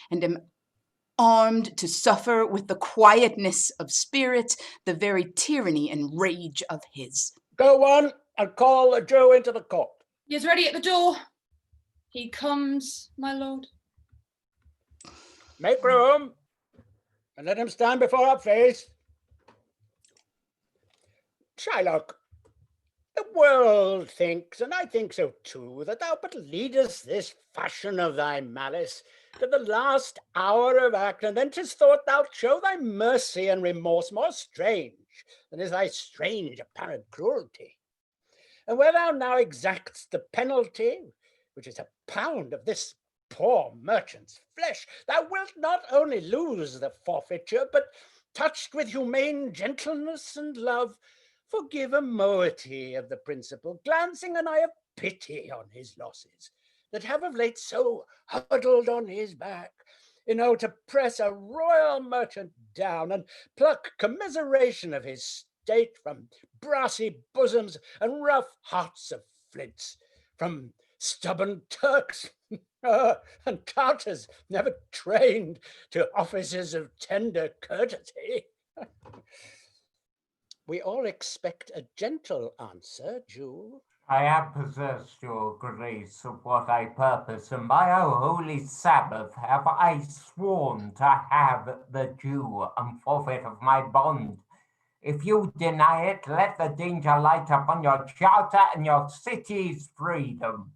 and am armed to suffer with the quietness of spirit the very tyranny and rage of his. Go on and call the Jew into the court. He is ready at the door. He comes, my lord. Make room and let him stand before our face. Shylock, the world thinks, and I think so too, that thou but leadest this fashion of thy malice to the last hour of act, and then 'tis thought thou'lt show thy mercy and remorse more strange than is thy strange apparent cruelty. And where thou now exacts the penalty, which is a pound of this poor merchant's flesh, thou wilt not only lose the forfeiture, but, touched with humane gentleness and love, forgive a moiety of the principal, glancing an eye of pity on his losses, that have of late so huddled on his back, to press a royal merchant down, and pluck commiseration of his state from brassy bosoms and rough hearts of flints, from stubborn Turks and Tartars never trained to offices of tender courtesy. We all expect a gentle answer, Jew. I have possessed your grace of what I purpose, and by our holy Sabbath have I sworn to have the Jew and forfeit of my bond. If you deny it, let the danger light upon your charter and your city's freedom.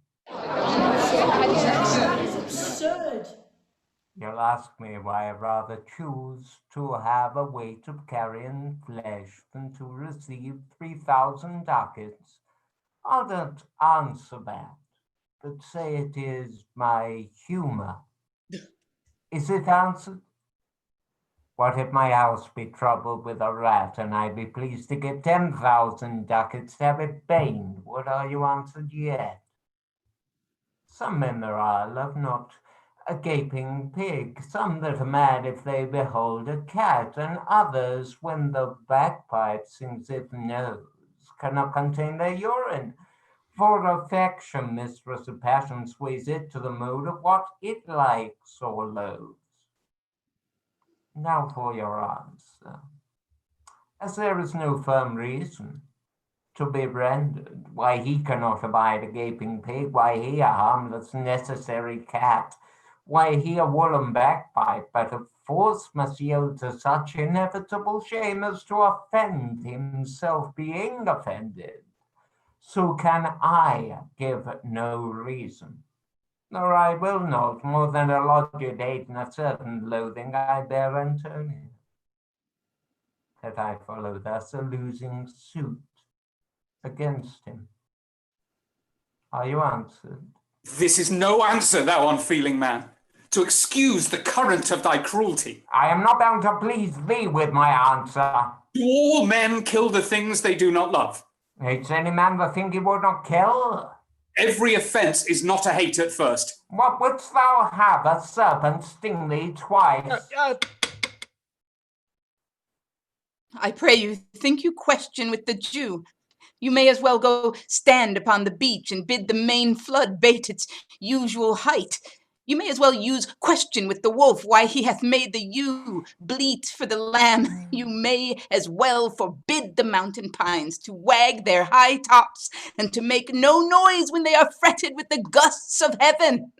It's absurd. You'll ask me why I rather choose to have a weight of carrion flesh than to receive 3,000 ducats. I don't answer that, but say it is my humor. Is it answered? What if my house be troubled with a rat, and I be pleased to give 10,000 ducats to have it baned? What are you answered yet? Some men there are love not a gaping pig, some that are mad if they behold a cat, and others, when the bagpipe sings it nose, cannot contain their urine. For affection, mistress of passion, sways it to the mode of what it likes or loathes. Now for your answer. As there is no firm reason to be rendered why he cannot abide a gaping pig, why he a harmless necessary cat, why he a woollen bagpipe, but of force must yield to such inevitable shame as to offend himself being offended, so can I give no reason. Nor I will not, more than a lodged hate and a certain loathing I bear Antonio, that I follow thus a losing suit against him. Are you answered? This is no answer, thou unfeeling man, to excuse the current of thy cruelty. I am not bound to please thee with my answer. Do all men kill the things they do not love? Hates any man the thing he would not kill? Every offence is not a hate at first. What wouldst thou have, a serpent sting thee twice? I pray you, think you question with the Jew. You may as well go stand upon the beach and bid the main flood bate its usual height. You may as well use question with the wolf why he hath made the ewe bleat for the lamb. You may as well forbid the mountain pines to wag their high tops and to make no noise when they are fretted with the gusts of heaven.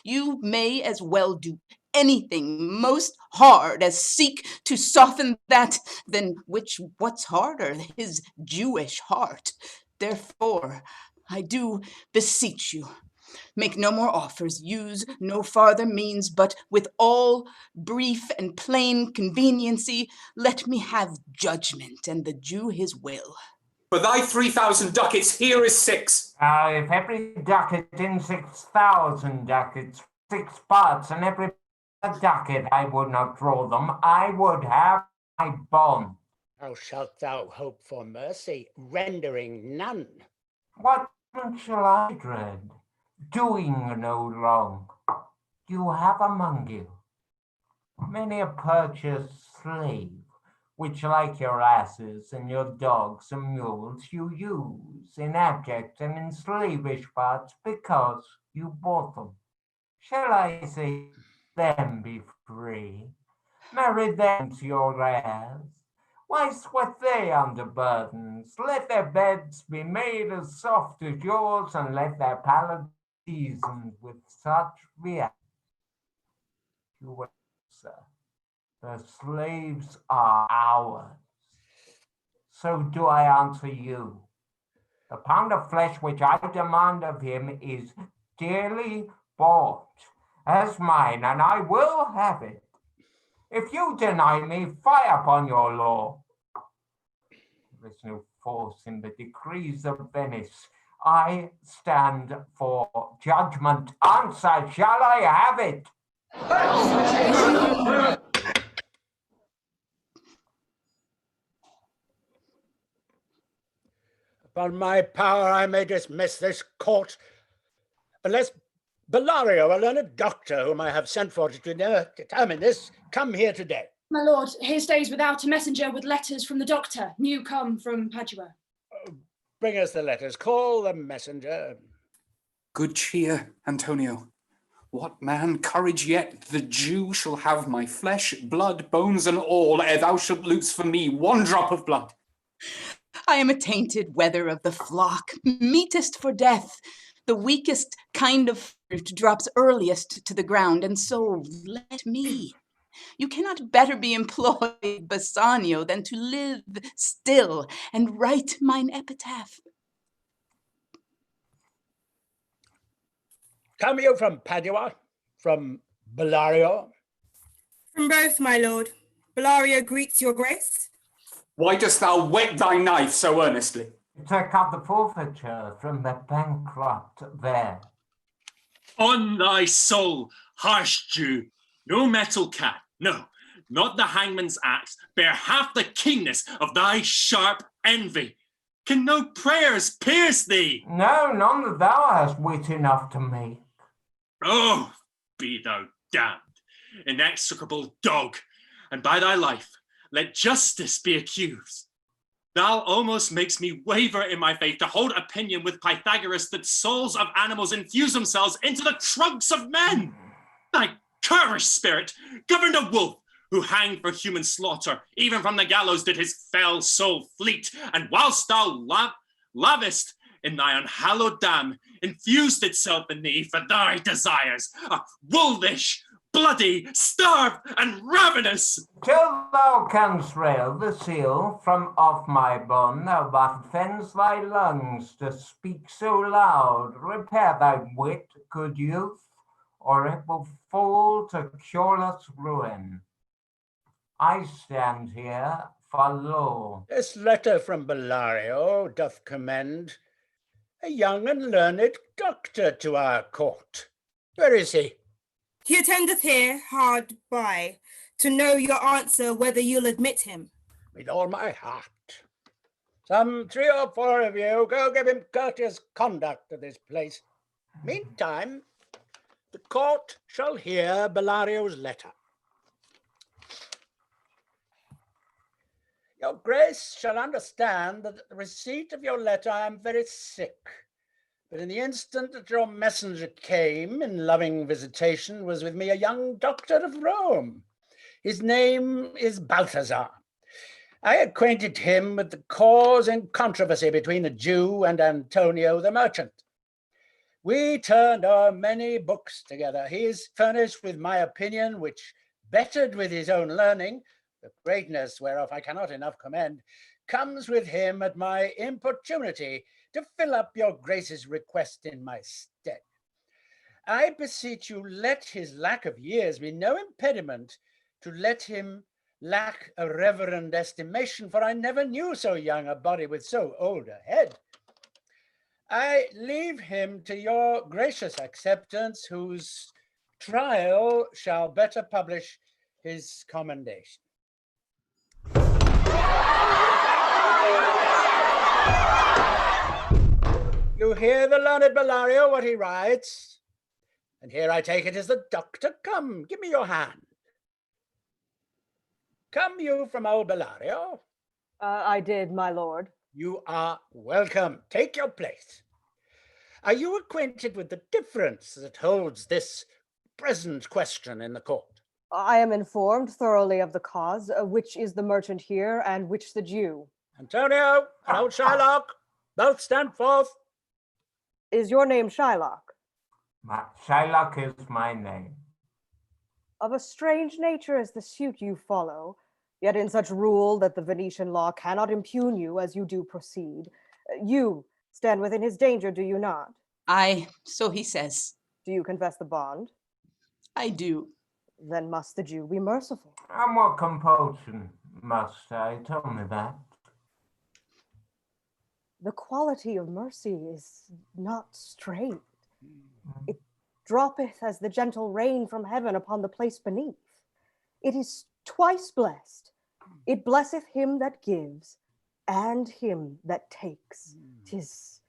You may as well do anything most hard as seek to soften that, than which what's harder, his Jewish heart. Therefore, I do beseech you, make no more offers, use no farther means, but with all brief and plain conveniency, let me have judgment, and the Jew his will. For thy 3,000 ducats, here is 6. If every ducat in 6,000 ducats, 6 parts, and every ducat I would not draw them, I would have my bond. How shalt thou hope for mercy, rendering none? What shall I dread? Doing no wrong. You have among you many a purchased slave, which like your asses and your dogs and mules you use in abject and in slavish parts because you bought them. Shall I say them be free? Marry them to your heirs. Why sweat they under burdens? Let their beds be made as soft as yours, and let their pallets seasoned with such viands. You answer, the slaves are ours. So do I answer you. The pound of flesh which I demand of him is dearly bought as mine, and I will have it. If you deny me, fire upon your law. There is no force in the decrees of Venice. I stand for judgment. Answer, shall I have it? Upon my power I may dismiss this court, unless Bellario, a learned doctor whom I have sent for to determine this, come here today. My lord, here stays without a messenger with letters from the doctor, new come from Padua. Bring us the letters. Call the messenger. Good cheer, Antonio. What man, courage yet? The Jew shall have my flesh, blood, bones, and all, ere thou shalt loose for me one drop of blood. I am a tainted wether of the flock, meetest for death. The weakest kind of fruit drops earliest to the ground, and so let me. You cannot better be employed, Bassanio, than to live still and write mine epitaph. Come you from Padua? From Bellario? From both, my lord. Bellario greets your grace. Why dost thou whet thy knife so earnestly? To cut the forfeiture from the bankrupt there. On thy soul, harsh Jew, no metal cat, no, not the hangman's axe, bear half the keenness of thy sharp envy. Can no prayers pierce thee? No, none that thou hast wit enough to make. Oh, be thou damned, inexorable dog, and by thy life let justice be accused. Thou almost makes me waver in my faith to hold opinion with Pythagoras that souls of animals infuse themselves into the trunks of men. Thy currish spirit governed a wolf who hanged for human slaughter. Even from the gallows did his fell soul fleet, and whilst thou lavest in thy unhallowed dam, infused itself in thee for thy desires, wolvish, bloody, starved, and ravenous. Till thou canst rail the seal from off my bone, thou but fends thy lungs to speak so loud. Repair thy wit, good youth, or it will fall to cureless ruin. I stand here for lo. This letter from Bellario doth commend a young and learned doctor to our court. Where is he? He attendeth here hard by, to know your answer whether you'll admit him. With all my heart. Some 3 or 4 of you go give him courteous conduct to this place. Meantime, the court shall hear Bellario's letter. Your Grace shall understand that at the receipt of your letter I am very sick. But in the instant that your messenger came in loving visitation was with me a young doctor of Rome. His name is Balthazar. I acquainted him with the cause and controversy between the Jew and Antonio the merchant. We turned our many books together. He is furnished with my opinion, which, bettered with his own learning, the greatness whereof I cannot enough commend, comes with him at my importunity to fill up your Grace's request in my stead. I beseech you, let his lack of years be no impediment to let him lack a reverend estimation, for I never knew so young a body with so old a head. I leave him to your gracious acceptance, whose trial shall better publish his commendation. You hear the learned Bellario, what he writes? And here I take it is the doctor. Come, give me your hand. Come you from old Bellario? I did, my lord. You are welcome. Take your place. Are you acquainted with the difference that holds this present question in the court? I am informed thoroughly of the cause, which is the merchant here and which the Jew. Antonio and old Shylock, both stand forth. Is your name Shylock? Shylock is my name. Of a strange nature is the suit you follow, yet in such rule that the Venetian law cannot impugn you as you do proceed. You stand within his danger, do you not? Aye, so he says. Do you confess the bond? I do. Then must the Jew be merciful? And what compulsion must I? Tell me that. The quality of mercy is not straight. It droppeth as the gentle rain from heaven upon the place beneath. It is twice blessed. It blesseth him that gives and him that takes. 'Tis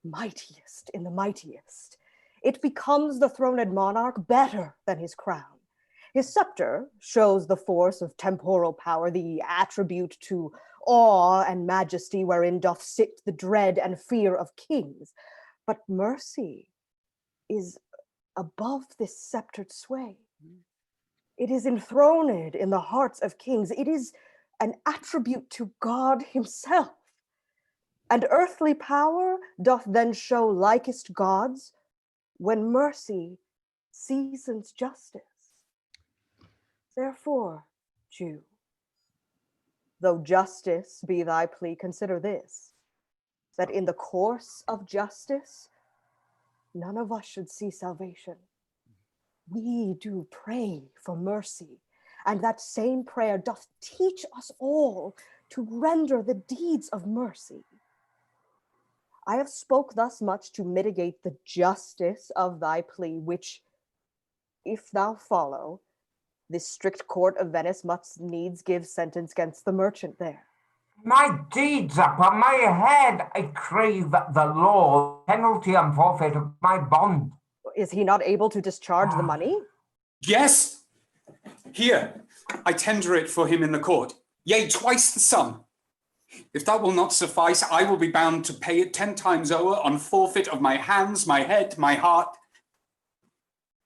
mightiest in the mightiest. It becomes the throned monarch better than his crown. His scepter shows the force of temporal power, the attribute to awe and majesty wherein doth sit the dread and fear of kings. But mercy is above this sceptered sway. It is enthroned in the hearts of kings. It is an attribute to God himself. And earthly power doth then show likest gods when mercy seasons justice. Therefore, Jew, though justice be thy plea, consider this, that in the course of justice, none of us should see salvation. We do pray for mercy, and that same prayer doth teach us all to render the deeds of mercy. I have spoke thus much to mitigate the justice of thy plea, which, if thou follow, This strict court of Venice must needs give sentence against the merchant there. My deeds upon my head, I crave the law, penalty and forfeit of my bond. Is he not able to discharge the money? Yes. Here, I tender it for him in the court. Yea, twice the sum. If that will not suffice, I will be bound to pay it 10 times over on forfeit of my hands, my head, my heart.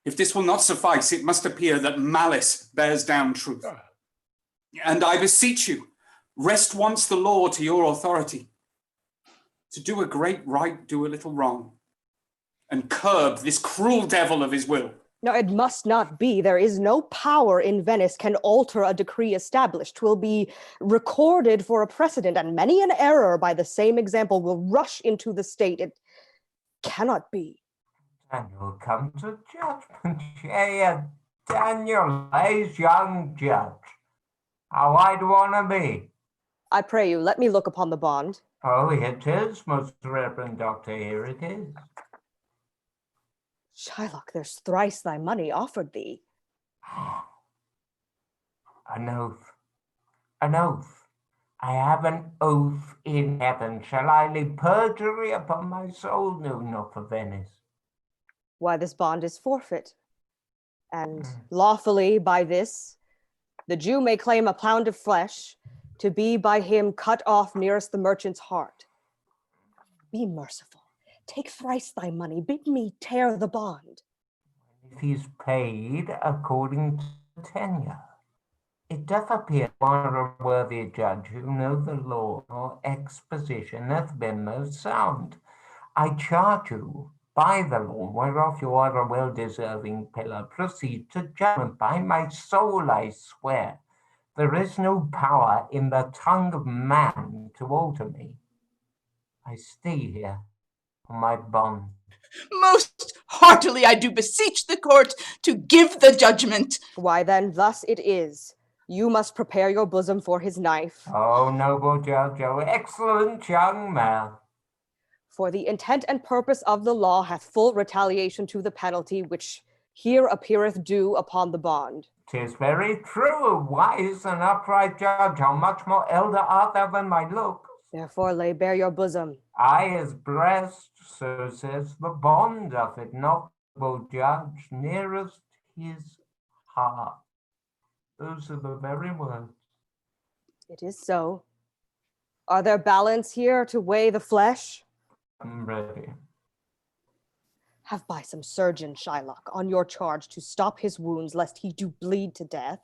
If this will not suffice, it must appear that malice bears down truth. And I beseech you, rest once the law to your authority. To do a great right, do a little wrong, and curb this cruel devil of his will. No, it must not be. There is no power in Venice can alter a decree established. 'Twill be recorded for a precedent, and many an error by the same example will rush into the state. It cannot be. Daniel, come to judgment. Yea, Daniel, ace young judge. How I'd wanna be. I pray you, let me look upon the bond. Oh, it is, most reverend doctor, here it is. Shylock, there's thrice thy money offered thee. An oath. An oath. I have an oath in heaven. Shall I lay perjury upon my soul? No, not for Venice. Why, this bond is forfeit. And lawfully by this, the Jew may claim a pound of flesh to be by him cut off nearest the merchant's heart. Be merciful. Take thrice thy money. Bid me tear the bond. If he's paid according to tenure, it doth appear one a worthy judge who know the law or exposition hath been most sound. I charge you, by the law whereof you are a well-deserving pillar, proceed to judgment. By my soul I swear, there is no power in the tongue of man to alter me. I stay here on my bond. Most heartily I do beseech the court to give the judgment. Why then, thus it is. You must prepare your bosom for his knife. Oh, noble judge, oh, excellent young man. For the intent and purpose of the law hath full retaliation to the penalty which here appeareth due upon the bond. 'Tis very true, a wise and upright judge. How much more elder art thou than my look? Therefore lay bare your bosom. I his breast, so says the bond, doth it not, noble judge, nearest his heart. Those are the very words. It is so. Are there balance here to weigh the flesh? I'm ready. Have by some surgeon, Shylock, on your charge to stop his wounds, lest he do bleed to death.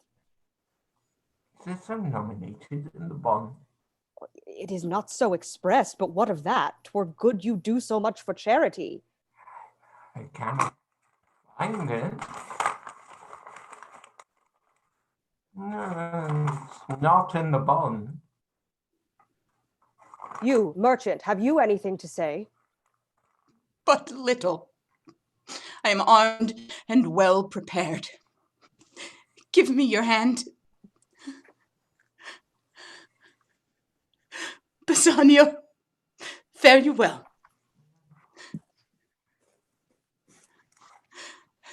Is this so nominated in the bond? It is not so expressed, but what of that? 'Twere good you do so much for charity. I cannot find it. No, it's not in the bond. You, merchant, have you anything to say? But little. I am armed and well prepared. Give me your hand. Bassanio, fare you well.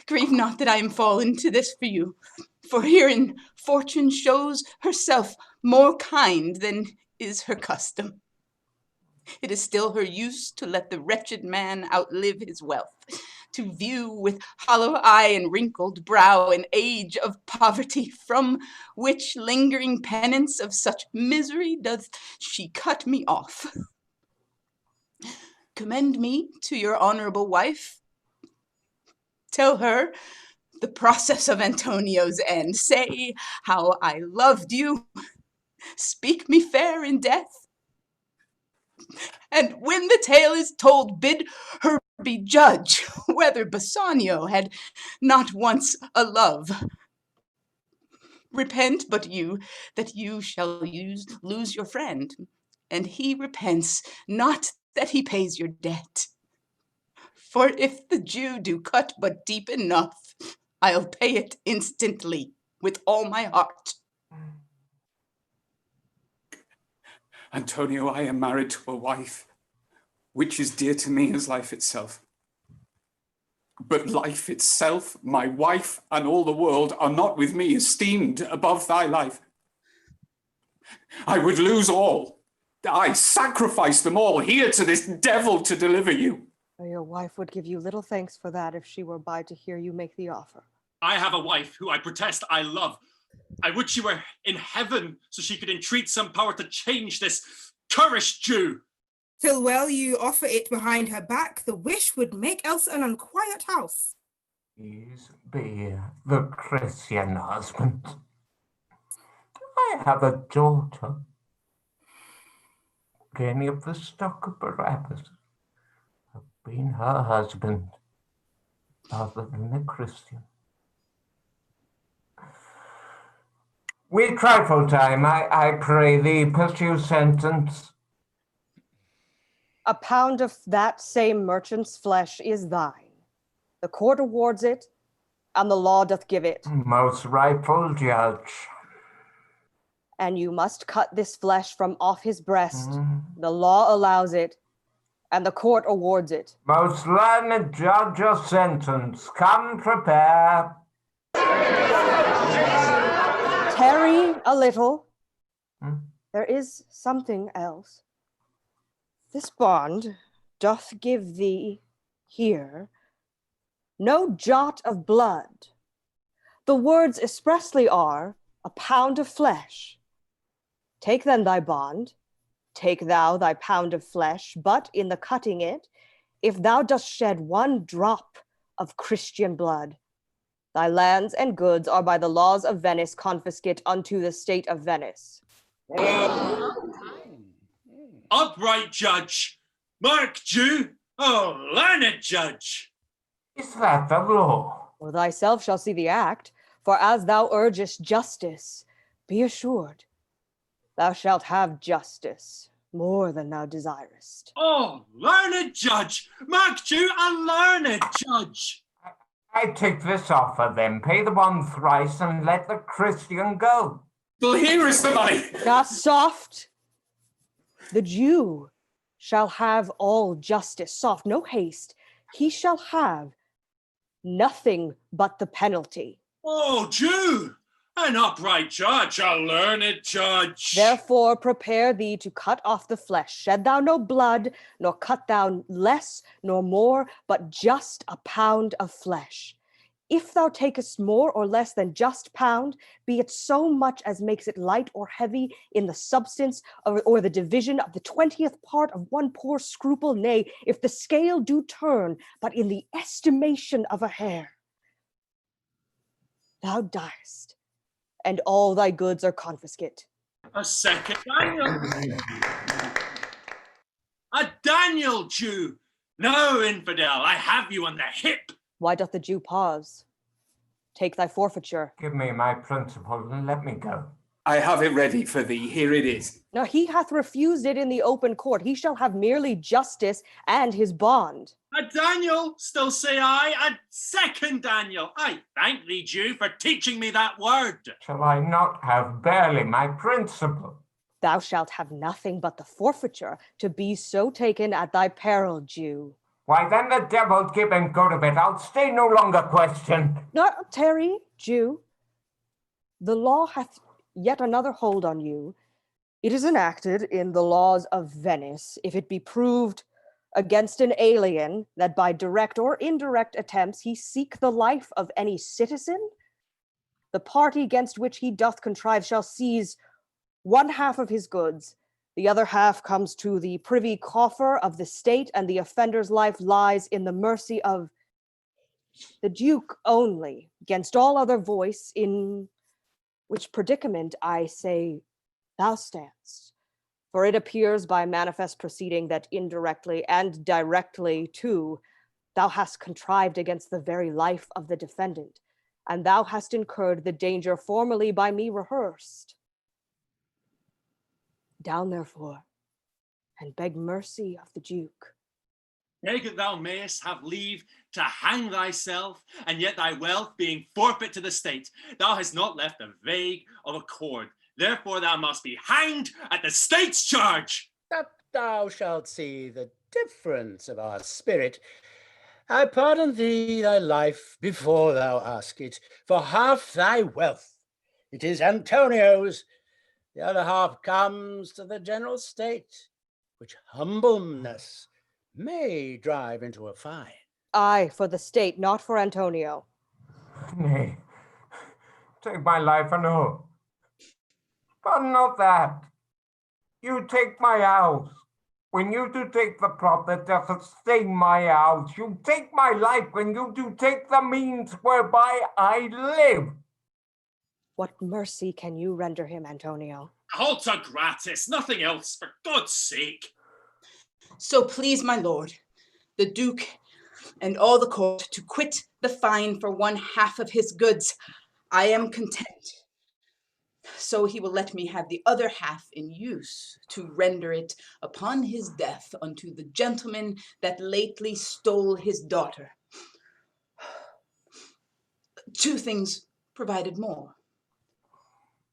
Grieve not that I am fallen to this for you, for herein fortune shows herself more kind than is her custom. It is still her use to let the wretched man outlive his wealth, to view with hollow eye and wrinkled brow an age of poverty, from which lingering penance of such misery doth she cut me off. Commend me to your honorable wife. Tell her the process of Antonio's end. Say how I loved you. Speak me fair in death. And when the tale is told, bid her be judge whether Bassanio had not once a love. Repent but you, that you shall lose your friend, and he repents not that he pays your debt. For if the Jew do cut but deep enough, I'll pay it instantly with all my heart. Antonio, I am married to a wife, which is dear to me as life itself. But life itself, my wife, and all the world are not with me esteemed above thy life. I would lose all. I sacrifice them all here to this devil to deliver you. Your wife would give you little thanks for that if she were by to hear you make the offer. I have a wife who I protest I love. I would she were in heaven so she could entreat some power to change this cursed Jew. Till well you offer it behind her back, the wish would make else an unquiet house. Please be the Christian husband. I have a daughter. Any of the stock of Barabbas have been her husband, other than a Christian. We trifle time, I pray thee, pursue sentence. A pound of that same merchant's flesh is thine. The court awards it, and the law doth give it. Most rightful judge. And you must cut this flesh from off his breast. The law allows it, and the court awards it. Most learned judge of sentence, come prepare. Tarry a little. There is something else. This bond doth give thee here no jot of blood. The words expressly are a pound of flesh. Take then thy bond, take thou thy pound of flesh, but in the cutting it, if thou dost shed one drop of Christian blood, thy lands and goods are by the laws of Venice confiscate unto the state of Venice. Upright judge, mark Jew, oh learned judge. Is that the law? For thyself shall see the act, for as thou urgest justice, be assured, thou shalt have justice more than thou desirest. Oh, learned judge, mark Jew, a learned judge. I take this offer then, pay the bond thrice and let the Christian go. Well, here is the money. Not soft. The Jew shall have all justice. Soft, no haste. He shall have nothing but the penalty. Oh, Jew, an upright judge, a learned judge. Therefore prepare thee to cut off the flesh. Shed thou no blood, nor cut thou less nor more, but just a pound of flesh. If thou takest more or less than just pound, be it so much as makes it light or heavy in the substance or the division of the 20th part of one poor scruple, nay, if the scale do turn, but in the estimation of a hair, thou diest, and all thy goods are confiscate. A second Daniel. A Daniel Jew. No, infidel, I have you on the hip. Why doth the Jew pause? Take thy forfeiture. Give me my principal and let me go. I have it ready for thee, here it is. Now he hath refused it in the open court. He shall have merely justice and his bond. A Daniel, still say I, a second Daniel. I thank thee, Jew, for teaching me that word. Shall I not have barely my principal? Thou shalt have nothing but the forfeiture, to be so taken at thy peril, Jew. Why then the devil give and go to bed. I'll stay no longer questioned. Not tarry, Jew. The law hath yet another hold on you. It is enacted in the laws of Venice, if it be proved against an alien that by direct or indirect attempts he seek the life of any citizen, the party against which he doth contrive shall seize one half of his goods. The other half comes to the privy coffer of the state, and the offender's life lies in the mercy of the Duke only, against all other voice, in which predicament I say thou standst. For it appears by manifest proceeding that indirectly and directly too, thou hast contrived against the very life of the defendant, and thou hast incurred the danger formerly by me rehearsed. Down therefore, and beg mercy of the Duke. Beg that thou mayest have leave to hang thyself, and yet thy wealth being forfeit to the state, thou hast not left a vague of a cord. Therefore thou must be hanged at the state's charge. That thou shalt see the difference of our spirit. I pardon thee thy life before thou ask it, for half thy wealth. It is Antonio's, the other half comes to the general state, which humbleness may drive into a fine. Aye, for the state, not for Antonio. Nay, take my life anew. But not that. You take my house. When you do take the prop that doth sustain my house, you take my life when you do take the means whereby I live. What mercy can you render him, Antonio? Halta gratis, nothing else, for God's sake. So please, my lord, the Duke and all the court to quit the fine for 1/2 of his goods. I am content. So he will let me have the other half in use to render it upon his death unto the gentleman that lately stole his daughter. 2 things provided more.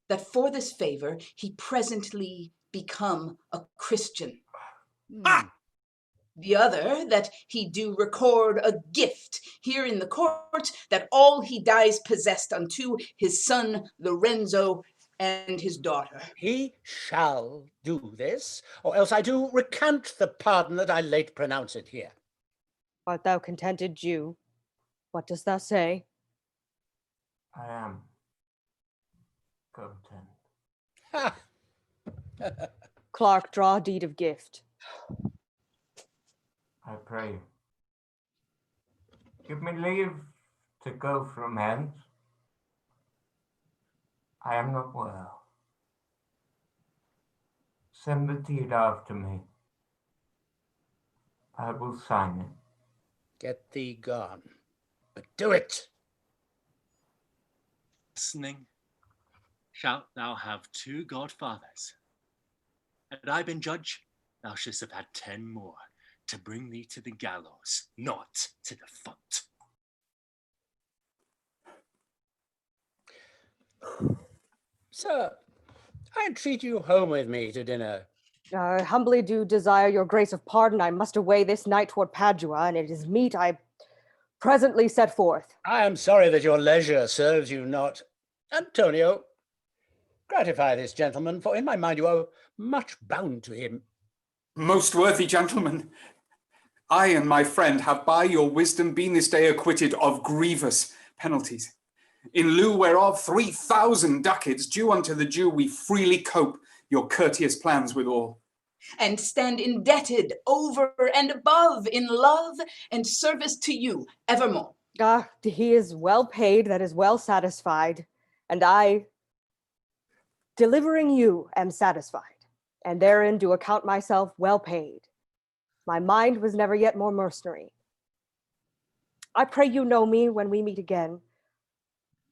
That for this favor he presently become a Christian. The other, that he do record a gift here in the court, that all he dies possessed unto his son Lorenzo and his daughter. He shall do this, or else I do recant the pardon that I late pronounced here. Art thou contented, Jew? What dost thou say? I am content. Clerk, draw a deed of gift. I pray you. Give me leave to go from hence. I am not well. Send the deed after me. I will sign it. Get thee gone, but do it. Listening, shalt thou have 2 godfathers. Had I been judge, thou shouldst have had 10 more to bring thee to the gallows, not to the font. Sir, I entreat you home with me to dinner. I humbly do desire your grace of pardon. I must away this night toward Padua, and it is meet I presently set forth. I am sorry that your leisure serves you not. Antonio, gratify this gentleman, for in my mind you are much bound to him. Most worthy gentlemen, I and my friend have by your wisdom been this day acquitted of grievous penalties, in lieu whereof 3,000 ducats due unto the Jew we freely cope your courteous plans withal. And stand indebted over and above in love and service to you evermore. Ah, he is well paid, that is well satisfied, and I, delivering you, am satisfied, and therein do account myself well paid. My mind was never yet more mercenary. I pray you know me when we meet again.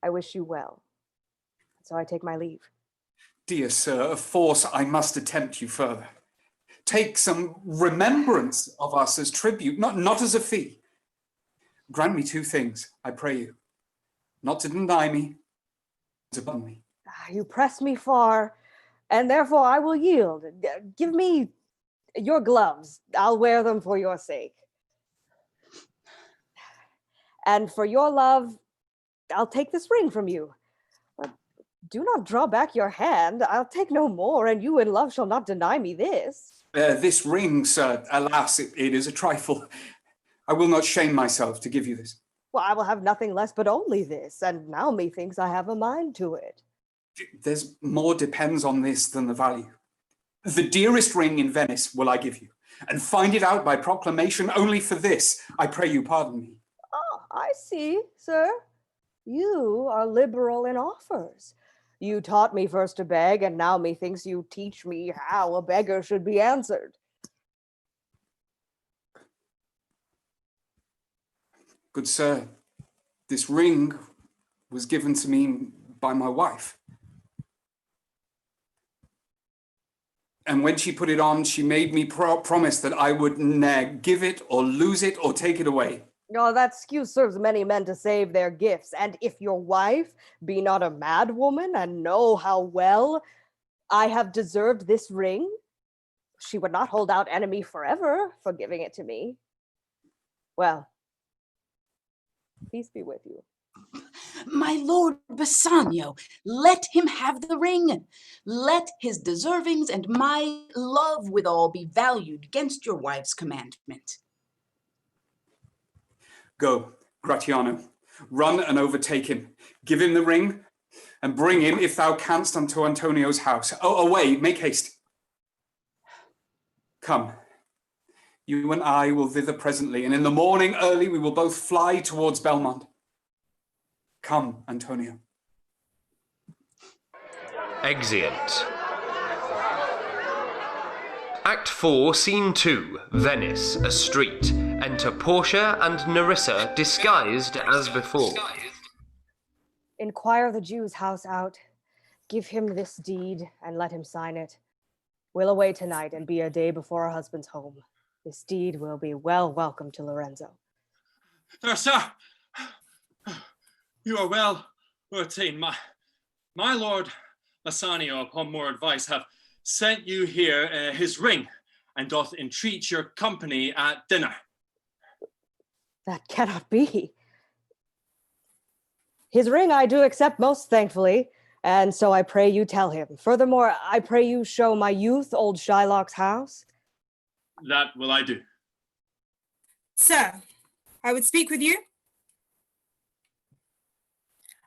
I wish you well. So I take my leave. Dear sir, of force I must attempt you further. Take some remembrance of us as tribute, not as a fee. Grant me 2 things, I pray you. Not to deny me, to pardon me. You press me far, and therefore I will yield. Give me your gloves. I'll wear them for your sake. And for your love, I'll take this ring from you. But do not draw back your hand. I'll take no more, and you in love shall not deny me this. This ring, sir, alas, it is a trifle. I will not shame myself to give you this. Well, I will have nothing less but only this, and now methinks I have a mind to it. There's more depends on this than the value. The dearest ring in Venice will I give you, and find it out by proclamation only for this. I pray you pardon me. Oh, I see, sir. You are liberal in offers. You taught me first to beg, and now methinks you teach me how a beggar should be answered. Good sir, this ring was given to me by my wife. And when she put it on, she made me promise that I would ne'er give it or lose it or take it away. Oh, that excuse serves many men to save their gifts. And if your wife be not a mad woman and know how well I have deserved this ring, she would not hold out enemy forever for giving it to me. Well, Peace be with you. My lord Bassanio, let him have the ring. Let his deservings and my love withal be valued against your wife's commandment. Go, Gratiano, run and overtake him. Give him the ring, and bring him, if thou canst, unto Antonio's house. Oh, away, make haste. Come, you and I will thither presently, and in the morning early we will both fly towards Belmont. Come, Antonio. Exeunt. Act 4, Scene 2, Venice, a street. Enter Portia and Nerissa, disguised as before. Inquire the Jew's house out. Give him this deed, and let him sign it. We'll away tonight, and be a day before our husband's home. This deed will be well welcome to Lorenzo. Sir, you are well retained. My lord Bassanio, upon more advice, have sent you here his ring, and doth entreat your company at dinner. That cannot be. His ring I do accept most thankfully, and so I pray you tell him. Furthermore, I pray you show my youth old SHYLOCK's house. That will I do. Sir, I would speak with you.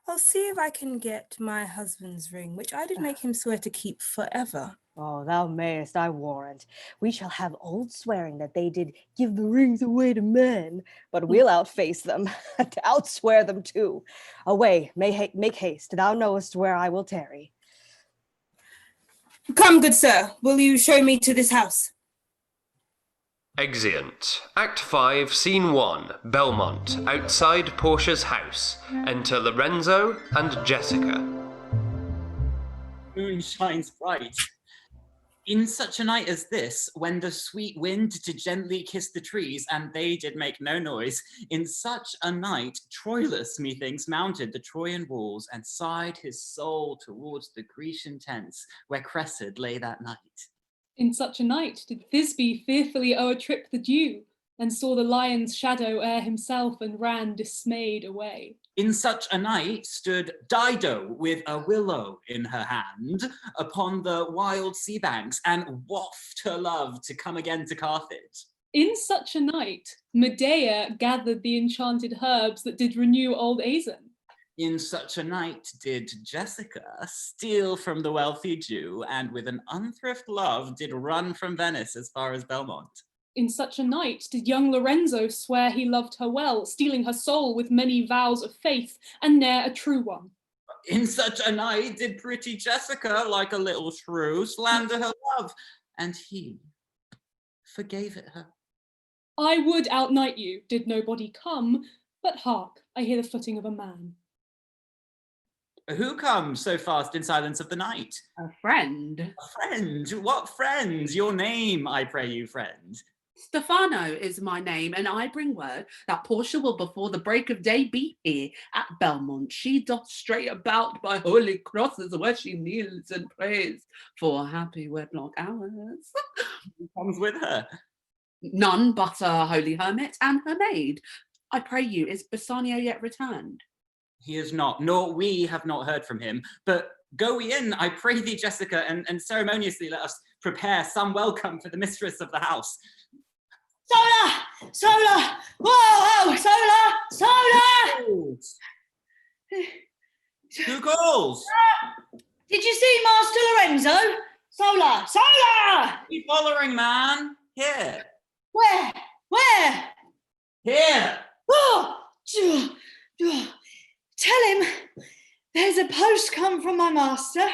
I'll see if I can get my husband's ring, which I did make him swear to keep forever. Oh, thou mayest, I warrant. We shall have old swearing that they did give the rings away to men, but we'll outface them, and outswear them too. Away, make haste, thou knowest where I will tarry. Come, good sir, will you show me to this house? Exeunt. Act 5, Scene 1, Belmont, outside Portia's house. Enter Lorenzo and Jessica. Moon shines bright. In such a night as this, when the sweet wind did gently kiss the trees, and they did make no noise, in such a night Troilus, methinks, mounted the Trojan walls, and sighed his soul towards the Grecian tents, where Cressid lay that night. In such a night did Thisbe fearfully o'ertrip the dew, and saw the lion's shadow ere himself, and ran dismayed away. In such a night stood Dido with a willow in her hand upon the wild sea banks, and waft her love to come again to Carthage. In such a night Medea gathered the enchanted herbs that did renew old Aeson. In such a night did Jessica steal from the wealthy Jew, and with an unthrift love did run from Venice as far as Belmont. In such a night did young Lorenzo swear he loved her well, stealing her soul with many vows of faith, and ne'er a true one. In such a night did pretty Jessica, like a little shrew, slander her love, and he forgave it her. I would outnight you, did nobody come, but hark, I hear the footing of a man. Who comes so fast in silence of the night? A friend. A friend? What friend? Your name, I pray you, friend. Stefano is my name, and I bring word that Portia will before the break of day be here at Belmont. She doth stray about by holy crosses where she kneels and prays for happy wedlock hours. Who comes with her? None but a holy hermit and her maid. I pray you, is Bassanio yet returned? He is not, nor we have not heard from him. But go we in, I pray thee, Jessica, and ceremoniously let us prepare some welcome for the mistress of the house. Sola! Sola! Whoa! Sola! Sola! Who calls? Did you see Master Lorenzo? Sola! Sola! Keep following, man. Here. Where? Where? Here. Oh! Tell him there's a post come from my master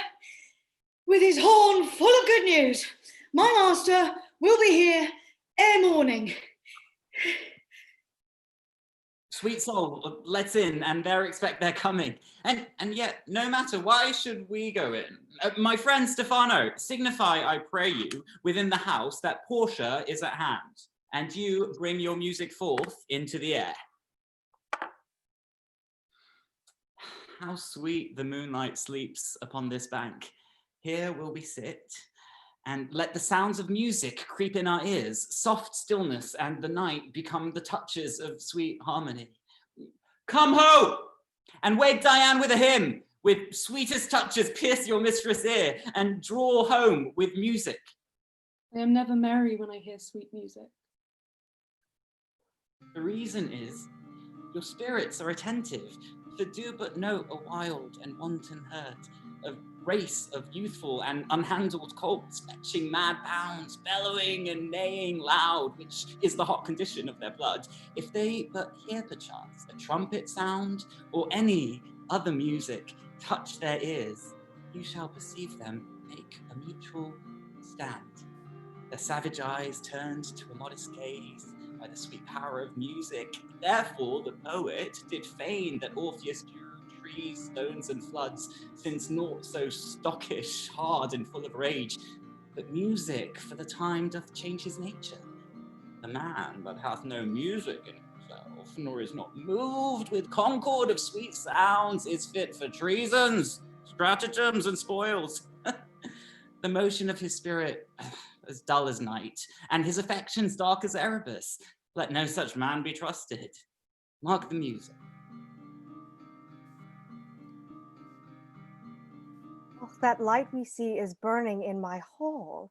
with his horn full of good news. My master will be here ere morning. Sweet soul, let's in, and there expect their coming. And yet, no matter, why should we go in? My friend Stefano, signify, I pray you, within the house that Portia is at hand, and you bring your music forth into the air. How sweet the moonlight sleeps upon this bank. Here will we sit, and let the sounds of music creep in our ears, soft stillness and the night become the touches of sweet harmony. Come ho, and wake Diane with a hymn, with sweetest touches pierce your mistress' ear, and draw home with music. I am never merry when I hear sweet music. The reason is, your spirits are attentive, for do but note a wild and wanton herd, a race of youthful and unhandled colts, fetching mad bounds, bellowing and neighing loud, which is the hot condition of their blood. If they but hear perchance a trumpet sound, or any other music touch their ears, you shall perceive them make a mutual stand. Their savage eyes turned to a modest gaze by the sweet power of music. Therefore the poet did feign that Orpheus drew trees, stones, and floods, since naught so stockish, hard, and full of rage. But music for the time doth change his nature. The man that hath no music in himself, nor is not moved with concord of sweet sounds, is fit for treasons, stratagems, and spoils. The motion of his spirit as dull as night, and his affections dark as Erebus. Let no such man be trusted. Mark the music. Oh, that light we see is burning in my hall.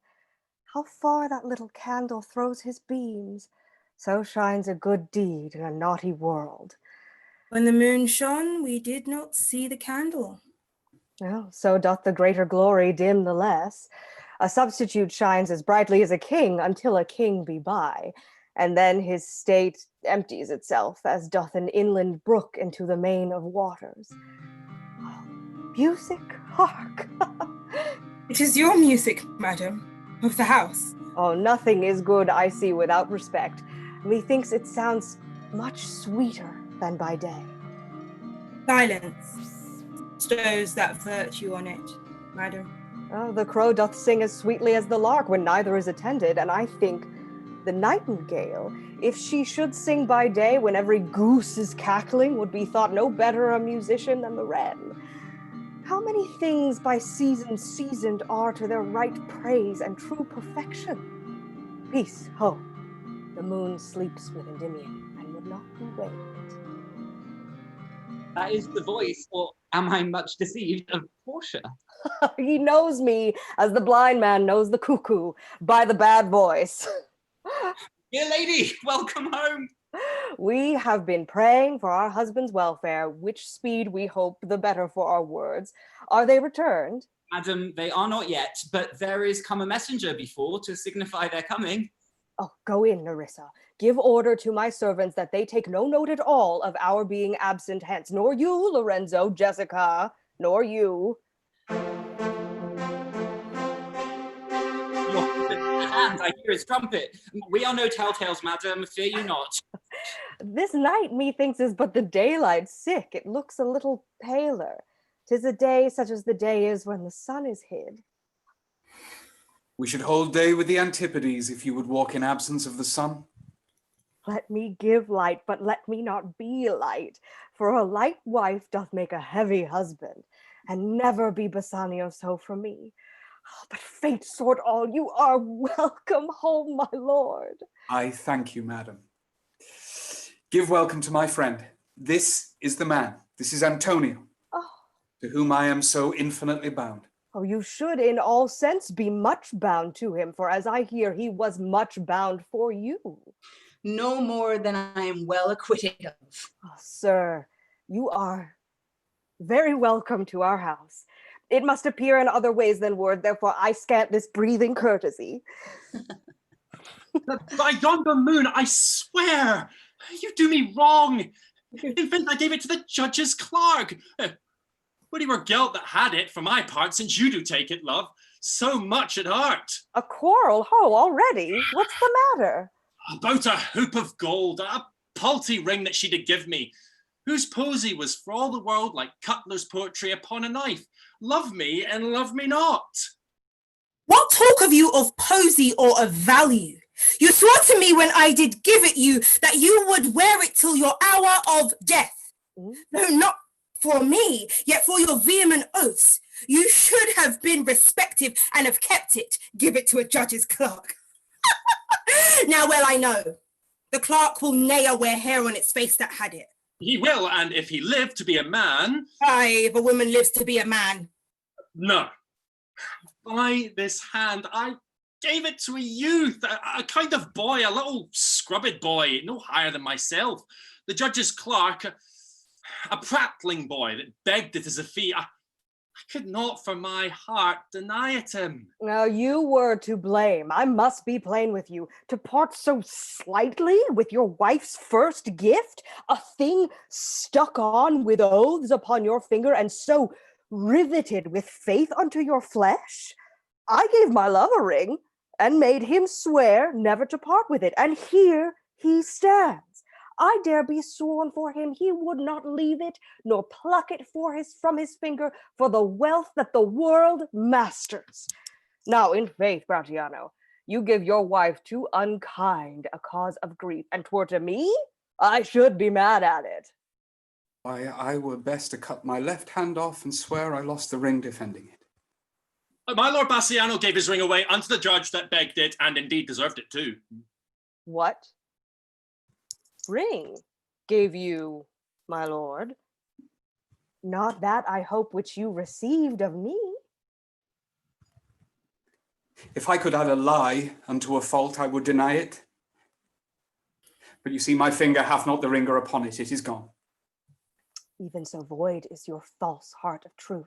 How far that little candle throws his beams. So shines a good deed in a naughty world. When the moon shone, we did not see the candle. Well, so doth the greater glory dim the less. A substitute shines as brightly as a king until a king be by, and then his state empties itself as doth an inland brook into the main of waters. Oh, music, hark! It is your music, madam, of the house. Oh, nothing is good I see without respect. Methinks it sounds much sweeter than by day. Silence stows that virtue on it, madam. Oh, the crow doth sing as sweetly as the lark when neither is attended, and I think the nightingale, if she should sing by day when every goose is cackling, would be thought no better a musician than the wren. How many things by seasons seasoned are to their right praise and true perfection? Peace, ho! The moon sleeps with Endymion and would not be waked. That is the voice, or am I much deceived, of Portia? He knows me as the blind man knows the cuckoo, by the bad voice. Dear lady, welcome home. We have been praying for our husband's welfare, which speed we hope the better for our words. Are they returned? Madam, they are not yet, but there is come a messenger before to signify their coming. Oh, go in, Nerissa. Give order to my servants that they take no note at all of our being absent hence, nor you, Lorenzo, Jessica, nor you. And I hear his trumpet. We are no telltales, madam, fear you not. This night, methinks, is but the daylight sick. It looks a little paler. 'Tis a day such as the day is when the sun is hid. We should hold day with the Antipodes if you would walk in absence of the sun. Let me give light, but let me not be light. For a light wife doth make a heavy husband, and never be Bassanio so for me. Oh, but fate sort all, you are welcome home, my lord. I thank you, madam. Give welcome to my friend. This is the man. This is Antonio, to whom I am so infinitely bound. Oh, you should in all sense be much bound to him, for as I hear, he was much bound for you. No more than I am well acquitted of. Oh, sir, you are very welcome to our house. It must appear in other ways than word, therefore I scant this breathing courtesy. By yonder moon, I swear, you do me wrong. In fact, I gave it to the judge's clerk. Would he were guilt that had it, for my part, since you do take it, love, so much at heart. A quarrel, ho, already? What's the matter? About a hoop of gold, a paltry ring that she did give me, whose posy was for all the world like cutler's poetry upon a knife. Love me and love me not. What talk have you of posy or of value? You swore to me when I did give it you that you would wear it till your hour of death. No, not for me, yet for your vehement oaths. You should have been respective and have kept it. Give it to a judge's clerk. Now, well, I know. The clerk will ne'er wear hair on its face that had it. He will, and if he lived to be a man... Aye, if a woman lives to be a man. No. By this hand, I gave it to a youth, a kind of boy, a little scrubbed boy, no higher than myself. The judge's clerk, a prattling boy that begged it as a fee. I could not for my heart deny it him. Now you were to blame. I must be plain with you. To part so slightly with your wife's first gift, a thing stuck on with oaths upon your finger and so riveted with faith unto your flesh? I gave my love a ring and made him swear never to part with it, and here he stands. I dare be sworn for him he would not leave it, nor pluck it from his finger for the wealth that the world masters. Now, in faith, Gratiano, you give your wife too unkind a cause of grief, and twere to me, I should be mad at it. Why, I were best to cut my left hand off and swear I lost the ring defending it. My Lord Bassiano gave his ring away unto the judge that begged it, and indeed deserved it too. What ring gave you, my lord? Not that, I hope, which you received of me. If I could add a lie unto a fault, I would deny it. But you see, my finger hath not the ringer upon it, it is gone. Even so void is your false heart of truth.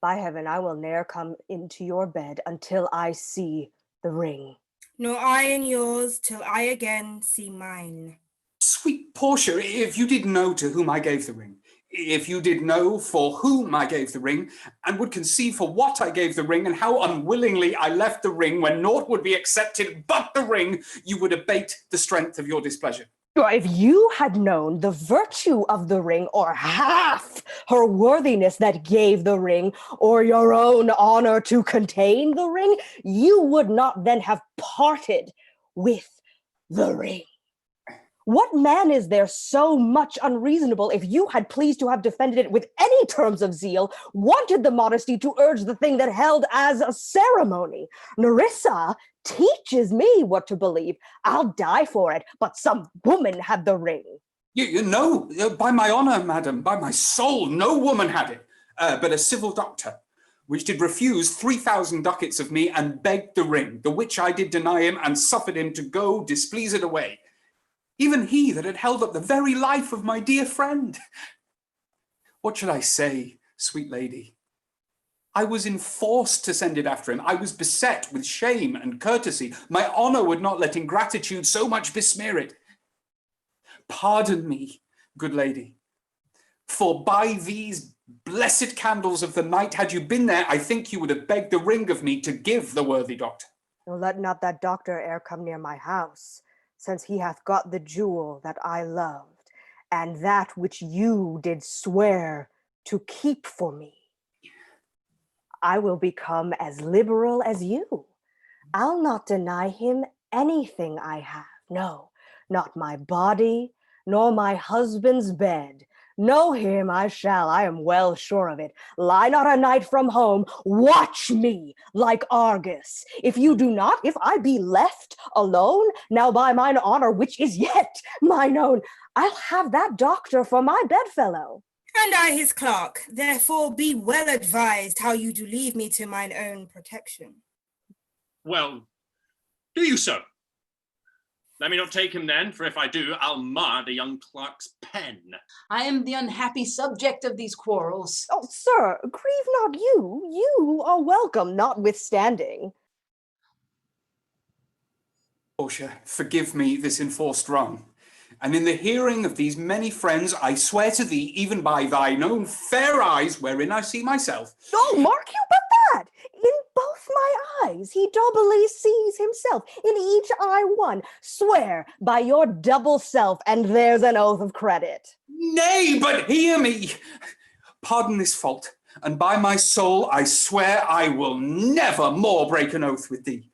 By heaven, I will ne'er come into your bed until I see the ring. Nor I in yours till I again see mine. Sweet Portia, if you did know to whom I gave the ring, if you did know for whom I gave the ring, and would conceive for what I gave the ring, and how unwillingly I left the ring when naught would be accepted but the ring, you would abate the strength of your displeasure. If you had known the virtue of the ring, or half her worthiness that gave the ring, or your own honor to contain the ring, you would not then have parted with the ring. What man is there so much unreasonable, if you had pleased to have defended it with any terms of zeal, wanted the modesty to urge the thing that held as a ceremony? Nerissa teaches me what to believe. I'll die for it, but some woman had the ring. You know, by my honor, madam, by my soul, no woman had it, but a civil doctor, which did refuse 3,000 ducats of me and begged the ring, the which I did deny him and suffered him to go displeased away. Even he that had held up the very life of my dear friend. What should I say, sweet lady? I was enforced to send it after him. I was beset with shame and courtesy. My honor would not let ingratitude so much besmear it. Pardon me, good lady, for by these blessed candles of the night, had you been there, I think you would have begged the ring of me to give the worthy doctor. Oh, let not that doctor e'er come near my house, since he hath got the jewel that I loved, and that which you did swear to keep for me. I will become as liberal as you. I'll not deny him anything I have. No, not my body, nor my husband's bed. Know him I shall, I am well sure of it. Lie not a night from home, watch me like Argus. If you do not, if I be left alone, now by mine honor, which is yet mine own, I'll have that doctor for my bedfellow. And I his clerk, therefore be well advised how you do leave me to mine own protection. Well, do you so? Let me not take him then, for if I do, I'll mar the young clerk's pen. I am the unhappy subject of these quarrels. Oh, sir, grieve not you. You are welcome, notwithstanding. Portia, forgive me this enforced wrong. And in the hearing of these many friends, I swear to thee, even by thine own fair eyes, wherein I see myself. Oh, mark you but that! In both my eyes he doubly sees himself, in each eye one. Swear by your double self, and there's an oath of credit. Nay, but hear me. Pardon this fault, and by my soul I swear I will never more break an oath with thee.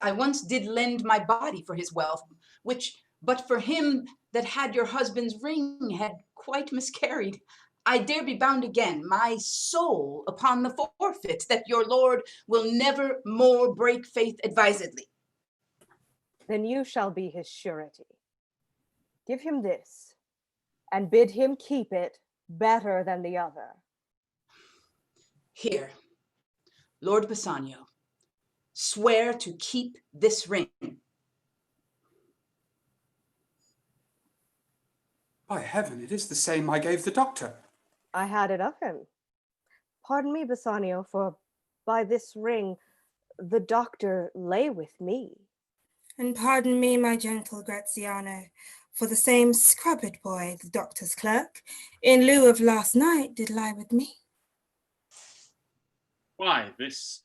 I once did lend my body for his wealth, which, but for him that had your husband's ring, had quite miscarried. I dare be bound again, my soul upon the forfeit, that your lord will never more break faith advisedly. then you shall be his surety. Give him this, and bid him keep it better than the other. Here, Lord Bassanio, swear to keep this ring. By heaven, it is the same I gave the doctor. I had it of him. Pardon me, Bassanio, for by this ring the doctor lay with me. And pardon me, my gentle Gratiano, for the same scrubbed boy, the doctor's clerk, in lieu of last night did lie with me. Why, this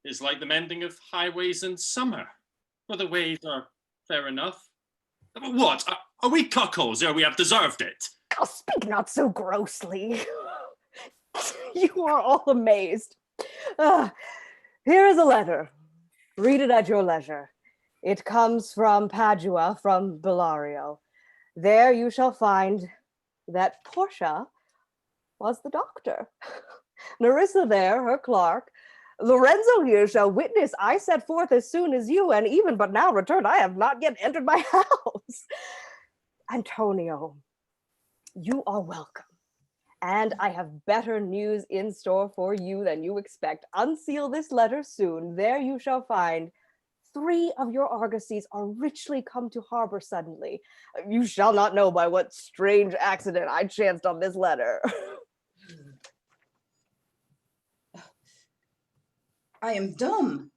is like the mending of highways in summer, where the ways are fair enough. What? Are we cuckolds, ere we have deserved it? Oh, speak not so grossly. You are all amazed. Here is a letter. Read it at your leisure. It comes from Padua, from Bellario. There you shall find that Portia was the doctor. Nerissa there, her clerk. Lorenzo here shall witness I set forth as soon as you, and even but now returned, I have not yet entered my house. Antonio, you are welcome. And I have better news in store for you than you expect. Unseal this letter soon. There you shall find 3 of your argosies are richly come to harbor suddenly. You shall not know by what strange accident I chanced on this letter. I am dumb.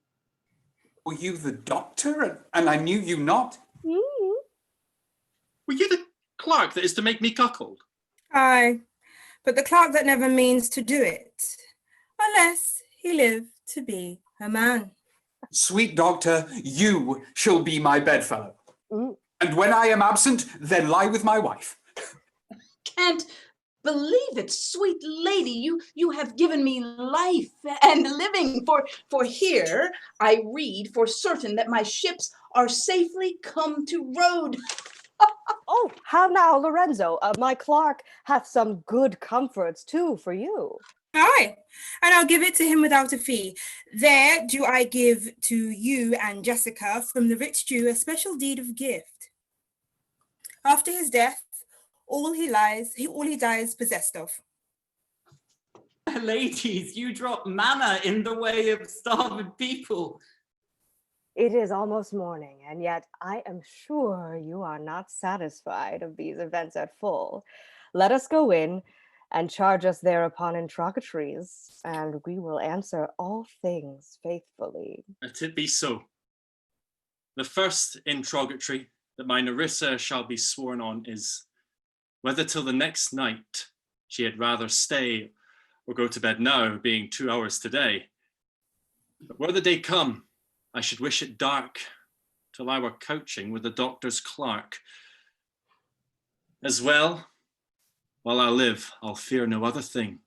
Were you the doctor, and I knew you not? Mm. Were you the clerk that is to make me cuckold? Aye, but the clerk that never means to do it, unless he live to be a man. Sweet doctor, you shall be my bedfellow. Mm. And when I am absent, then lie with my wife. Can't believe it, sweet lady. You have given me life and living, for here I read for certain that my ships are safely come to road. Oh, how now, Lorenzo? My clerk hath some good comforts too for you. Aye, and I'll give it to him without a fee. There do I give to you and Jessica from the rich Jew a special deed of gift. After his death, all he dies possessed of. Ladies, you drop manna in the way of starving people. It is almost morning, and yet I am sure you are not satisfied of these events at full. Let us go in and charge us thereupon interrogatories, and we will answer all things faithfully. Let it be so. The first interrogatory that my Nerissa shall be sworn on is whether till the next night she had rather stay or go to bed now, being 2 hours today. But were the day come, I should wish it dark till I were couching with the doctor's clerk. As well, while I live, I'll fear no other thing.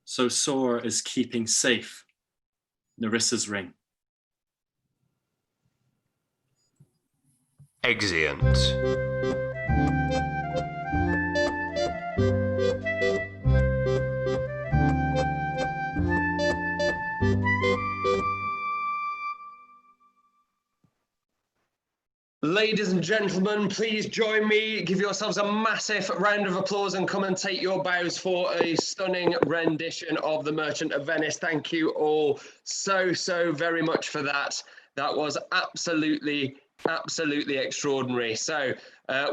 So sore is keeping safe Nerissa's ring. Exeunt. Ladies and gentlemen, please join me. Give yourselves a massive round of applause and come and take your bows for a stunning rendition of The Merchant of Venice. Thank you all so very much for that. That was absolutely extraordinary. So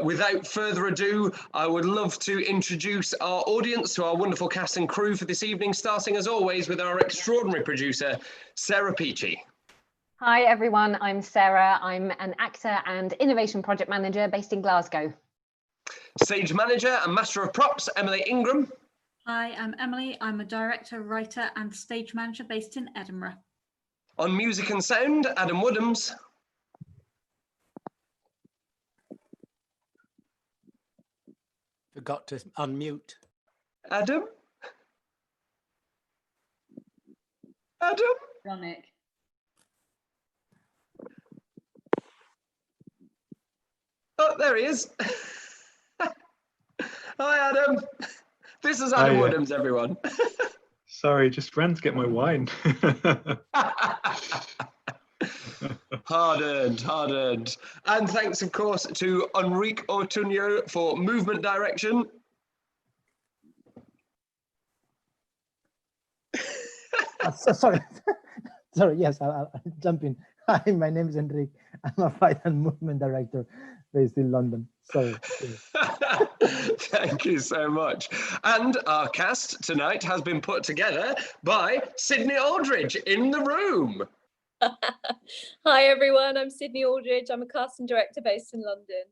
without further ado, I would love to introduce our audience to our wonderful cast and crew for this evening, starting as always with our extraordinary producer, Sarah Peachy. Hi everyone, I'm Sarah. I'm an actor and innovation project manager based in Glasgow. Stage manager and master of props, Emily Ingram. Hi, I'm Emily. I'm a director, writer and stage manager based in Edinburgh. On music and sound, Adam Woodhams. Forgot to unmute. Adam? Adam? Ronick. Oh, there he is. Hi, Adam. This is Adam Woodhams, everyone. Sorry, just ran to get my wine. Hard-earned, hard-earned. And thanks, of course, to Enrique Ortuño for movement direction. Sorry, sorry. Yes, I'll jump in. Hi, my name is Enrique. I'm a fight and movement director based in London. Sorry. Thank you so much. And our cast tonight has been put together by Sydney Aldridge in the room. Hi everyone, I'm Sydney Aldridge. I'm a casting director based in London.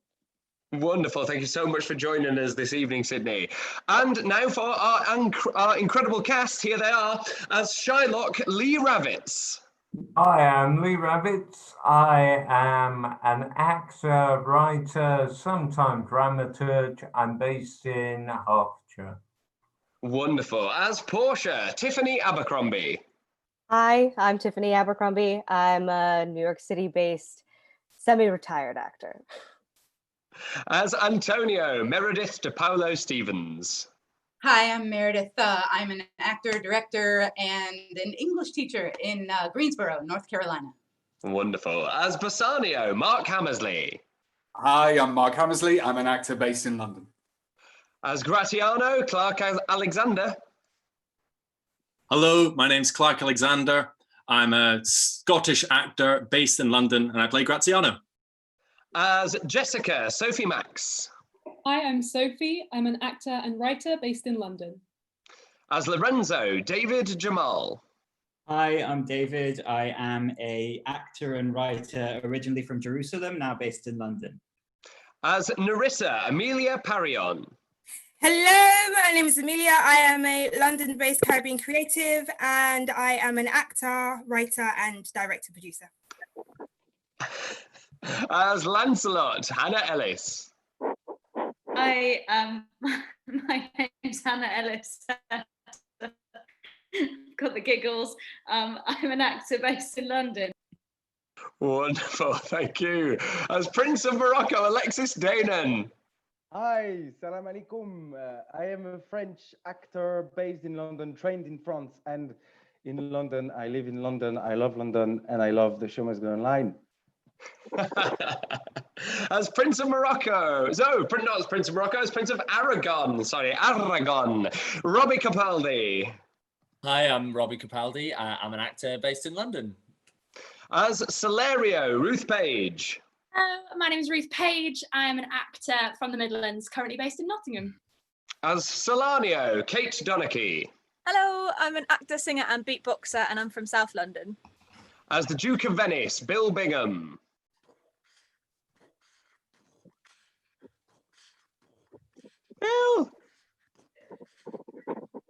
Wonderful. Thank you so much for joining us this evening, Sydney. And now for our incredible cast. Here they are as Shylock, Lee Ravitz. I am Lee Ravitz. I am an actor, writer, sometimes dramaturg. I'm based in Hertfordshire. Wonderful. As Portia, Tiffany Abercrombie. Hi, I'm Tiffany Abercrombie. I'm a New York City-based semi-retired actor. As Antonio, Meredith DiPaolo Stevens. Hi, I'm Meredith. I'm an actor, director, and an English teacher in Greensboro, North Carolina. Wonderful. As Bassanio, Mark Hammersley. Hi, I'm Mark Hammersley. I'm an actor based in London. As Gratiano, Clark Alexander. Hello, my name's Clark Alexander. I'm a Scottish actor based in London, and I play Gratiano. As Jessica, Sophie Max. Hi, I'm Sophie. I'm an actor and writer based in London. As Lorenzo, David Djemal. Hi, I'm David. I am an actor and writer originally from Jerusalem, now based in London. As NERISSA, Amelia Parillon. Hello, my name is Amelia. I am a London-based Caribbean creative, and I am an actor, writer, and director-producer. As LAUNCELOT, Hannah Ellis. Hi, my name's Hannah Ellis. Got the giggles. I'm an actor based in London. Wonderful, thank you. As Prince of Morocco, Alexis Danan. Hi, salam alaikum. I am a French actor based in London, trained in France and in London. I live in London, I love London, and I love The Show Must Go Online. As Prince of Morocco, not as Prince of Morocco, as Prince of Aragon, Aragon, Robbie Capaldi. Hi, I'm Robbie Capaldi. I'm an actor based in London. As Salerio, Ruth Page. My name is Ruth Page. I am an actor from the Midlands, currently based in Nottingham. As SOLANIO, Kate Donnachie. Hello, I'm an actor, singer and beatboxer, and I'm from South London. As the Duke of Venice, Bill Bingham. Bill!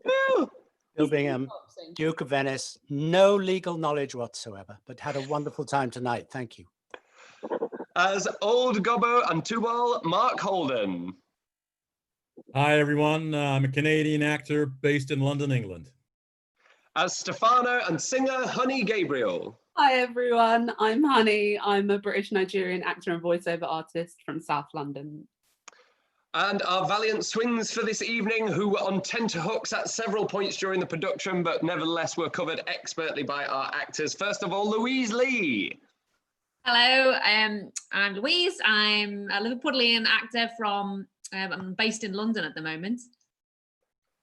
Bill! Bill Bingham, Duke of Venice, no legal knowledge whatsoever, but had a wonderful time tonight. Thank you. As Old Gobbo and Tubal, Mark Holden. Hi, everyone. I'm a Canadian actor based in London, England. As Stefano and singer Honey Gabriel. Hi, everyone. I'm Honey. I'm a British Nigerian actor and voiceover artist from South London. And our valiant swings for this evening, who were on tenterhooks at several points during the production, but nevertheless were covered expertly by our actors. First of all, Louise Lee. Hello, I'm Louise. I'm a Liverpudlian actor I'm based in London at the moment.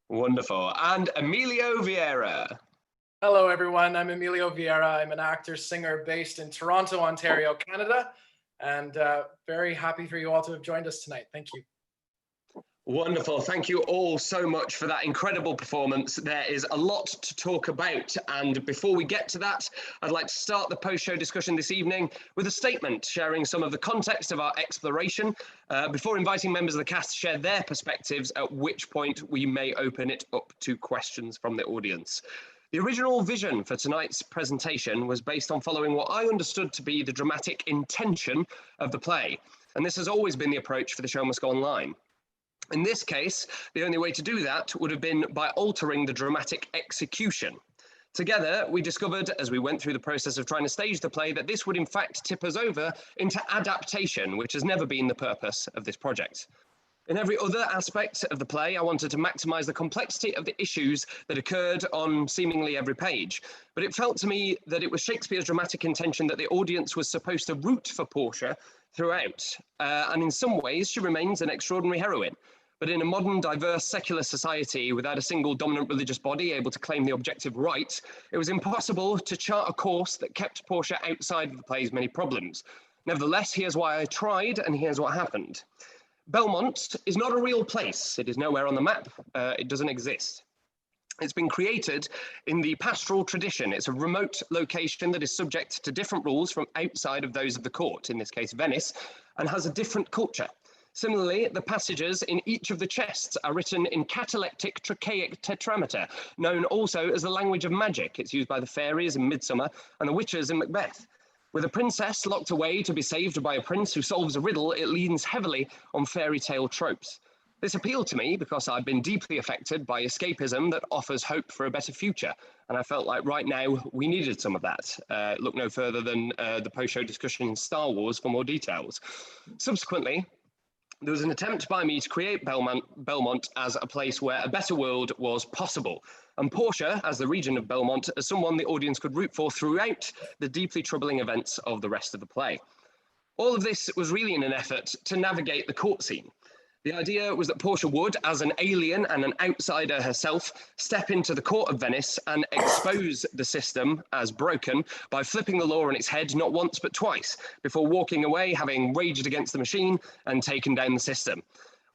Wonderful. And Emilio Vieira. Hello, everyone. I'm Emilio Vieira. I'm an actor, singer based in Toronto, Ontario, Canada, and very happy for you all to have joined us tonight. Thank you. Wonderful. Thank you all so much for that incredible performance. There is a lot to talk about. And before we get to that, I'd like to start the post-show discussion this evening with a statement sharing some of the context of our exploration before inviting members of the cast to share their perspectives, at which point we may open it up to questions from the audience. The original vision for tonight's presentation was based on following what I understood to be the dramatic intention of the play. And this has always been the approach for The Show Must Go Online. In this case, the only way to do that would have been by altering the dramatic execution. Together, we discovered, as we went through the process of trying to stage the play, that this would in fact tip us over into adaptation, which has never been the purpose of this project. In every other aspect of the play, I wanted to maximise the complexity of the issues that occurred on seemingly every page. But it felt to me that it was Shakespeare's dramatic intention that the audience was supposed to root for Portia throughout. And in some ways, she remains an extraordinary heroine. But in a modern, diverse, secular society without a single dominant religious body able to claim the objective right, it was impossible to chart a course that kept Portia outside of the play's many problems. Nevertheless, here's why I tried, and here's what happened. Belmont is not a real place. It is nowhere on the map. It doesn't exist. It's been created in the pastoral tradition. It's a remote location that is subject to different rules from outside of those of the court, in this case Venice, and has a different culture. Similarly, the passages in each of the chests are written in catalectic trochaic tetrameter, known also as the language of magic. It's used by the fairies in Midsummer and the witches in Macbeth. With a princess locked away to be saved by a prince who solves a riddle, it leans heavily on fairy tale tropes. This appealed to me because I've been deeply affected by escapism that offers hope for a better future. And I felt like right now we needed some of that. Look no further than the post-show discussion in Star Wars for more details. Subsequently, there was an attempt by me to create Belmont as a place where a better world was possible. And Portia, as the region of Belmont, as someone the audience could root for throughout the deeply troubling events of the rest of the play. All of this was really in an effort to navigate the court scene. The idea was that Portia would, as an alien and an outsider herself, step into the court of Venice and expose the system as broken by flipping the law on its head not once but twice, before walking away having raged against the machine and taken down the system.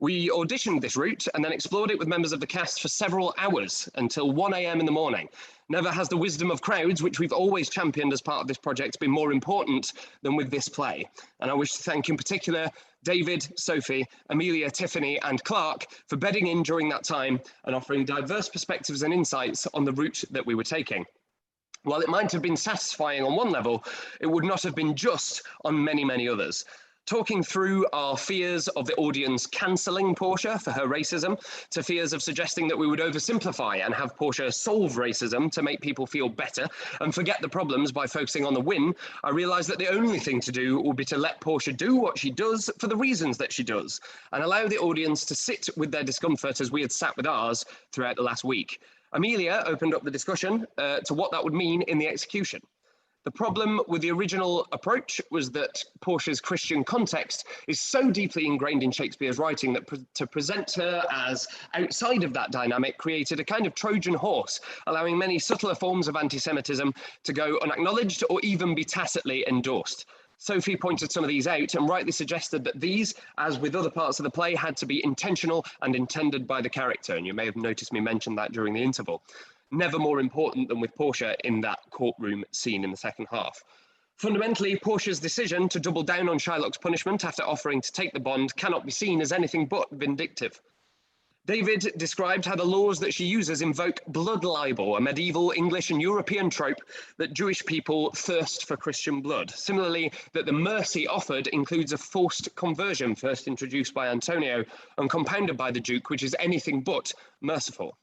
We auditioned this route and then explored it with members of the cast for several hours until 1 a.m. in the morning. Never has the wisdom of crowds, which we've always championed as part of this project, been more important than with this play. And I wish to thank in particular David, Sophie, Amelia, Tiffany, and Clark for bedding in during that time and offering diverse perspectives and insights on the route that we were taking. While it might have been satisfying on one level, it would not have been just on many, many others. Talking through our fears of the audience cancelling Portia for her racism, to fears of suggesting that we would oversimplify and have Portia solve racism to make people feel better and forget the problems by focusing on the win, I realised that the only thing to do would be to let Portia do what she does for the reasons that she does, and allow the audience to sit with their discomfort as we had sat with ours throughout the last week. Amelia opened up the discussion to what that would mean in the execution. The problem with the original approach was that Portia's Christian context is so deeply ingrained in Shakespeare's writing that to present her as outside of that dynamic created a kind of Trojan horse, allowing many subtler forms of anti-Semitism to go unacknowledged or even be tacitly endorsed. Sophie pointed some of these out and rightly suggested that these, as with other parts of the play, had to be intentional and intended by the character, and you may have noticed me mention that during the interval. Never more important than with Portia in that courtroom scene in the second half. Fundamentally, Portia's decision to double down on Shylock's punishment after offering to take the bond cannot be seen as anything but vindictive. David described how the laws that she uses invoke blood libel, a medieval English and European trope that Jewish people thirst for Christian blood. Similarly, that the mercy offered includes a forced conversion first introduced by Antonio and compounded by the Duke, which is anything but merciful.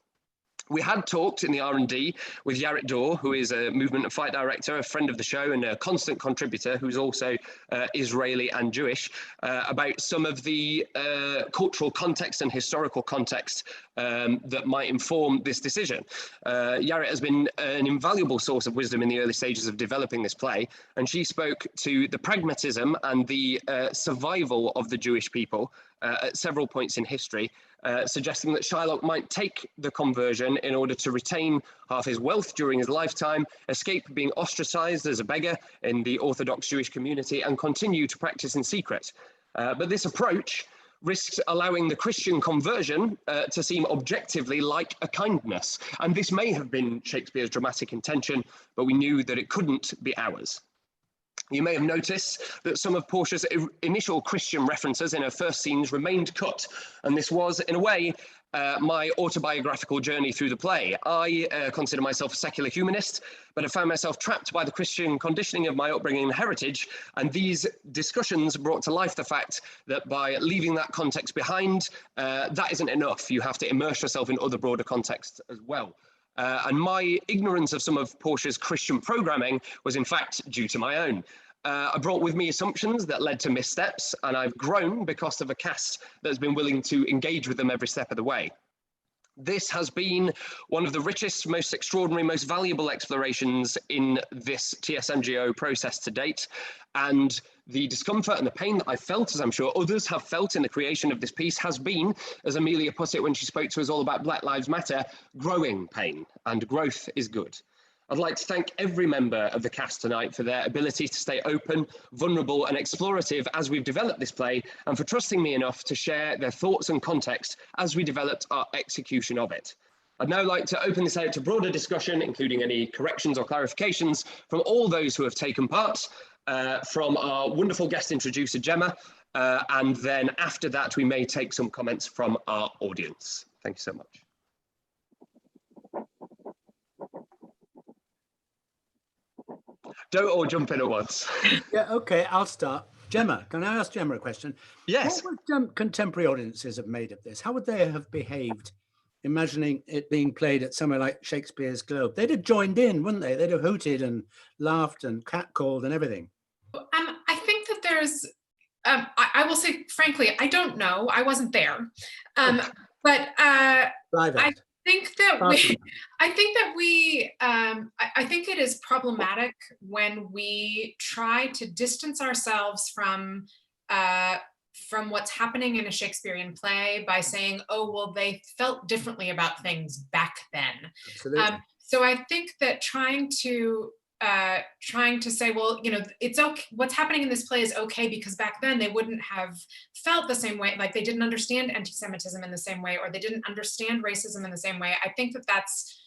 We had talked in the R&D with Yaret Dor, who is a movement and fight director, a friend of the show and a constant contributor who's also Israeli and Jewish, about some of the cultural context and historical context that might inform this decision. Yaret has been an invaluable source of wisdom in the early stages of developing this play, and she spoke to the pragmatism and the survival of the Jewish people at several points in history, suggesting that Shylock might take the conversion in order to retain half his wealth during his lifetime, escape being ostracized as a beggar in the Orthodox Jewish community, and continue to practice in secret. But this approach risks allowing the Christian conversion to seem objectively like a kindness. And this may have been Shakespeare's dramatic intention, but we knew that it couldn't be ours. You may have noticed that some of Portia's initial Christian references in her first scenes remained cut, and this was, in a way, my autobiographical journey through the play. I consider myself a secular humanist, but I found myself trapped by the Christian conditioning of my upbringing and heritage, and these discussions brought to life the fact that by leaving that context behind, that isn't enough. You have to immerse yourself in other broader contexts as well. And my ignorance of some of Portia's Christian programming was in fact due to my own. I brought with me assumptions that led to missteps, and I've grown because of a cast that's been willing to engage with them every step of the way. This has been one of the richest, most extraordinary, most valuable explorations in this TSMGO process to date. And the discomfort and the pain that I felt, as I'm sure others have felt in the creation of this piece, has been, as Amelia put it when she spoke to us all about Black Lives Matter, growing pain, and growth is good. I'd like to thank every member of the cast tonight for their ability to stay open, vulnerable and explorative as we've developed this play, and for trusting me enough to share their thoughts and context as we developed our execution of it. I'd now like to open this out to broader discussion, including any corrections or clarifications from all those who have taken part, from our wonderful guest introducer, Djemal, and then after that, we may take some comments from our audience. Thank you so much. Don't all jump in at once. Yeah, okay, I'll start. Djemal, can I ask Djemal a question? Yes. What would contemporary audiences have made of this? How would they have behaved, imagining it being played at somewhere like Shakespeare's Globe? They'd have joined in, wouldn't they? They'd have hooted and laughed and catcalled and everything. I think that there's, I will say, frankly, I don't know. I wasn't there. But I think it is problematic when we try to distance ourselves from what's happening in a Shakespearean play by saying, oh, well, they felt differently about things back then. So I think that trying to say, well, you know, it's okay, what's happening in this play is okay because back then they wouldn't have felt the same way, like they didn't understand anti-Semitism in the same way, or they didn't understand racism in the same way. I think that that's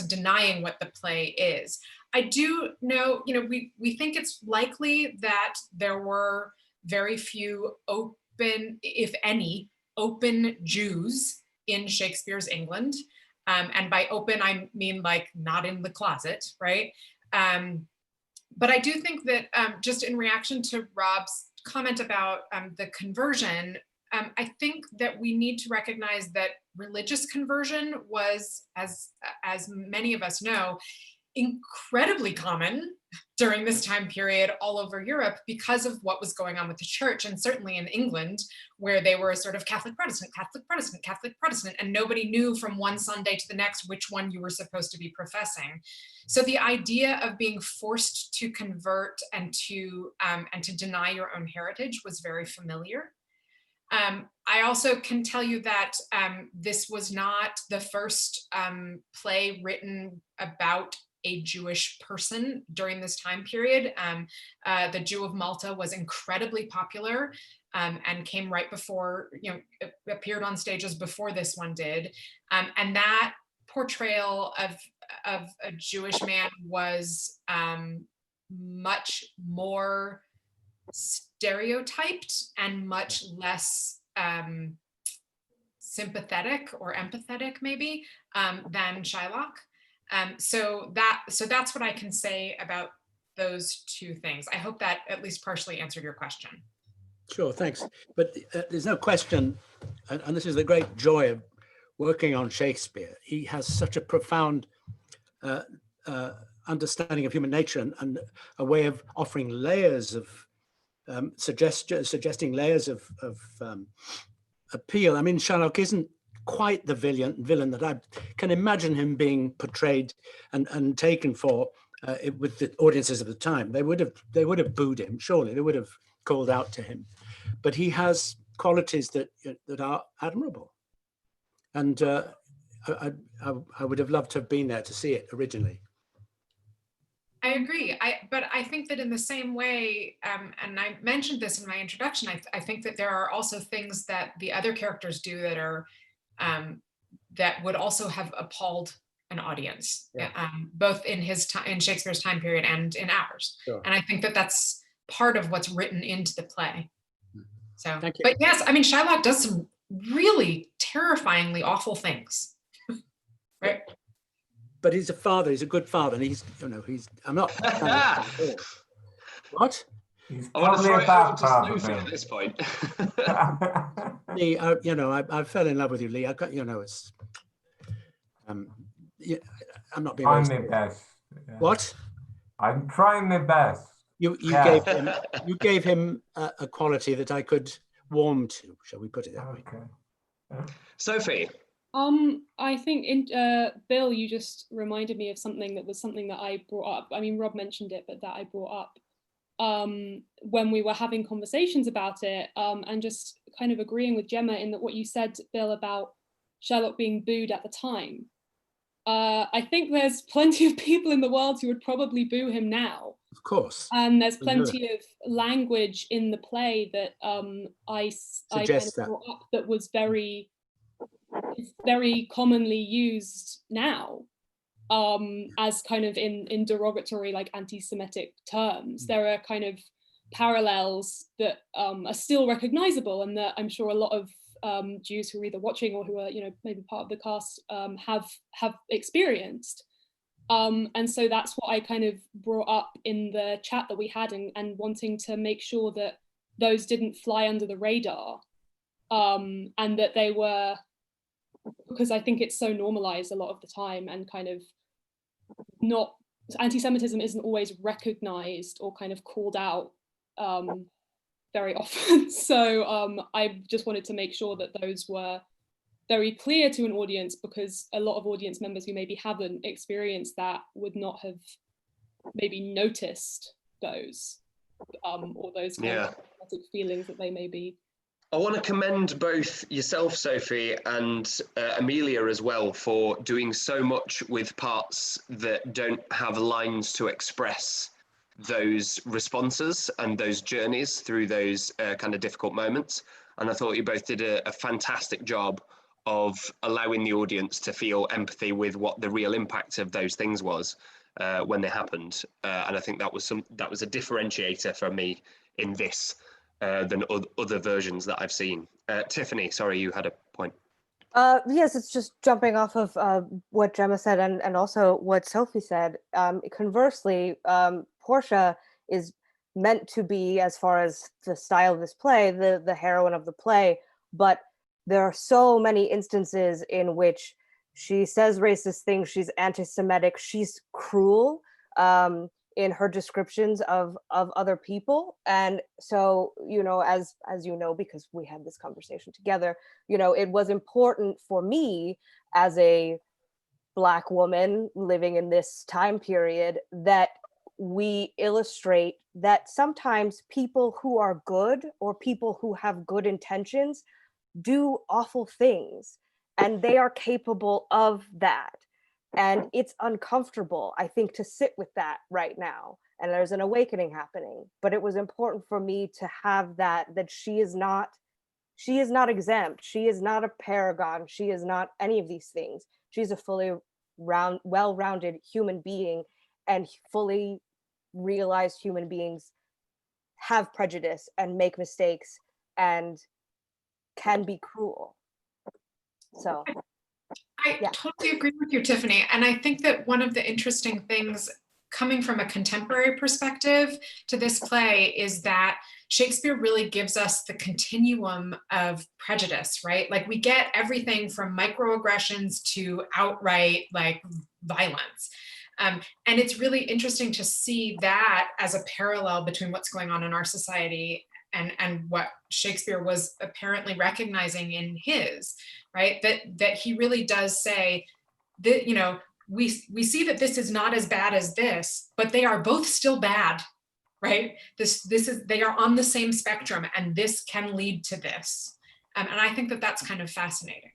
denying what the play is. I do know, you know, we think it's likely that there were very few open, if any, open Jews in Shakespeare's England. And by open, I mean like not in the closet, right? But I do think that just in reaction to Rob's comment about the conversion, I think that we need to recognize that religious conversion was, as many of us know, incredibly common during this time period all over Europe because of what was going on with the church, and certainly in England, where they were sort of Catholic Protestant, Catholic Protestant, Catholic Protestant, and nobody knew from one Sunday to the next which one you were supposed to be professing. So the idea of being forced to convert and to deny your own heritage was very familiar. I also can tell you that this was not the first play written about a Jewish person during this time period. The Jew of Malta was incredibly popular and came right before, you know, appeared on stages before this one did. And that portrayal of a Jewish man was much more stereotyped and much less sympathetic or empathetic maybe than Shylock. So that's what I can say about those two things. I hope that at least partially answered your question. Sure, thanks. But there's no question, and this is the great joy of working on Shakespeare. He has such a profound understanding of human nature and a way of offering layers of suggesting layers of appeal. I mean, Shylock isn't quite the villain that I can imagine him being portrayed and taken for with the audiences of the time. They would have booed him, surely. They would have called out to him. But he has qualities that are admirable. And I would have loved to have been there to see it originally. I agree. But I think that in the same way, and I mentioned this in my introduction, I think that there are also things that the other characters do that are that would also have appalled an audience, both in in Shakespeare's time period and in ours. Sure. And I think that that's part of what's written into the play. So, but yes, I mean, Shylock does some really terrifyingly awful things, right? But he's a father. He's a good father, and he's, you know, I'm not. What? I want to throw it over to Sophie at this point. Lee, you know, I fell in love with you, Lee. I got, you know, it's. Yeah, I'm not being. I'm the best. What? I'm trying my best. You Yeah. gave him a quality that I could warm to. Shall we put it that way? Sophie. I think Bill, you just reminded me of something that I brought up. I mean, Rob mentioned it, but that I brought up when we were having conversations about it, and just kind of agreeing with Djemal in that what you said, Bill, about Sherlock being booed at the time. I think there's plenty of people in the world who would probably boo him now. Of course. And there's plenty of language in the play that I kind of brought up that was very commonly used now, as kind of in derogatory, like anti-Semitic terms. There are kind of parallels that are still recognizable, and that I'm sure a lot of Jews who are either watching or who are, you know, maybe part of the cast have experienced. And so that's what I kind of brought up in the chat that we had, and wanting to make sure that those didn't fly under the radar, and that they were, because I think it's so normalized a lot of the time, and kind of not, anti-Semitism isn't always recognized or kind of called out very often. So I just wanted to make sure that those were very clear to an audience, because a lot of audience members who maybe haven't experienced that would not have maybe noticed those, or those kind of feelings that they may be. I want to commend both yourself, Sophie, and Amelia as well, for doing so much with parts that don't have lines to express those responses and those journeys through those kind of difficult moments. And I thought you both did a fantastic job of allowing the audience to feel empathy with what the real impact of those things was when they happened. And I think that was a differentiator for me in this than other versions that I've seen. Tiffany, sorry, you had a point. Yes, it's just jumping off of what Djemal said, and also what Sophie said. Conversely, Portia is meant to be, as far as the style of this play, the heroine of the play, but there are so many instances in which she says racist things, she's anti-Semitic, she's cruel in her descriptions of other people. And so, you know, as you know, because we had this conversation together, you know, it was important for me as a Black woman living in this time period that we illustrate that sometimes people who are good, or people who have good intentions, do awful things, and they are capable of that. And it's uncomfortable, I think, to sit with that right now. And there's an awakening happening. But it was important for me to have that she is not exempt. She is not a paragon. She is not any of these things. She's a fully well-rounded human being, and fully realized human beings have prejudice and make mistakes and can be cruel. So I totally agree with you, Tiffany. And I think that one of the interesting things coming from a contemporary perspective to this play is that Shakespeare really gives us the continuum of prejudice, right? Like, we get everything from microaggressions to outright like violence. And it's really interesting to see that as a parallel between what's going on in our society and what Shakespeare was apparently recognizing in his, right? That he really does say that, you know, we see that this is not as bad as this, but they are both still bad, right? They are on the same spectrum, and this can lead to this. And I think that that's kind of fascinating.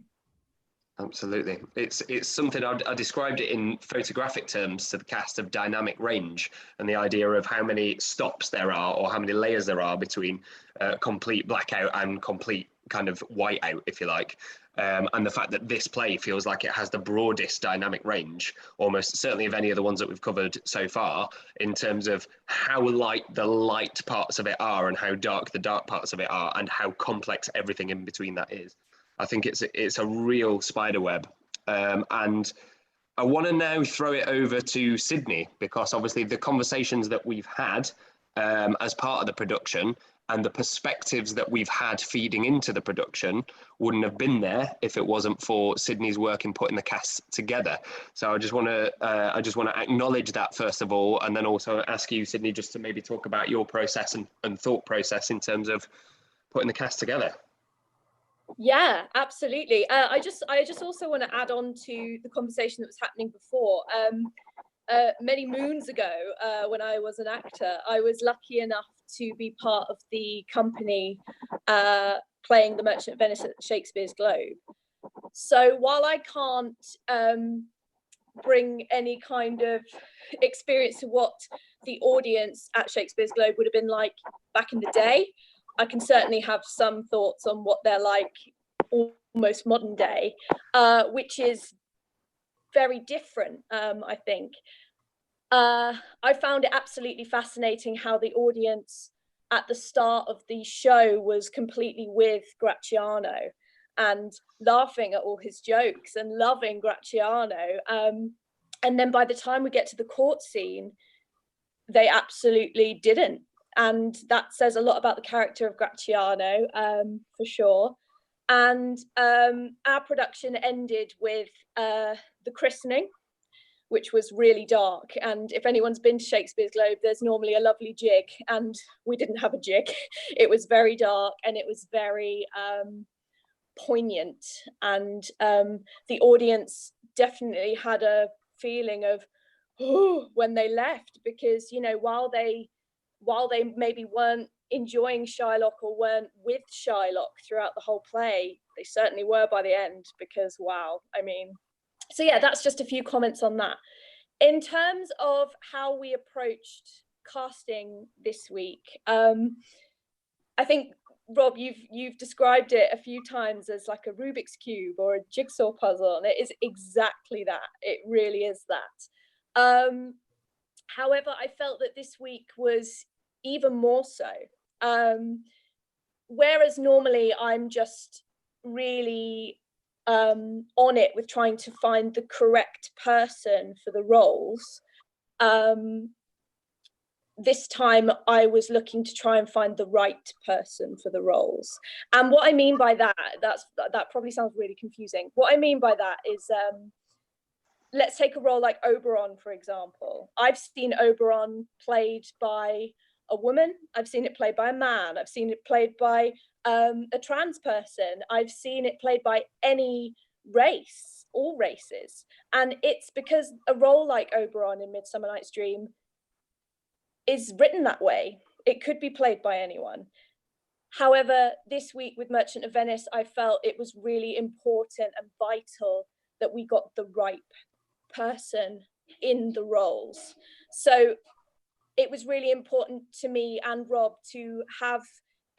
Absolutely. It's something I described it in photographic terms to the cast of dynamic range, and the idea of how many stops there are, or how many layers there are between complete blackout and complete kind of whiteout, if you like. And the fact that this play feels like it has the broadest dynamic range, almost certainly of any of the ones that we've covered so far, in terms of how light the light parts of it are, and how dark the dark parts of it are, and how complex everything in between that is. I think it's a real spider web. And I want to now throw it over to Sydney, because obviously the conversations that we've had as part of the production, and the perspectives that we've had feeding into the production wouldn't have been there if it wasn't for Sydney's work in putting the cast together. So I just want to acknowledge that first of all, and then also ask you, Sydney, just to maybe talk about your process and thought process in terms of putting the cast together. Yeah, absolutely. I just also want to add on to the conversation that was happening before. Many moons ago, when I was an actor, I was lucky enough to be part of the company playing the Merchant of Venice at Shakespeare's Globe. So while I can't bring any kind of experience to what the audience at Shakespeare's Globe would have been like back in the day, I can certainly have some thoughts on what they're like almost modern day, which is very different, I think. I found it absolutely fascinating how the audience at the start of the show was completely with Gratiano and laughing at all his jokes and loving Gratiano. And then by the time we get to the court scene, they absolutely didn't. And that says a lot about the character of Gratiano, for sure. And our production ended with the christening, which was really dark. And if anyone's been to Shakespeare's Globe, there's normally a lovely jig, and we didn't have a jig. It was very dark and it was very poignant. And the audience definitely had a feeling of, oh, when they left, because, you know, while they maybe weren't enjoying Shylock or weren't with Shylock throughout the whole play, they certainly were by the end, because wow, I mean, so yeah, that's just a few comments on that. In terms of how we approached casting this week, I think, Rob, you've described it a few times as like a Rubik's Cube or a jigsaw puzzle, and it is exactly that. It really is that. However, I felt that this week was even more so. Whereas normally I'm just really on it with trying to find the correct person for the roles. This time I was looking to try and find the right person for the roles. And what I mean by that, that probably sounds really confusing. What I mean by that is, let's take a role like Oberon, for example. I've seen Oberon played by a woman. I've seen it played by a man. I've seen it played by a trans person. I've seen it played by any race, all races. And it's because a role like Oberon in Midsummer Night's Dream is written that way. It could be played by anyone. However, this week with Merchant of Venice, I felt it was really important and vital that we got the right person in the roles. So it was really important to me and Rob to have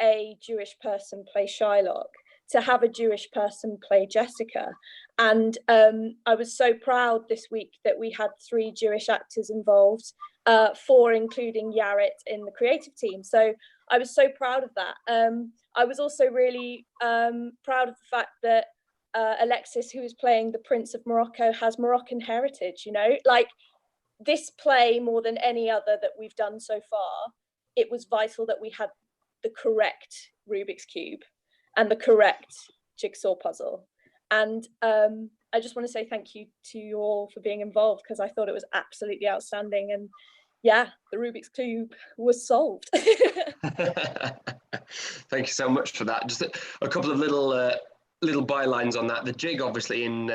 a Jewish person play Shylock, to have a Jewish person play Jessica. And I was so proud this week that we had 3 Jewish actors involved, 4 including Yaret in the creative team. So I was so proud of that. I was also really proud of the fact that Alexis, who is playing the Prince of Morocco, has Moroccan heritage, you know? Like, this play, more than any other that we've done so far, it was vital that we had the correct Rubik's Cube and the correct jigsaw puzzle. And I just want to say thank you to you all for being involved, because I thought it was absolutely outstanding. And yeah, the Rubik's Cube was solved. Thank you so much for that. Just a couple of little bylines on that. The jig, obviously, in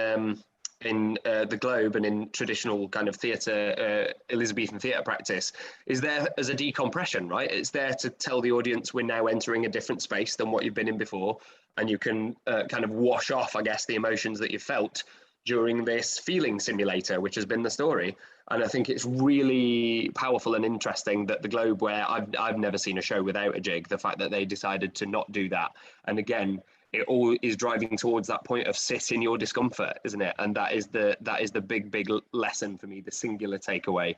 the Globe and in traditional kind of theatre, Elizabethan theatre practice, is there as a decompression, right? It's there to tell the audience we're now entering a different space than what you've been in before, and you can kind of wash off, I guess, the emotions that you felt during this feeling simulator, which has been the story. And I think it's really powerful and interesting that the Globe, where I've never seen a show without a jig, the fact that they decided to not do that. And again, it all is driving towards that point of sit in your discomfort, isn't it? And that is the big lesson for me, the singular takeaway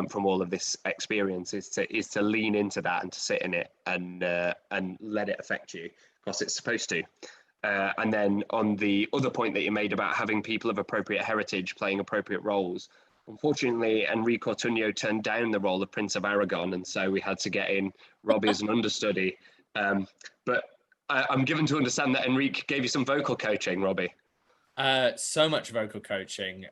from all of this experience is to lean into that and to sit in it and let it affect you, because it's supposed to. And then on the other point that you made about having people of appropriate heritage playing appropriate roles, unfortunately, Enrico Tugno turned down the role of Prince of Aragon, and so we had to get in Robbie as an understudy But I'm given to understand that Enrique gave you some vocal coaching, Robbie. So much vocal coaching.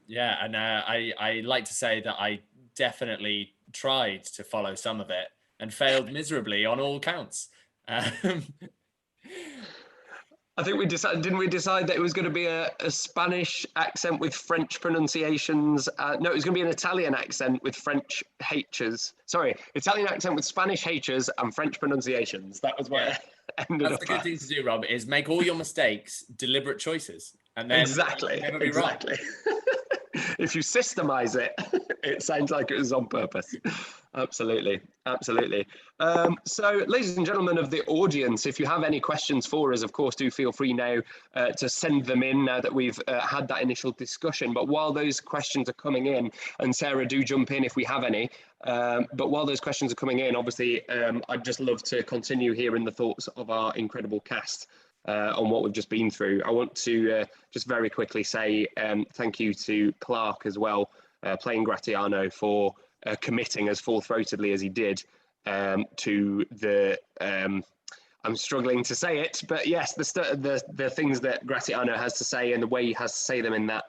Yeah, and I like to say that I definitely tried to follow some of it and failed miserably on all counts. I think didn't we decide that it was going to be a Spanish accent with French pronunciations? No, it was going to be an Italian accent with French H's. Sorry, Italian accent with Spanish H's and French pronunciations. That was what I ended That's up the good at. thing to do, Rob, is make all your mistakes deliberate choices. And then Exactly, never be exactly. If you systemize it, it sounds like it was on purpose. Absolutely, absolutely. So, ladies and gentlemen of the audience, if you have any questions for us, of course, do feel free now to send them in now that we've had that initial discussion. But while those questions are coming in, and Sarah, do jump in if we have any, but while those questions are coming in, obviously, I'd just love to continue hearing the thoughts of our incredible cast on what we've just been through. I want to just very quickly say thank you to Clark as well, playing Gratiano, for committing as full-throatedly as he did to the, I'm struggling to say it, but yes, the things that Gratiano has to say and the way he has to say them in that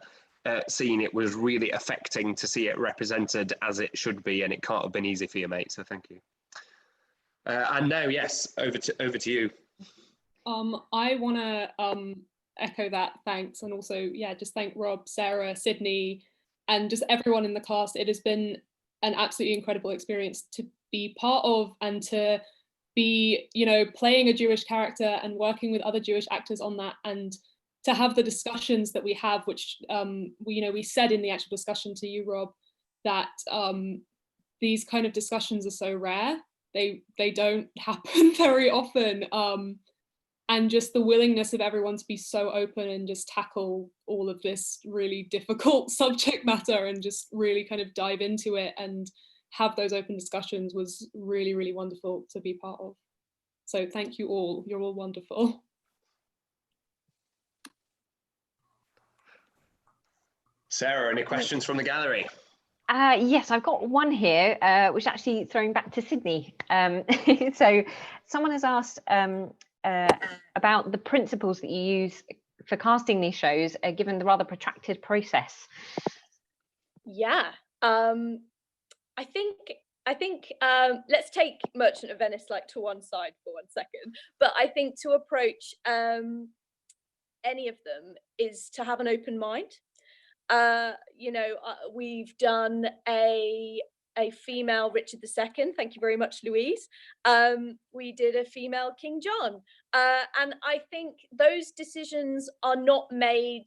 scene, it was really affecting to see it represented as it should be, and it can't have been easy for you, mate, so thank you. And now, yes, over to you. I want to echo that thanks, and also, yeah, just thank Rob, Sarah, Sydney, and just everyone in the cast. It has been an absolutely incredible experience to be part of, and to be, you know, playing a Jewish character and working with other Jewish actors on that, and to have the discussions that we have, which we said in the actual discussion to you, Rob, that these kind of discussions are so rare. They don't happen very often. And just the willingness of everyone to be so open and just tackle all of this really difficult subject matter and just really kind of dive into it and have those open discussions was really, really wonderful to be part of. So thank you all. You're all wonderful. Sarah, any questions from the gallery? Yes, I've got one here, which actually throwing back to Sydney. So someone has asked about the principles that you use for casting these shows, given the rather protracted process. Yeah, I think let's take Merchant of Venice like to one side for 1 second. But I think to approach any of them is to have an open mind. We've done a female Richard II. Thank you very much, Louise. We did a female King John. And I think those decisions are not made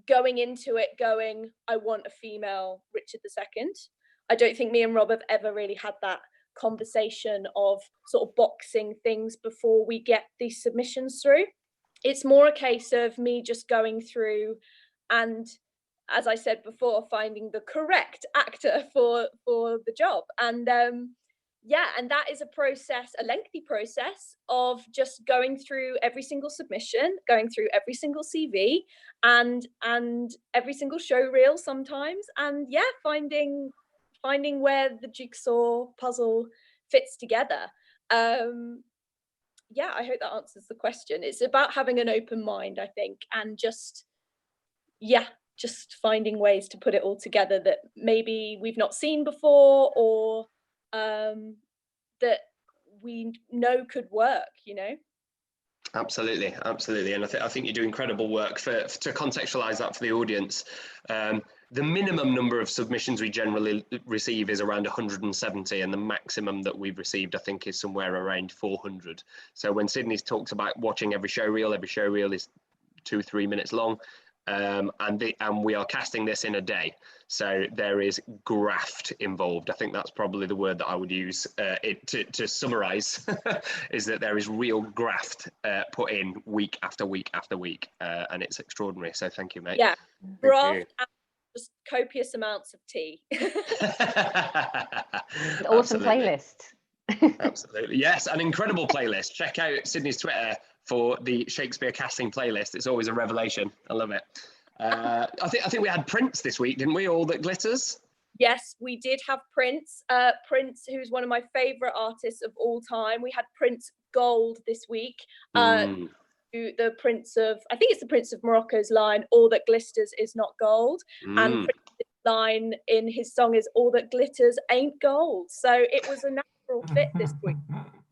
going into it going, I want a female Richard II. I don't think me and Rob have ever really had that conversation of sort of boxing things before we get these submissions through. It's more a case of me just going through and, as I said before, finding the correct actor for the job. And yeah, and that is a process, a lengthy process of just going through every single submission, going through every single CV and every single show reel sometimes. And yeah, finding where the jigsaw puzzle fits together. Yeah, I hope that answers the question. It's about having an open mind, I think, and just finding ways to put it all together that maybe we've not seen before, or that we know could work, you know? Absolutely, absolutely. And I think you do incredible work to contextualize that for the audience. The minimum number of submissions we generally receive is around 170, and the maximum that we've received, I think, is somewhere around 400. So when Sydney's talked about watching every show reel is 2-3 minutes long. And we are casting this in a day, so there is graft involved. I think that's probably the word that I would use to summarize is that there is real graft put in week after week after week, and it's extraordinary. So thank you, mate. Yeah, graft and just copious amounts of tea. Awesome playlist. Absolutely, yes, an incredible playlist. Check out Sydney's Twitter for the Shakespeare casting playlist. It's always a revelation. I love it. I think we had Prince this week, didn't we? All That Glitters. Yes, we did have Prince. Prince, who's one of my favourite artists of all time. We had Prince Gold this week. The Prince of, I think it's the Prince of Morocco's line, "All that glisters is not gold." And Prince's line in his song is, "All that glitters ain't gold." So it was a natural fit this week.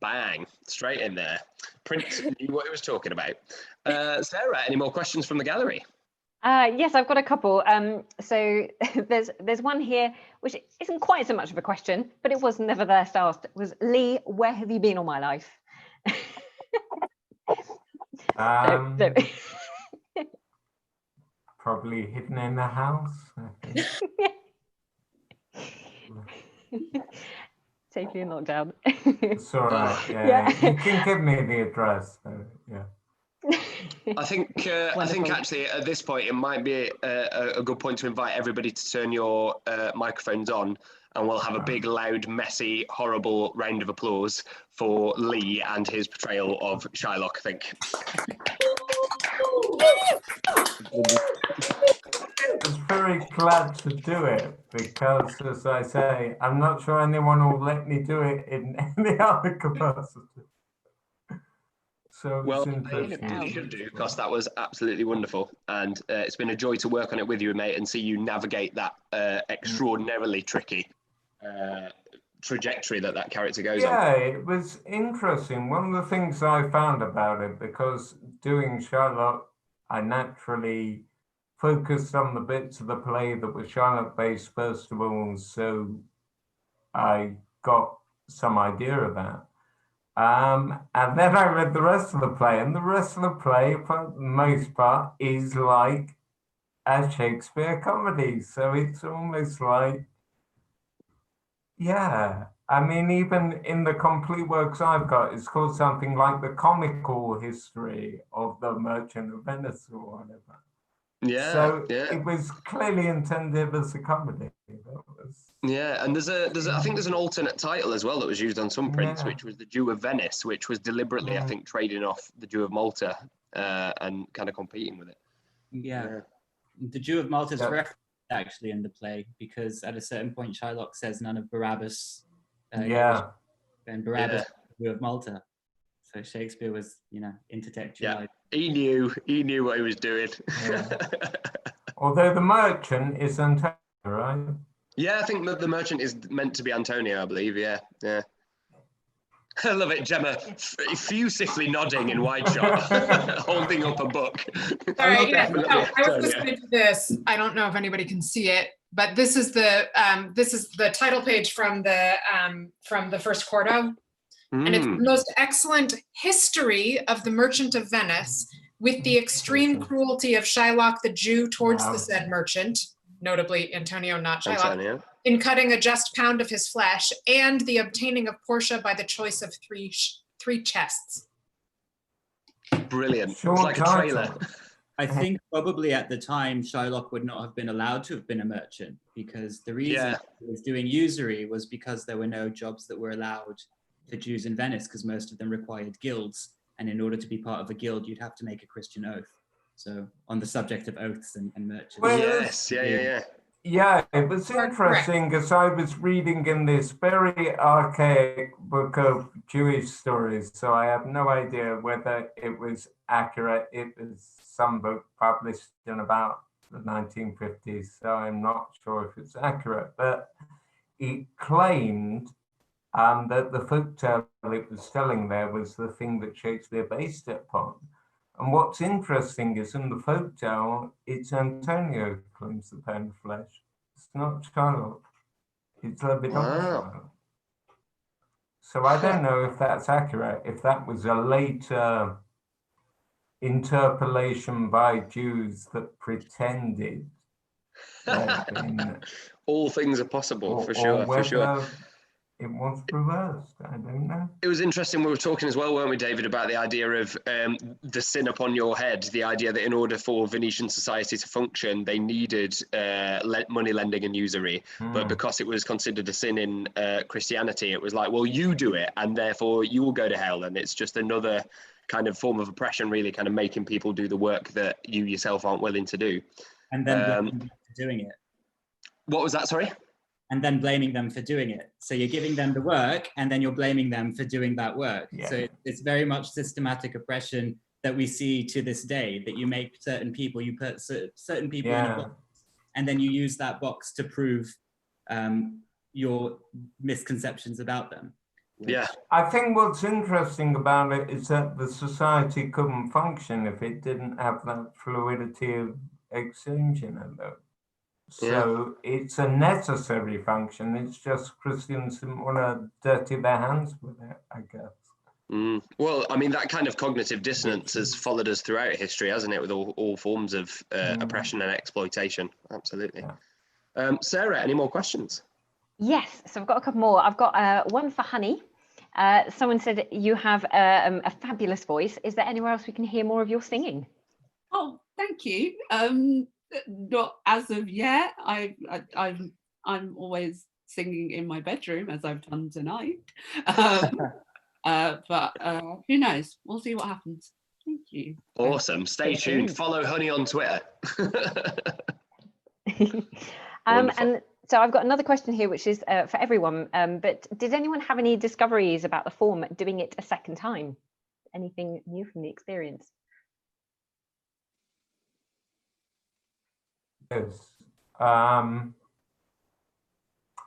Bang, straight in there. Prince knew what he was talking about. Sarah, any more questions from the gallery? Yes, I've got a couple. So there's one here which isn't quite so much of a question, but it was nevertheless asked. It was, Lee, where have you been all my life? Probably hidden in the house, I think. Safely in lockdown. It's all right. Yeah. You can give me the address. Yeah. I think actually at this point it might be a good point to invite everybody to turn your microphones on, and we'll have a big, loud, messy, horrible round of applause for Lee and his portrayal of Shylock, I think. I was very glad to do it because, as I say, I'm not sure anyone will let me do it in any other capacity. So well, you should do, because that was absolutely wonderful, and it's been a joy to work on it with you, mate, and see you navigate that extraordinarily tricky trajectory that character goes on. Yeah, it was interesting. One of the things I found about it, because doing Shylock, I naturally focused on the bits of the play that were Shylock-based first of all, so I got some idea of that. And then I read the rest of the play, and the rest of the play, for the most part, is like a Shakespeare comedy. So it's almost like, yeah. I mean, even in the complete works I've got, it's called something like The Comical History of the Merchant of Venice or whatever. Yeah. So yeah. it was clearly intended as a comedy. Yeah, and I think there's an alternate title as well that was used on some prints, which was The Jew of Venice, which was deliberately, I think, trading off The Jew of Malta and kind of competing with it. Yeah. The Jew of Malta is referenced actually in the play, because at a certain point Shylock says none of Barabbas. And Barabbas the Jew of Malta. So Shakespeare was, intertextualized. Yeah, he knew what he was doing. Although the merchant is Antonio, right? Yeah, I think the merchant is meant to be Antonio, I believe. Yeah. I love it, Gemma, effusively nodding in wide shot, holding up a book. Sorry, I was listening to this. I don't know if anybody can see it, but this is the title page from the first quarto, and it's the most excellent history of the Merchant of Venice, with the extreme cruelty of Shylock the Jew towards the said merchant, notably Antonio, not Shylock, in cutting a just pound of his flesh, and the obtaining of Portia by the choice of three chests. Brilliant. It's like a trailer. I think probably at the time Shylock would not have been allowed to have been a merchant, because the reason he was doing usury was because there were no jobs that were allowed for Jews in Venice, because most of them required guilds, and in order to be part of a guild you'd have to make a Christian oath. So on the subject of oaths and merchants. Well, Yeah, it was interesting because I was reading in this very archaic book of Jewish stories, so I have no idea whether it was accurate. It was some book published in about the 1950s, so I'm not sure if it's accurate, but it claimed that the folktale it was telling there was the thing that Shakespeare based it upon. And what's interesting is in the folktale, it's Antonio who claims the pound of flesh. It's not Shylock. It's Ravitz. So I don't know if that's accurate, if that was a later interpolation by Jews that pretended. All things are possible, for sure. It was reversed. I don't know. It was interesting. We were talking as well, weren't we, David, about the idea of the sin upon your head, the idea that in order for Venetian society to function, they needed money lending and usury. But because it was considered a sin in Christianity, it was like, well, you do it, and therefore you will go to hell. And it's just another kind of form of oppression, really kind of making people do the work that you yourself aren't willing to do. And then doing it. What was that, sorry? and then blaming them for doing it. So you're giving them the work and then you're blaming them for doing that work. Yeah. So it's very much systematic oppression that we see to this day, that you make certain people, you put certain people in a box, and then you use that box to prove your misconceptions about them. Yeah. I think what's interesting about it is that the society couldn't function if it didn't have that fluidity of exchange in it, though. So it's a necessary function. It's just Christians didn't want to dirty their hands with it, I guess. Well, I mean, that kind of cognitive dissonance has followed us throughout history, hasn't it, with all forms of oppression and exploitation? Absolutely. Sarah, any more questions? Yes, so I've got a couple more. I've got one for Honey. Someone said you have a fabulous voice. Is there anywhere else we can hear more of your singing? Oh, thank you. Not as of yet. I'm always singing in my bedroom, as I've done tonight. But who knows? We'll see what happens. Thank you. Awesome. Stay tuned. Follow Honey on Twitter. And so I've got another question here, which is for everyone. But did anyone have any discoveries about the form doing it a second time? Anything new from the experience? Yes. I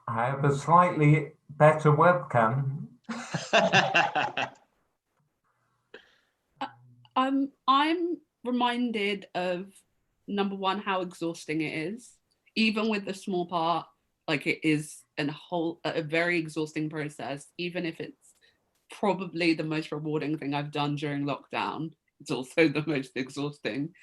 have a slightly better webcam. I'm reminded of, number one, how exhausting it is. Even with the small part, like it is a very exhausting process. Even if it's probably the most rewarding thing I've done during lockdown, it's also the most exhausting.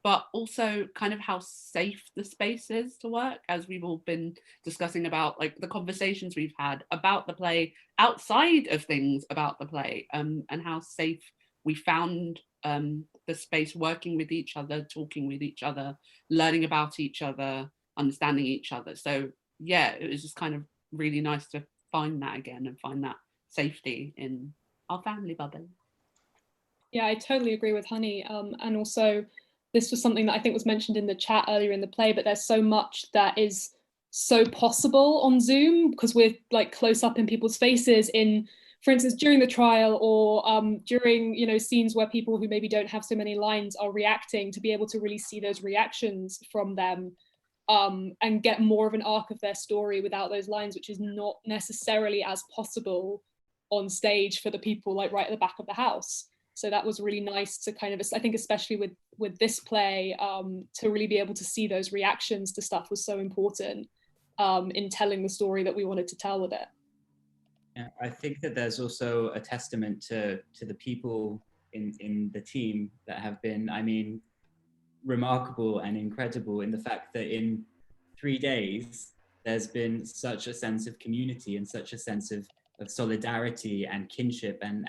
But also kind of how safe the space is to work, as we've all been discussing about, like the conversations we've had about the play, outside of things about the play, and how safe we found the space, working with each other, talking with each other, learning about each other, understanding each other. So yeah, it was just kind of really nice to find that again and find that safety in our family bubble. Yeah, I totally agree with Honey. And also, this was something that I think was mentioned in the chat earlier in the play, but there's so much that is so possible on Zoom because we're like close up in people's faces in, for instance, during the trial or during, you know, scenes where people who maybe don't have so many lines are reacting, to be able to really see those reactions from them and get more of an arc of their story without those lines, which is not necessarily as possible on stage for the people like right at the back of the house. So that was really nice to kind of, I think especially with this play, to really be able to see those reactions to stuff was so important in telling the story that we wanted to tell with it. Yeah, I think that there's also a testament to the people in the team that have been, I mean, remarkable and incredible in the fact that in 3 days, there's been such a sense of community and such a sense of solidarity and kinship and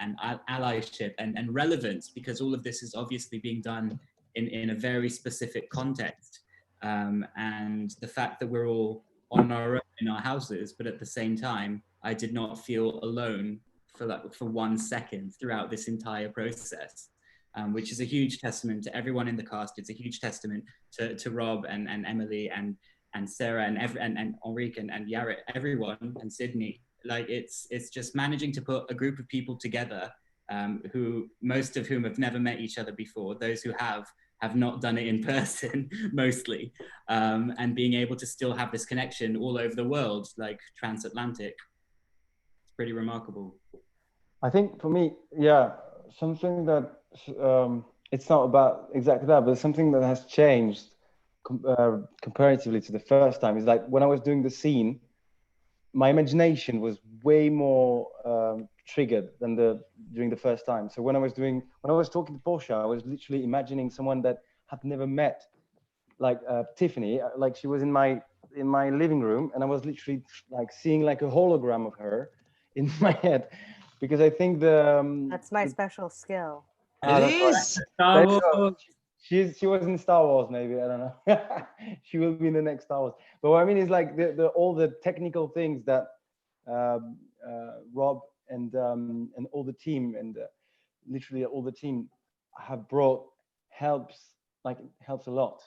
allyship and relevance, because all of this is obviously being done in a very specific context. And the fact that we're all on our own in our houses, but at the same time, I did not feel alone for 1 second throughout this entire process, which is a huge testament to everyone in the cast. It's a huge testament to Rob and Emily and Sarah and Enrique and Yaret, everyone, and Sydney. Like it's just managing to put a group of people together who most of whom have never met each other before. Those who have not done it in person mostly, and being able to still have this connection all over the world, like transatlantic. It's pretty remarkable. I think for me, yeah, something that it's not about exactly that, but something that has changed comparatively to the first time is like when I was doing the scene, my imagination was way more triggered than during the first time. So when I was talking to Portia, I was literally imagining someone that had never met, like Tiffany, like she was in my living room, and I was literally like seeing like a hologram of her in my head, because I think that's my special skill. It is. She was in Star Wars, maybe, I don't know. She will be in the next Star Wars. But what I mean is like all the technical things that Rob and all the team and literally all the team have brought helps a lot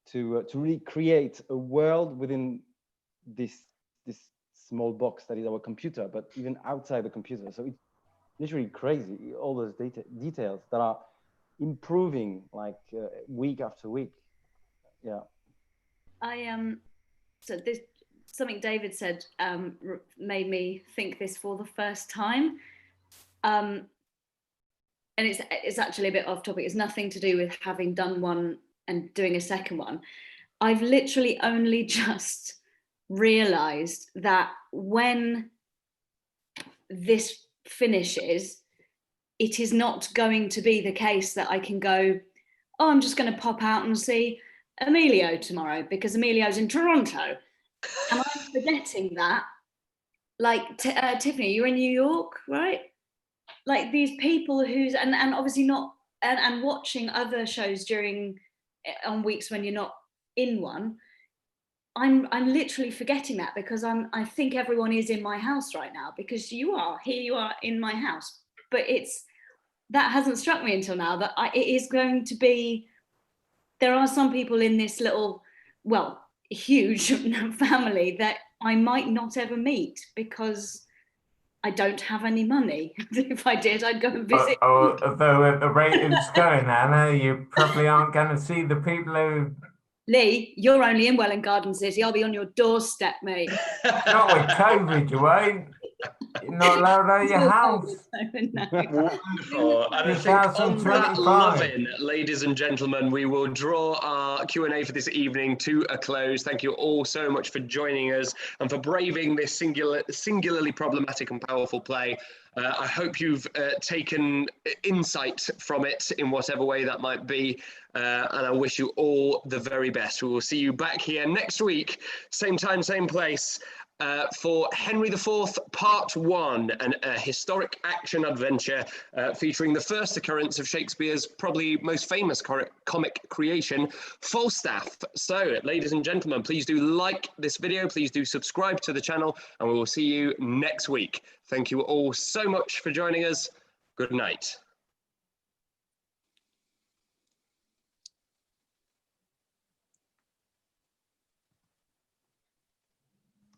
to really create a world within this small box that is our computer, but even outside the computer. So it's literally crazy, all those details that are improving like week after week. Yeah. So this, something David said made me think this for the first time. And it's actually a bit off topic. It's nothing to do with having done one and doing a second one. I've literally only just realized that when this finishes, it is not going to be the case that I can go, oh, I'm just going to pop out and see Emilio tomorrow because Emilio's in Toronto. And I'm forgetting that. Like, Tiffany, you're in New York, right? Like these people who's, and obviously not, and watching other shows on weeks when you're not in one, I'm literally forgetting that because I think everyone is in my house right now because you are in my house. But that hasn't struck me until now that it is going to be, there are some people in this little, well, huge family that I might not ever meet because I don't have any money. If I did, I'd go and visit. Although at the rate it's going, Anna, you probably aren't going to see the people who... Lee, you're only in Welwyn Garden City. I'll be on your doorstep, mate. Not with COVID, you ain't. You're not allowed out of your house. Wonderful. And I think on that loving, ladies and gentlemen, we will draw our Q&A for this evening to a close. Thank you all so much for joining us and for braving this singularly problematic and powerful play. I hope you've taken insight from it in whatever way that might be. And I wish you all the very best. We will see you back here next week, same time, same place, for Henry IV Part 1, a historic action adventure featuring the first occurrence of Shakespeare's probably most famous comic creation, Falstaff. So, ladies and gentlemen, please do like this video, please do subscribe to the channel, and we will see you next week. Thank you all so much for joining us. Good night.